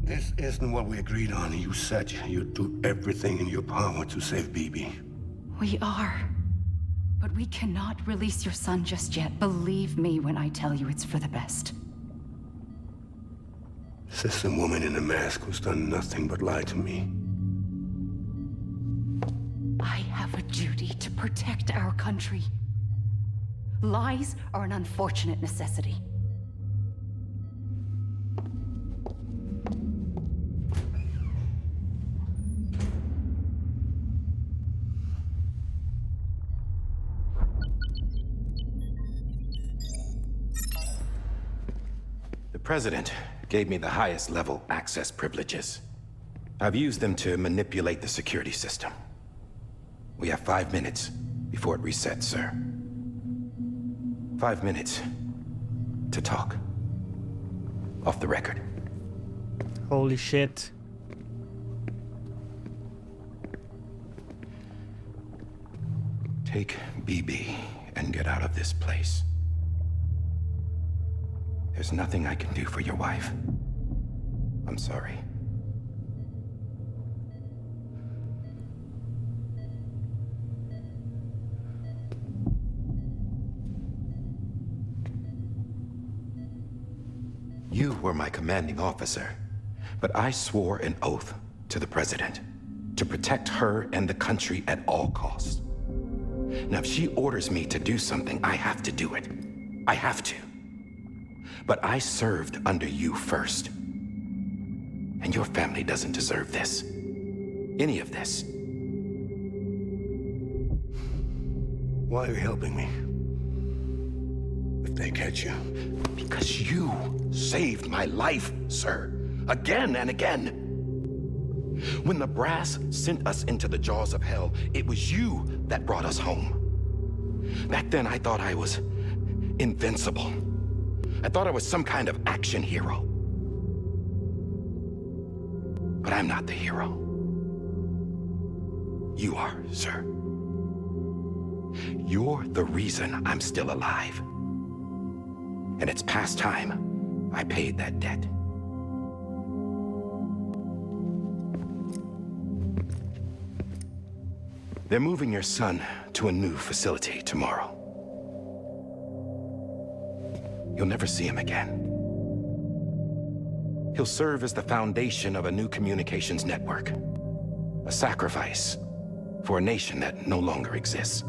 This isn't what we agreed on. You said you'd do everything in your power to save Bibi. We are. But we cannot release your son just yet. Believe me when I tell you it's for the best. This is some woman in a mask who's done nothing but lie to me. I have a duty to protect our country. Lies are an unfortunate necessity. The President gave me the highest level access privileges. I've used them to manipulate the security system. We have 5 minutes before it resets, sir. 5 minutes to talk. Off the record. Holy shit. Take BB and get out of this place. There's nothing I can do for your wife. I'm sorry. You were my commanding officer, but I swore an oath to the President to protect her and the country at all costs. Now, if she orders me to do something, I have to do it. I have to. But I served under you first. And your family doesn't deserve this. Any of this. Why are you helping me? If they catch you. Because you saved my life, sir. Again and again. When the brass sent us into the jaws of hell, it was you that brought us home. Back then, I thought I was invincible. I thought I was some kind of action hero. But I'm not the hero. You are, sir. You're the reason I'm still alive. And it's past time I paid that debt. They're moving your son to a new facility tomorrow. You'll never see him again. He'll serve as the foundation of a new communications network. A sacrifice for a nation that no longer exists.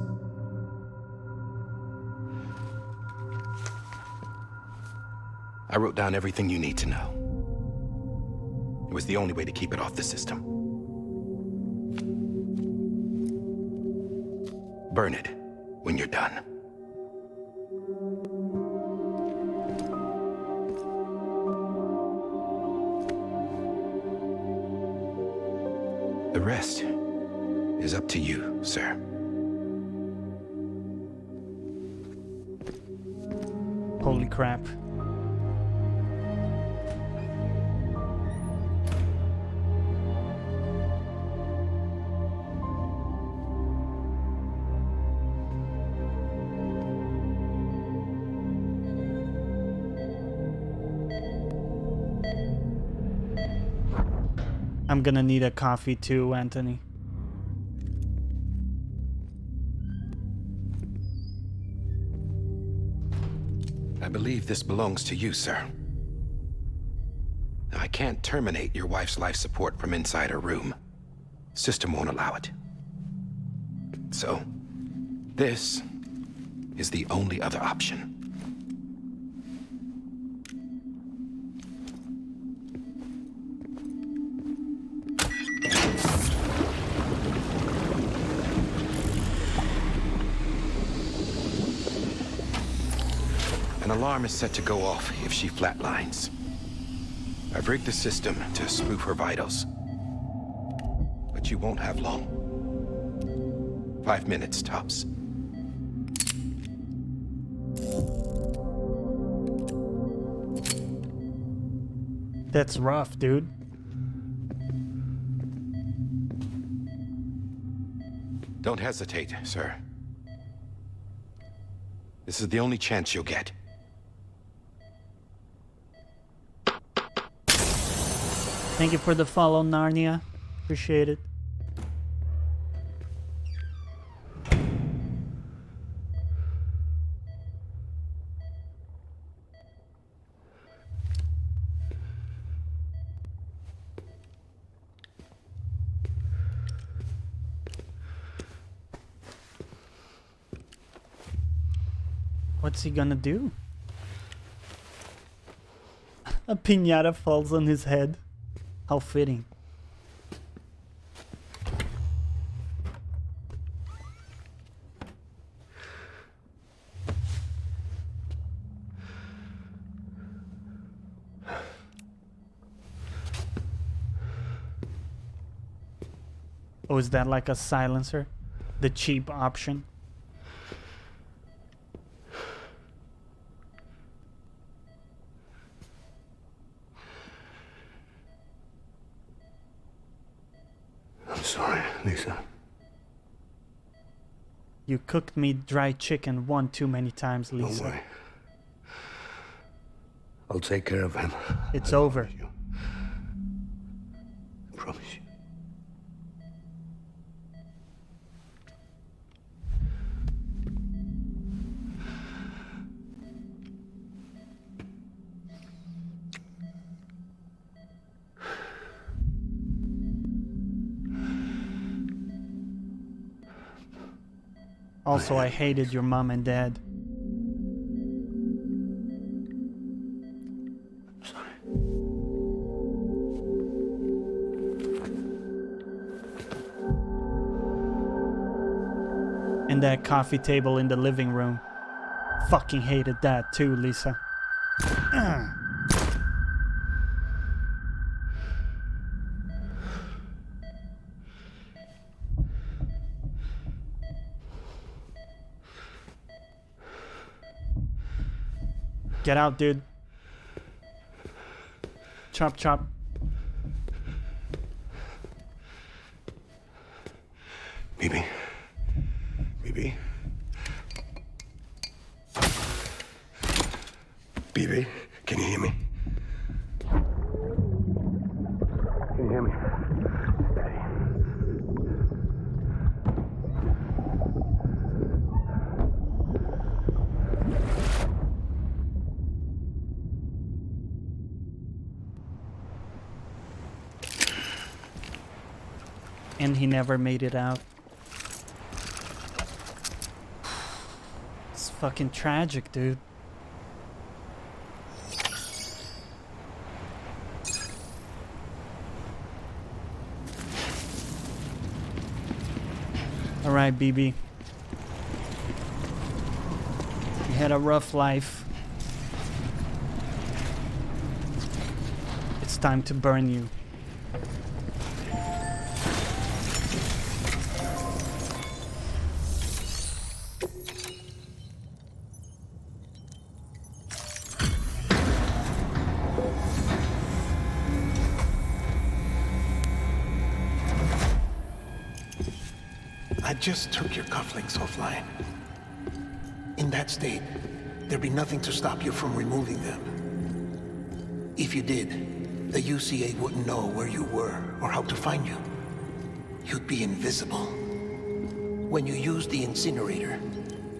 I wrote down everything you need to know. It was the only way to keep it off the system. Burn it when you're done. The rest is up to you, sir. Holy crap. I'm gonna need a coffee too, Anthony. I believe this belongs to you, sir. Now, I can't terminate your wife's life support from inside her room. System won't allow it. So, this is the only other option. alarm is set to go off if she flatlines. I've rigged the system to spoof her vitals. But you won't have long. 5 minutes tops. That's rough, dude. Don't hesitate, sir. This is the only chance you'll get. Thank you for the follow, Narnia. Appreciate it. What's he gonna do? A piñata falls on his head. How fitting. Oh, is that like a silencer? The cheap option? I'm sorry, Lisa. You cooked me dry chicken one too many times, Lisa. Don't worry. I'll take care of him. It's over. I promise you. Also, I hated your mom and dad. And that coffee table in the living room. Fucking hated that too, Lisa. Get out, dude. Chop, chop. Bibi. Bibi. Bibi, can you hear me? Can you hear me? Steady. And he never made it out. It's fucking tragic, dude. Alright, BB. You had a rough life. It's time to burn you. I just took your cufflinks offline. In that state, there'd be nothing to stop you from removing them. If you did, the UCA wouldn't know where you were or how to find you. You'd be invisible. When you use the incinerator,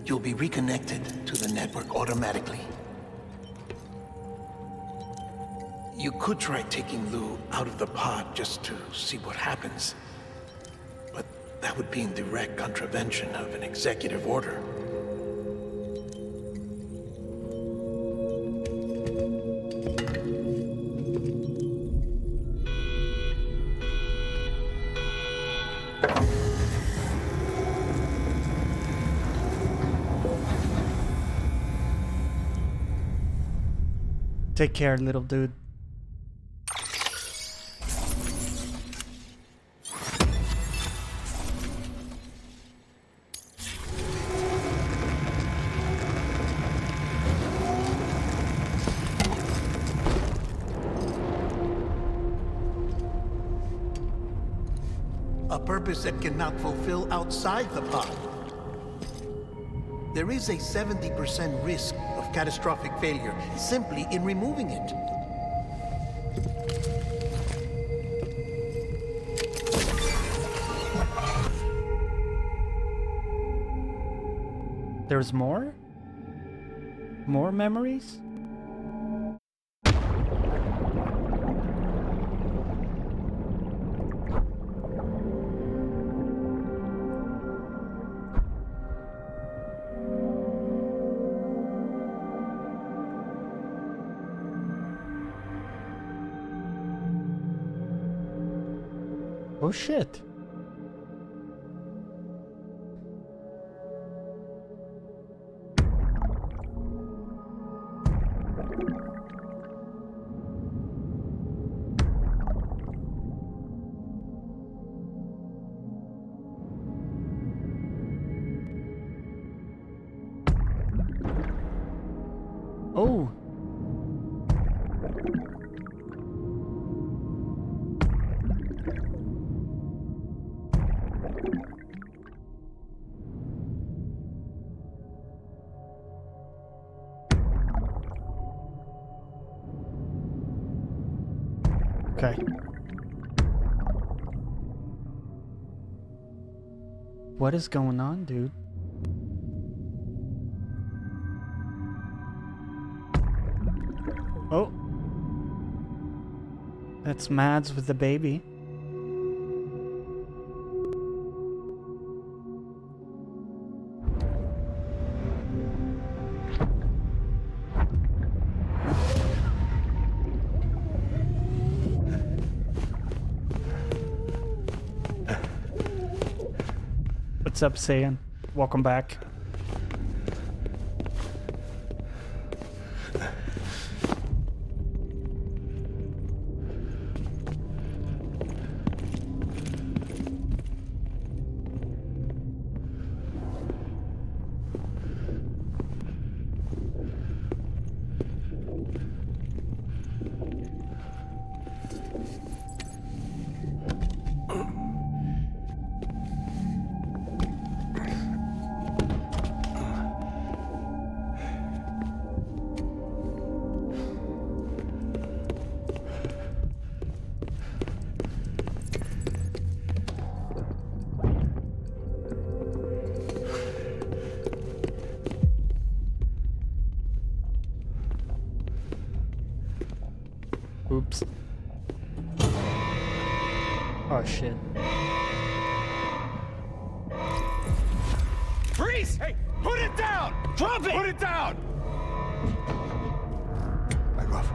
you'll be reconnected to the network automatically. You could try taking Lou out of the pod just to see what happens. But that would be in direct contravention of an executive order. Take care, little dude. A purpose that cannot fulfill outside the pod. There is a 70% risk of catastrophic failure simply in removing it. There's more? More memories? Oh shit. Oh. Okay. What is going on, dude? Oh. That's Mads with the baby. What's up, Saiyan? Welcome back. Oops. Oh shit. Freeze! Hey, put it down! Drop it! Put it down! Back off.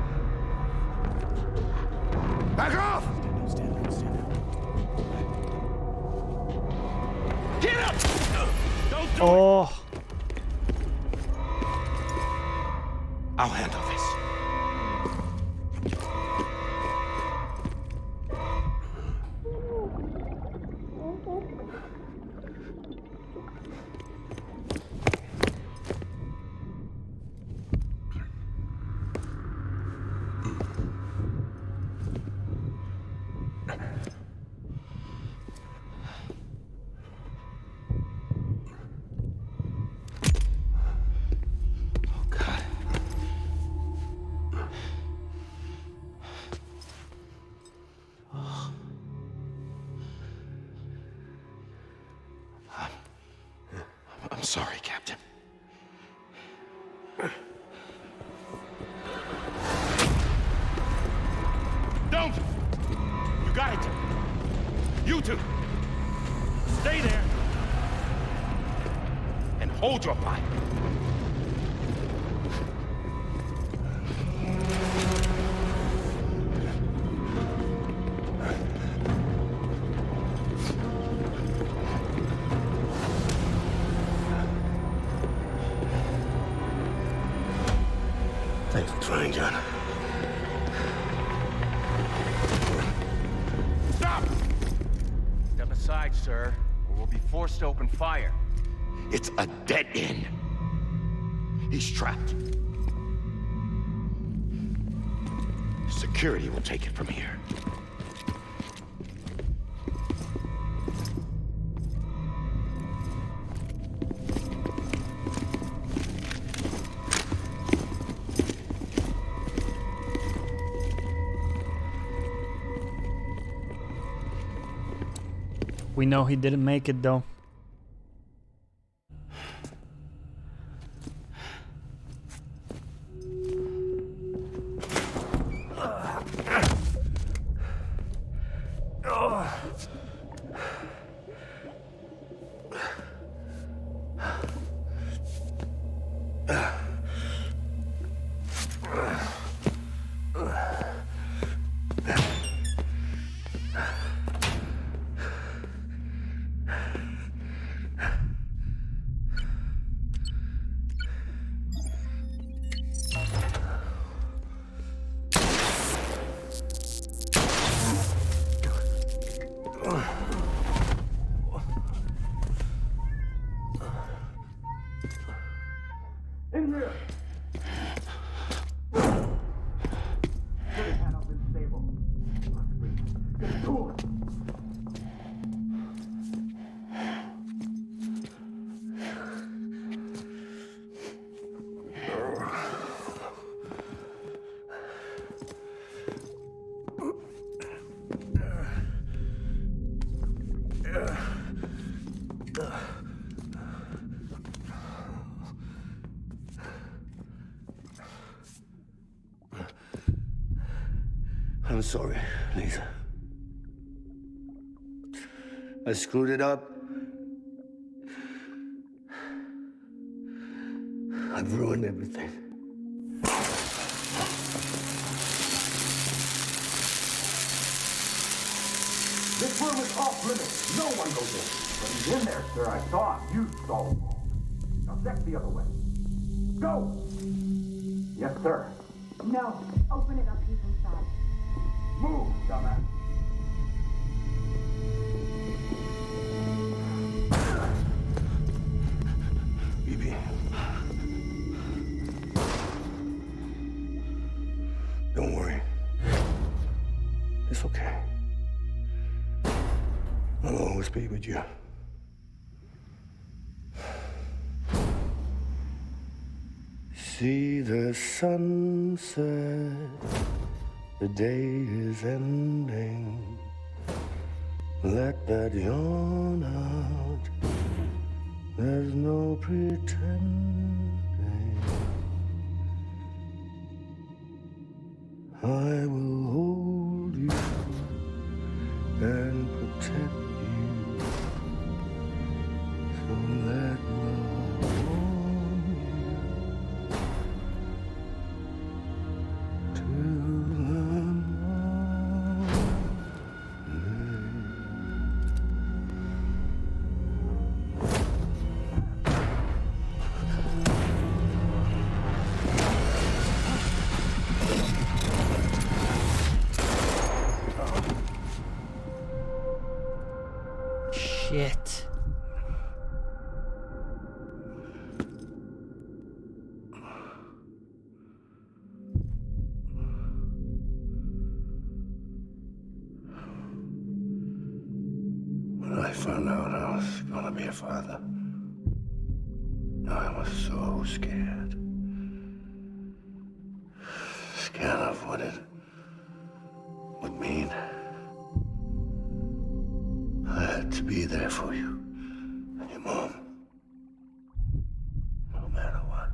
Back off! Stand down. Get up! Don't do Oh. I'll handle this. I'm sorry, Captain. Don't! You got it! You two! Stay there! And hold your fire! Thanks for trying, John. inside, sir, or we'll be forced to open fire. It's a dead end. He's trapped. Security will take it from here. We know he didn't make it though. In here! Get his hand up and stable. Get to it! I'm sorry, Lisa. I screwed it up. I've ruined everything. This room is off limits. No one goes in. But he's in there, sir. I saw him. You saw him. Now check the other way. Go! Yes, sir. No. Open it up. He's inside. Move, dumbass. Bibi. Don't worry. It's okay. I'll always be with you. See the sunset, the day is ending. Let that yawn out, there's no pretending. I will hold you and protect you, so let love warm you till the Shit. When I found out I was gonna be a father, I was so scared. Scared of what it would mean. I had to be there for you and your mom, no matter what.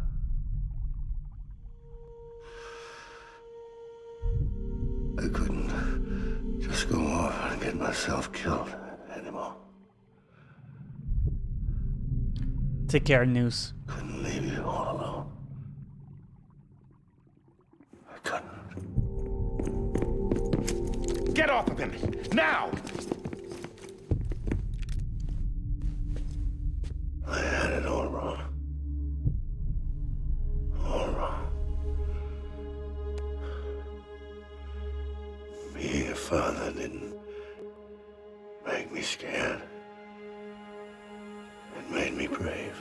I couldn't just go off and get myself killed anymore. Take care, News. Couldn't leave you all alone. I couldn't. Get off of him! Now! I had it all wrong. All wrong. Being a father didn't make me scared. It made me brave.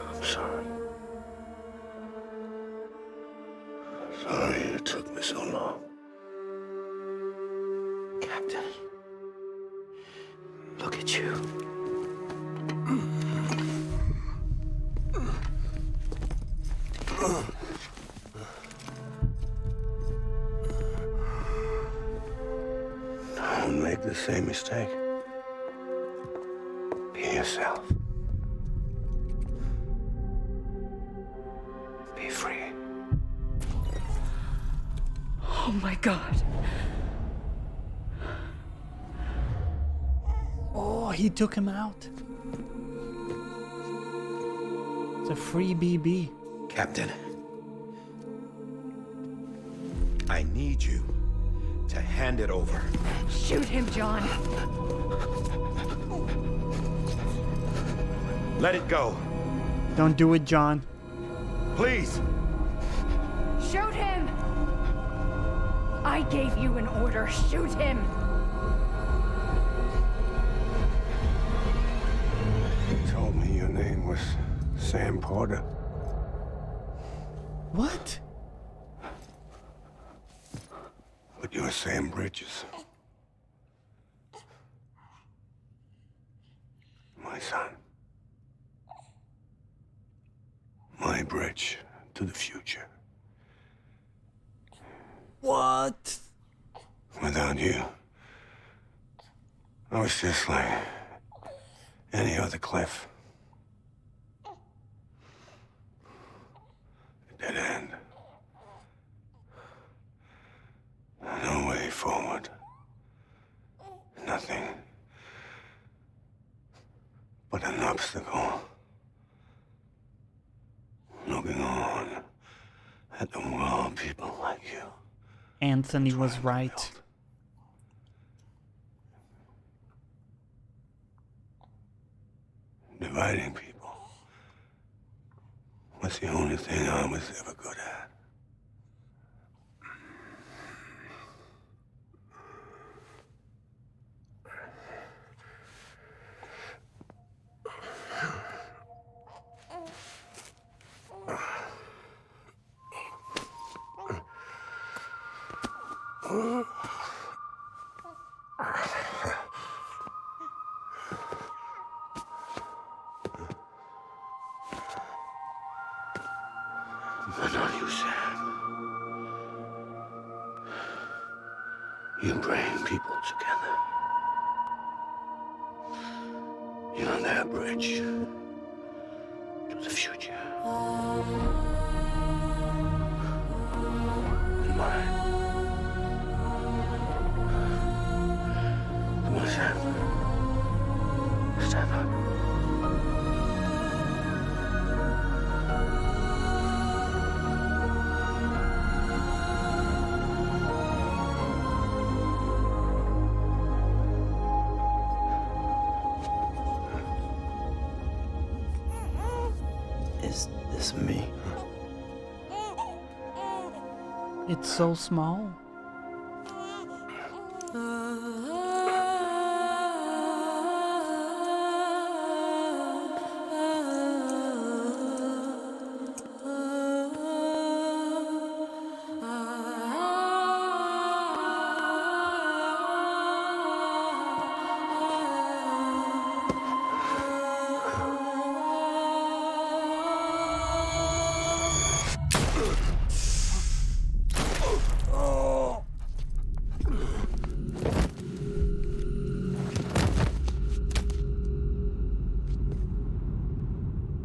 I'm sorry. Sorry it took me so long. Captain, look at you. Don't make the same mistake. Be yourself. Be free. Oh my God. Oh, he took him out. It's a free BB. Captain, I need you to hand it over. Shoot him, John. Let it go. Don't do it, John. Please. Shoot him! I gave you an order. Shoot him! You told me your name was Sam Porter. What? But you're Sam Bridges. My son. My bridge to the future. What? Without you, I was just like any other Cliff. A dead end. No way forward. Nothing but an obstacle. Looking on at the world people like you. Anthony was right. Dividing people was the only thing I was ever good at. But not you, Sam. You bring people together. You're that bridge to the future. And mine. Come on, Sam. Stand up. Is this me? It's so small.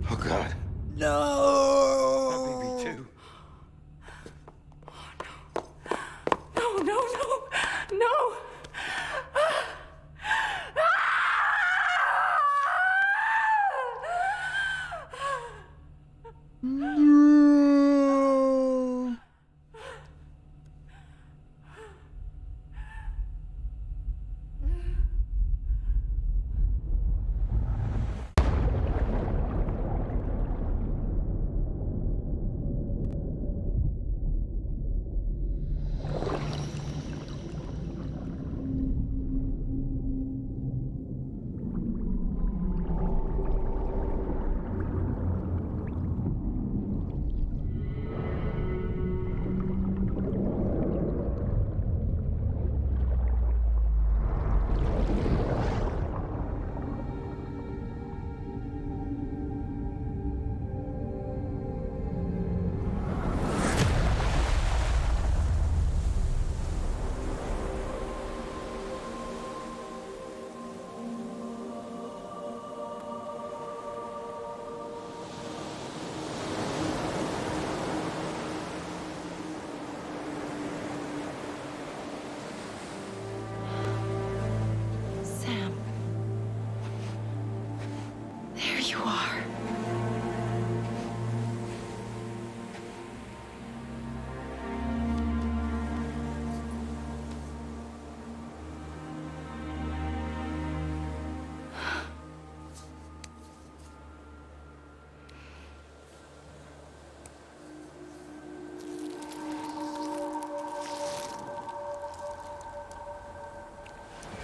Oh, God. No! That baby, too. No, no, no, no! No.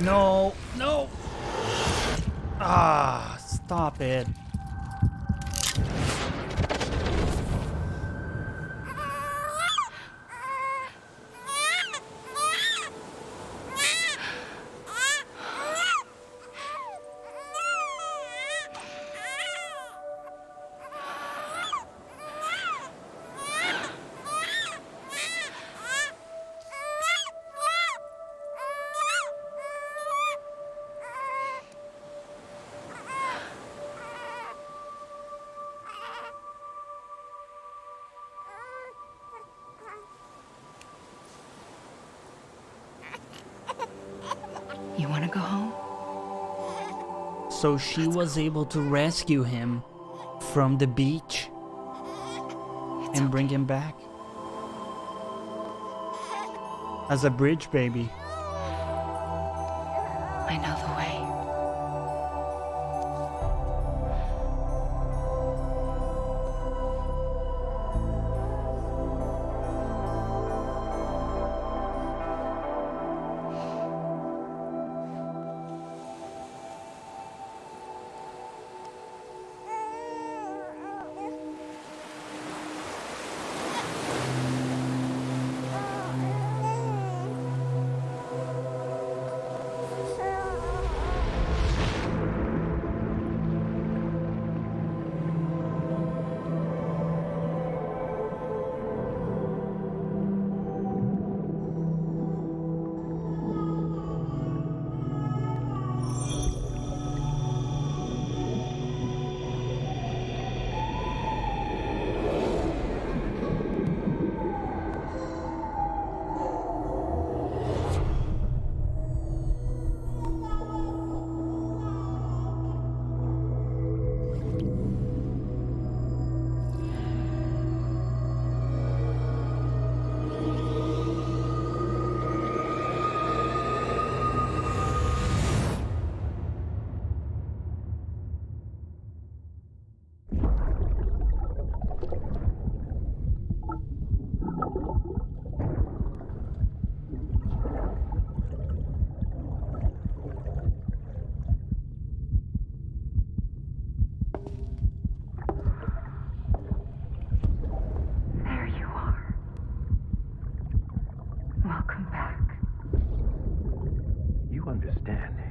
No, no. Ah, stop it. You want to go home? So she was able to rescue him from the beach and bring him back as a bridge baby. I know the way.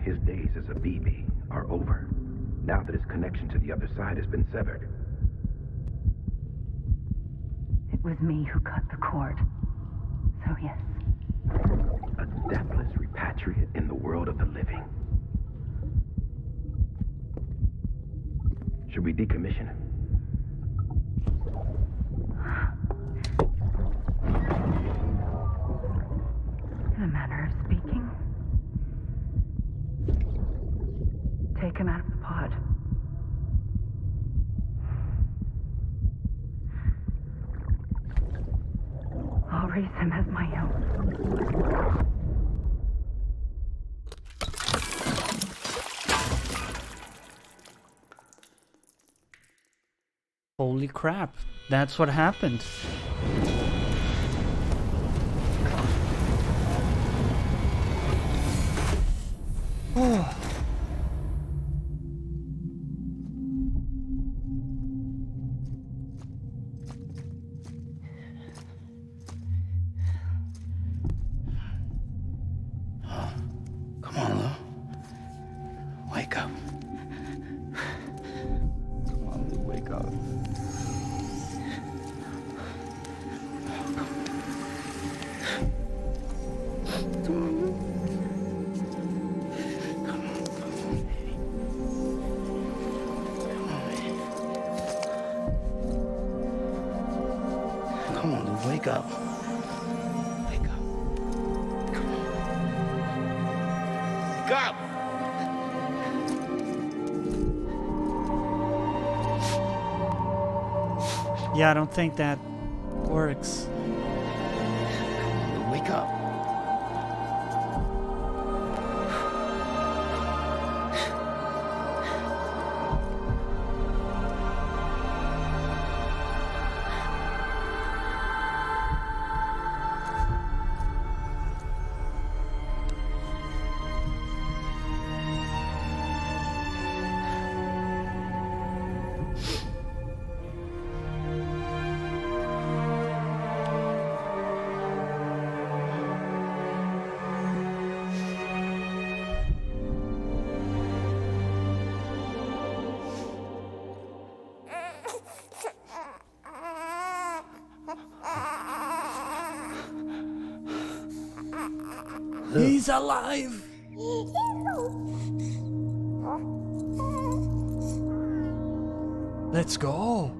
His days as a BB are over, now that his connection to the other side has been severed. It was me who cut the cord. So yes. A deathless repatriate in the world of the living. Should we decommission him? In a manner of speaking. Take him out of the pod. I'll raise him as my own. Holy crap, that's what happened. Oh. Come on, Lou. Wake up. Come on, Lou, wake up. Come on, Lou. Come on, Lou, wake up. Wake up. Come on. Wake up! Yeah, I don't think that works. Come on, Lou, wake up. He's alive! Let's go!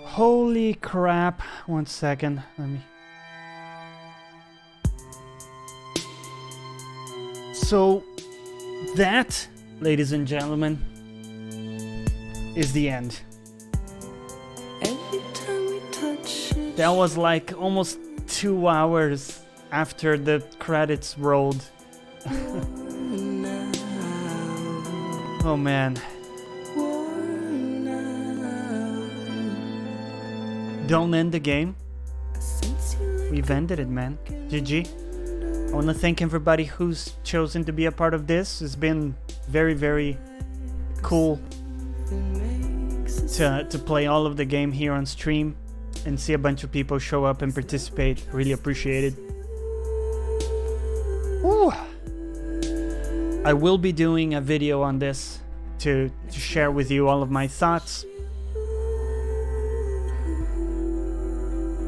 Holy crap. 1 second. Let me... So, that, ladies and gentlemen, is the end. That was like almost 2 hours after the credits rolled. Oh man. Don't end the game. We've ended it, man. GG. I want to thank everybody who's chosen to be a part of this. It's been very, very cool to play all of the game here on stream and see a bunch of people show up and participate. Really appreciate it. Ooh. I will be doing a video on this to share with you all of my thoughts.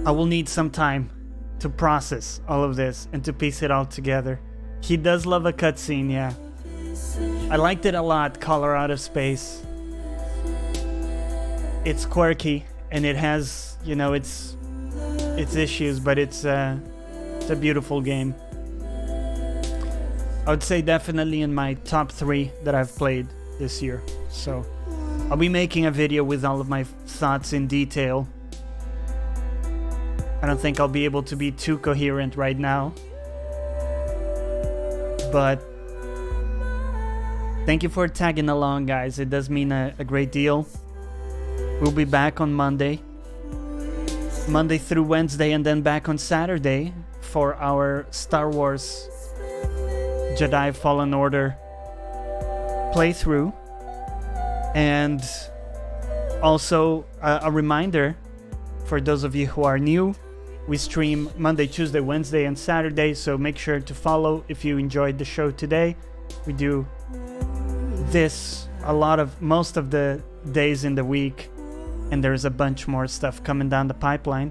I will need some time to process all of this and to piece it all together. He does love a cutscene, yeah. I liked it a lot, Color Out of Space. It's quirky and it has, you know, its issues, but it's a beautiful game. I would say definitely in my top 3 that I've played this year. So I'll be making a video with all of my thoughts in detail. I don't think I'll be able to be too coherent right now. But thank you for tagging along, guys. It does mean a great deal. We'll be back on Monday through Wednesday, and then back on Saturday for our Star Wars Jedi Fallen Order playthrough. And also a reminder for those of you who are new, we stream Monday, Tuesday, Wednesday, and Saturday, so make sure to follow if you enjoyed the show today. We do this most of the days in the week, and there's a bunch more stuff coming down the pipeline.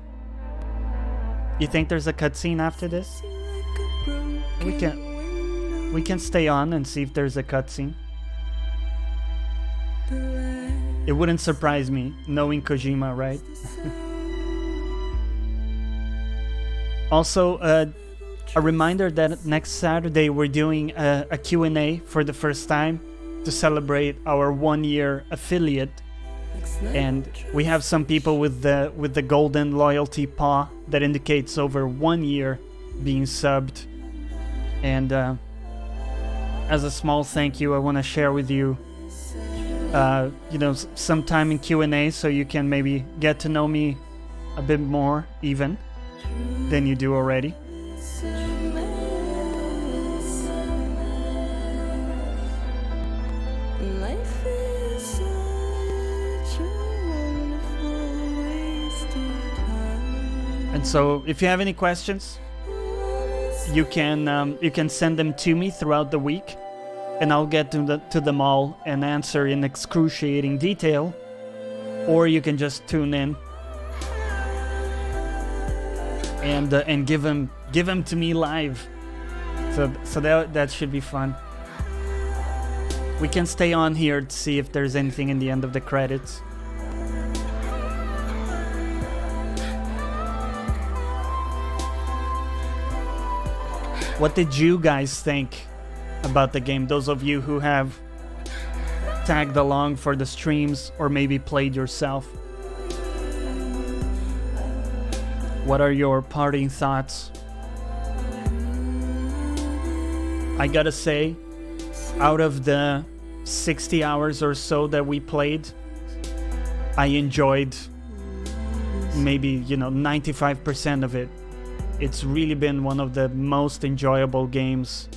You think there's a cutscene after this? We can stay on and see if there's a cutscene. It wouldn't surprise me, knowing Kojima, right? Also, a reminder that next Saturday we're doing a Q&A for the first time to celebrate our 1-year affiliate, and we have some people with the golden loyalty paw that indicates over 1 year being subbed, and as a small thank you, I want to share with you, you know, some time in Q&A so you can maybe get to know me a bit more even than you do already. And so if you have any questions, you can send them to me throughout the week, and I'll get to them all and answer in excruciating detail, or you can just tune in and give him to me live. So that should be fun. We can stay on here to see if there's anything in the end of the credits. What did you guys think about the game? Those of you who have tagged along for the streams or maybe played yourself. What are your parting thoughts? I gotta say, out of the 60 hours or so that we played, I enjoyed maybe, 95% of it. It's really been one of the most enjoyable games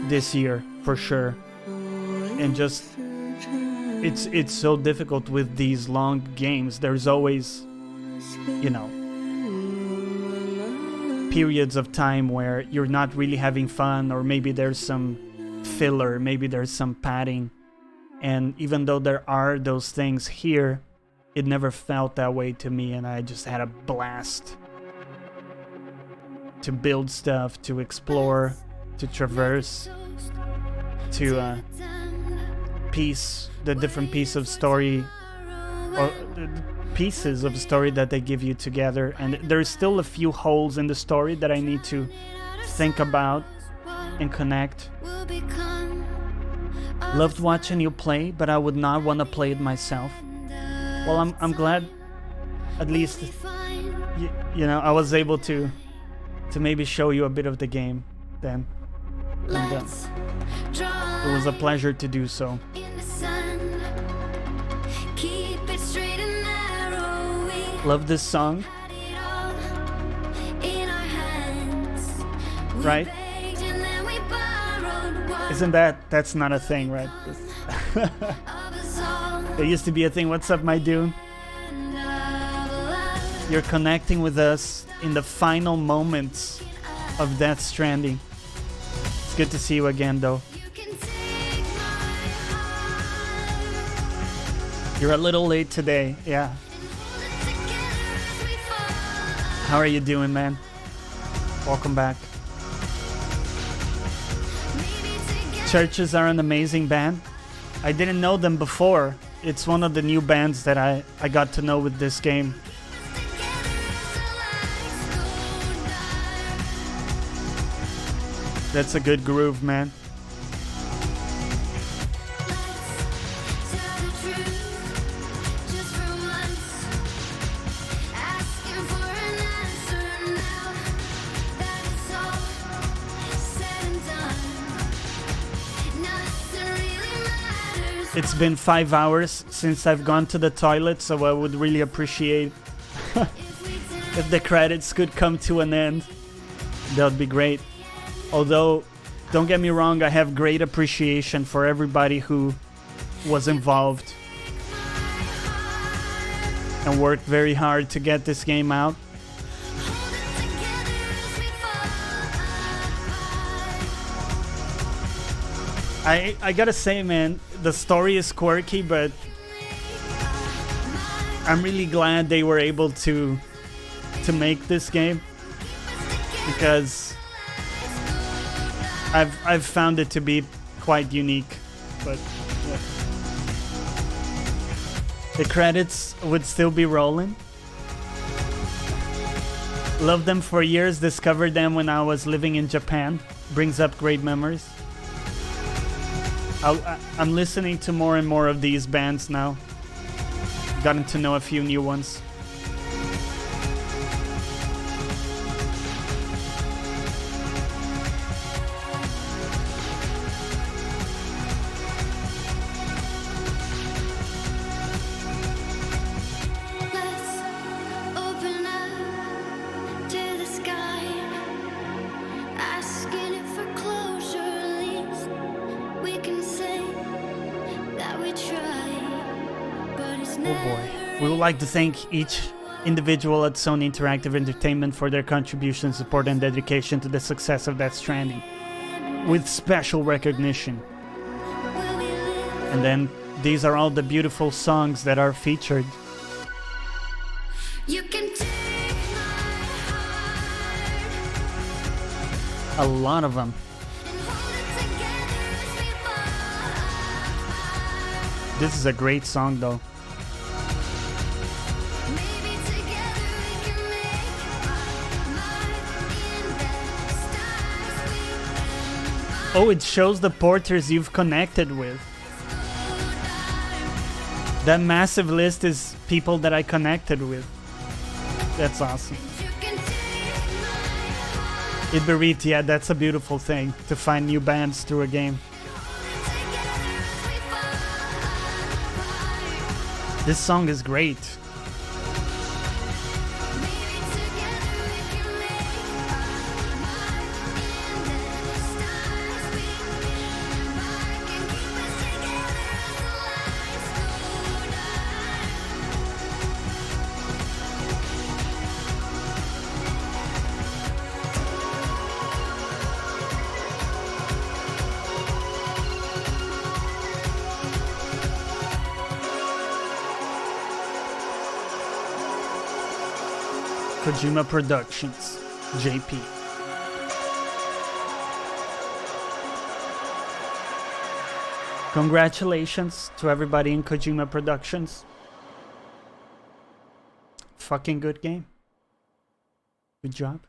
this year, for sure. And just, it's so difficult with these long games. There's always, periods of time where you're not really having fun, or maybe there's some filler, maybe there's some padding. And even though there are those things here, it never felt that way to me, and I just had a blast to build stuff, to explore, to traverse, to piece the different pieces of story, or pieces of story that they give you together. And there's still a few holes in the story that I need to think about and connect. Loved watching you play, but I would not want to play it myself. Well, I'm glad at least I was able to maybe show you a bit of the game then. And it was a pleasure to do so. Love this song. Right? Isn't that's not a thing, right? There used to be a thing. What's up, my dude? You're connecting with us in the final moments of Death Stranding. It's good to see you again, though. You're a little late today, yeah. How are you doing, man? Welcome back. Churches are an amazing band. I didn't know them before. It's one of the new bands that I got to know with this game. That's a good groove, man. It's been 5 hours since I've gone to the toilet, so I would really appreciate if the credits could come to an end. That would be great. Although, don't get me wrong, I have great appreciation for everybody who was involved and worked very hard to get this game out. I gotta say, man, the story is quirky, but I'm really glad they were able to make this game, because I've found it to be quite unique. But yeah. The credits would still be rolling. Loved them for years, discovered them when I was living in Japan. Brings up great memories. I'm listening to more and more of these bands now. Gotten to know a few new ones. I'd like to thank each individual at Sony Interactive Entertainment for their contribution, support, and dedication to the success of Death Stranding, with special recognition. And then these are all the beautiful songs that are featured. You can A lot of them. This is a great song though. Oh, it shows the porters you've connected with. That massive list is people that I connected with. That's awesome. Iberit, yeah, that's a beautiful thing, to find new bands through a game. This song is great. Kojima Productions, JP. Congratulations to everybody in Kojima Productions. Fucking good game. Good job.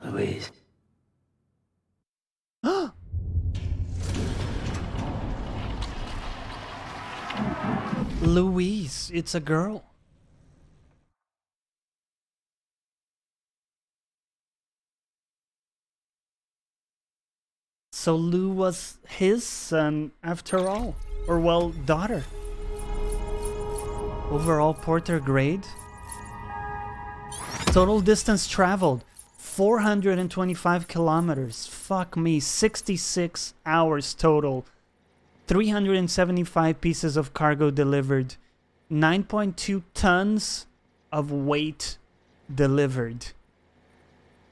Louise. Louise, it's a girl. So Lou was his son after all, or well, daughter. Overall Porter grade. Total distance traveled, 425 kilometers. Fuck me, 66 hours total. 375 pieces of cargo delivered. 9.2 tons of weight delivered.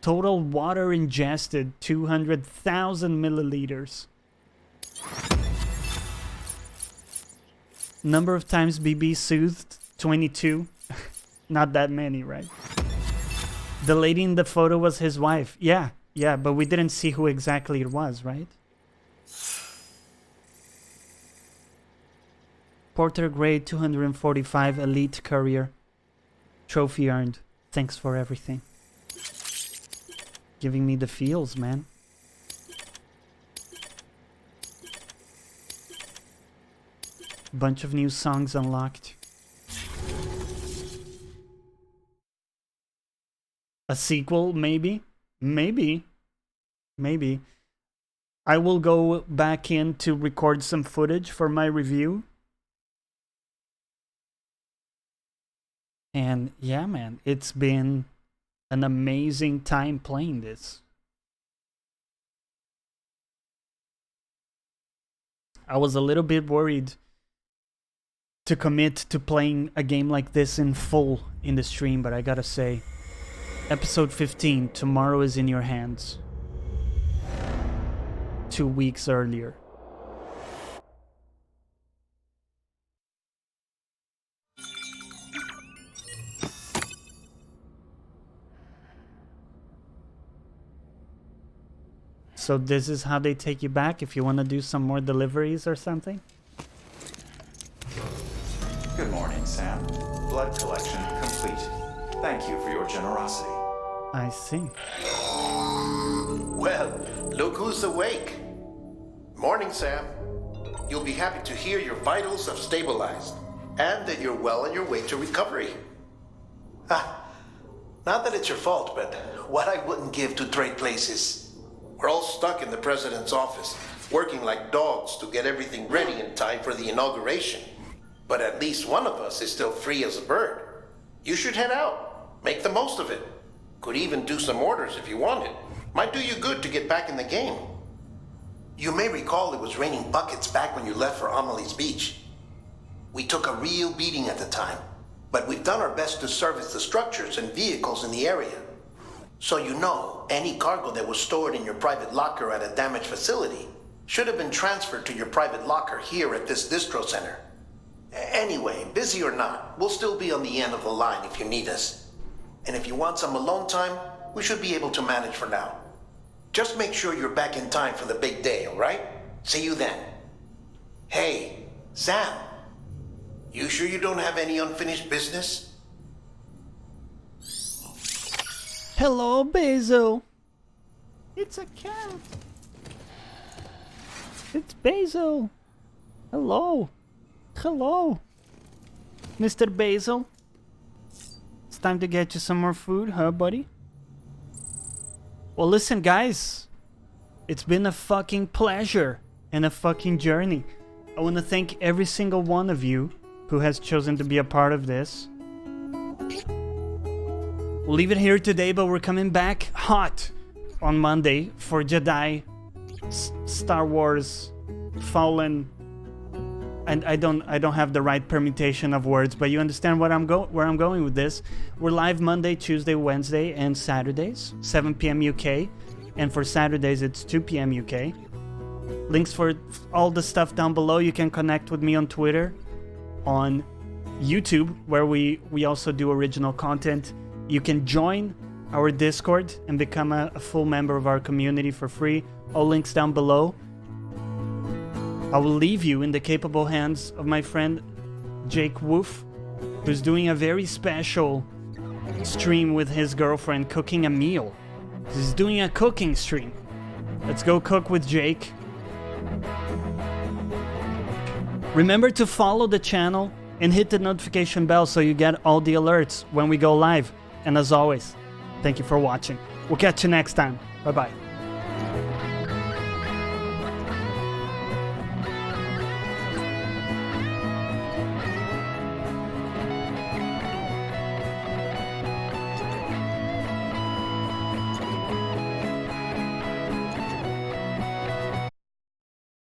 Total water ingested, 200,000 milliliters. Number of times BB soothed, 22. Not that many, right? The lady in the photo was his wife. Yeah, but we didn't see who exactly it was, right? Porter grade 245 elite courier. Trophy earned. Thanks for everything. Giving me the feels, man. Bunch of new songs unlocked. A sequel, maybe? Maybe. I will go back in to record some footage for my review. And yeah, man, it's been an amazing time playing this. I was a little bit worried to commit to playing a game like this in full in the stream, but I gotta say, episode 15, tomorrow is in your hands. 2 weeks earlier. So this is how they take you back if you want to do some more deliveries or something? Good morning, Sam. Blood collection complete. Thank you for your generosity. I see. Well, look who's awake. Morning, Sam. You'll be happy to hear your vitals have stabilized and that you're well on your way to recovery. Not that it's your fault, but what I wouldn't give to trade places. We're all stuck in the president's office, working like dogs to get everything ready in time for the inauguration. But at least one of us is still free as a bird. You should head out. Make the most of it. Could even do some orders if you wanted. Might do you good to get back in the game. You may recall it was raining buckets back when you left for Amelie's Beach. We took a real beating at the time, but we've done our best to service the structures and vehicles in the area. So you know, any cargo that was stored in your private locker at a damaged facility should have been transferred to your private locker here at this distro center. Anyway, busy or not, we'll still be on the end of the line if you need us. And if you want some alone time, we should be able to manage for now. Just make sure you're back in time for the big day, all right? See you then. Hey, Sam, you sure you don't have any unfinished business? Hello, Basil. It's a cat. It's Basil. Hello. Hello. Mr. Basil. It's time to get you some more food, huh, buddy? Well, listen, guys. It's been a fucking pleasure and a fucking journey. I want to thank every single one of you who has chosen to be a part of this. We'll leave it here today, but we're coming back hot on Monday for Jedi Star Wars Fallen. And I don't have the right permutation of words, but you understand what where I'm going with this. We're live Monday, Tuesday, Wednesday, and Saturdays, 7 p.m. UK, and for Saturdays it's 2 p.m. UK. Links for all the stuff down below. You can connect with me on Twitter, on YouTube, where we also do original content. You can join our Discord and become a full member of our community for free. All links down below. I will leave you in the capable hands of my friend Jake Woof, who's doing a very special stream with his girlfriend cooking a meal. He's doing a cooking stream. Let's go cook with Jake. Remember to follow the channel and hit the notification bell so you get all the alerts when we go live. And as always, thank you for watching. We'll catch you next time. Bye-bye.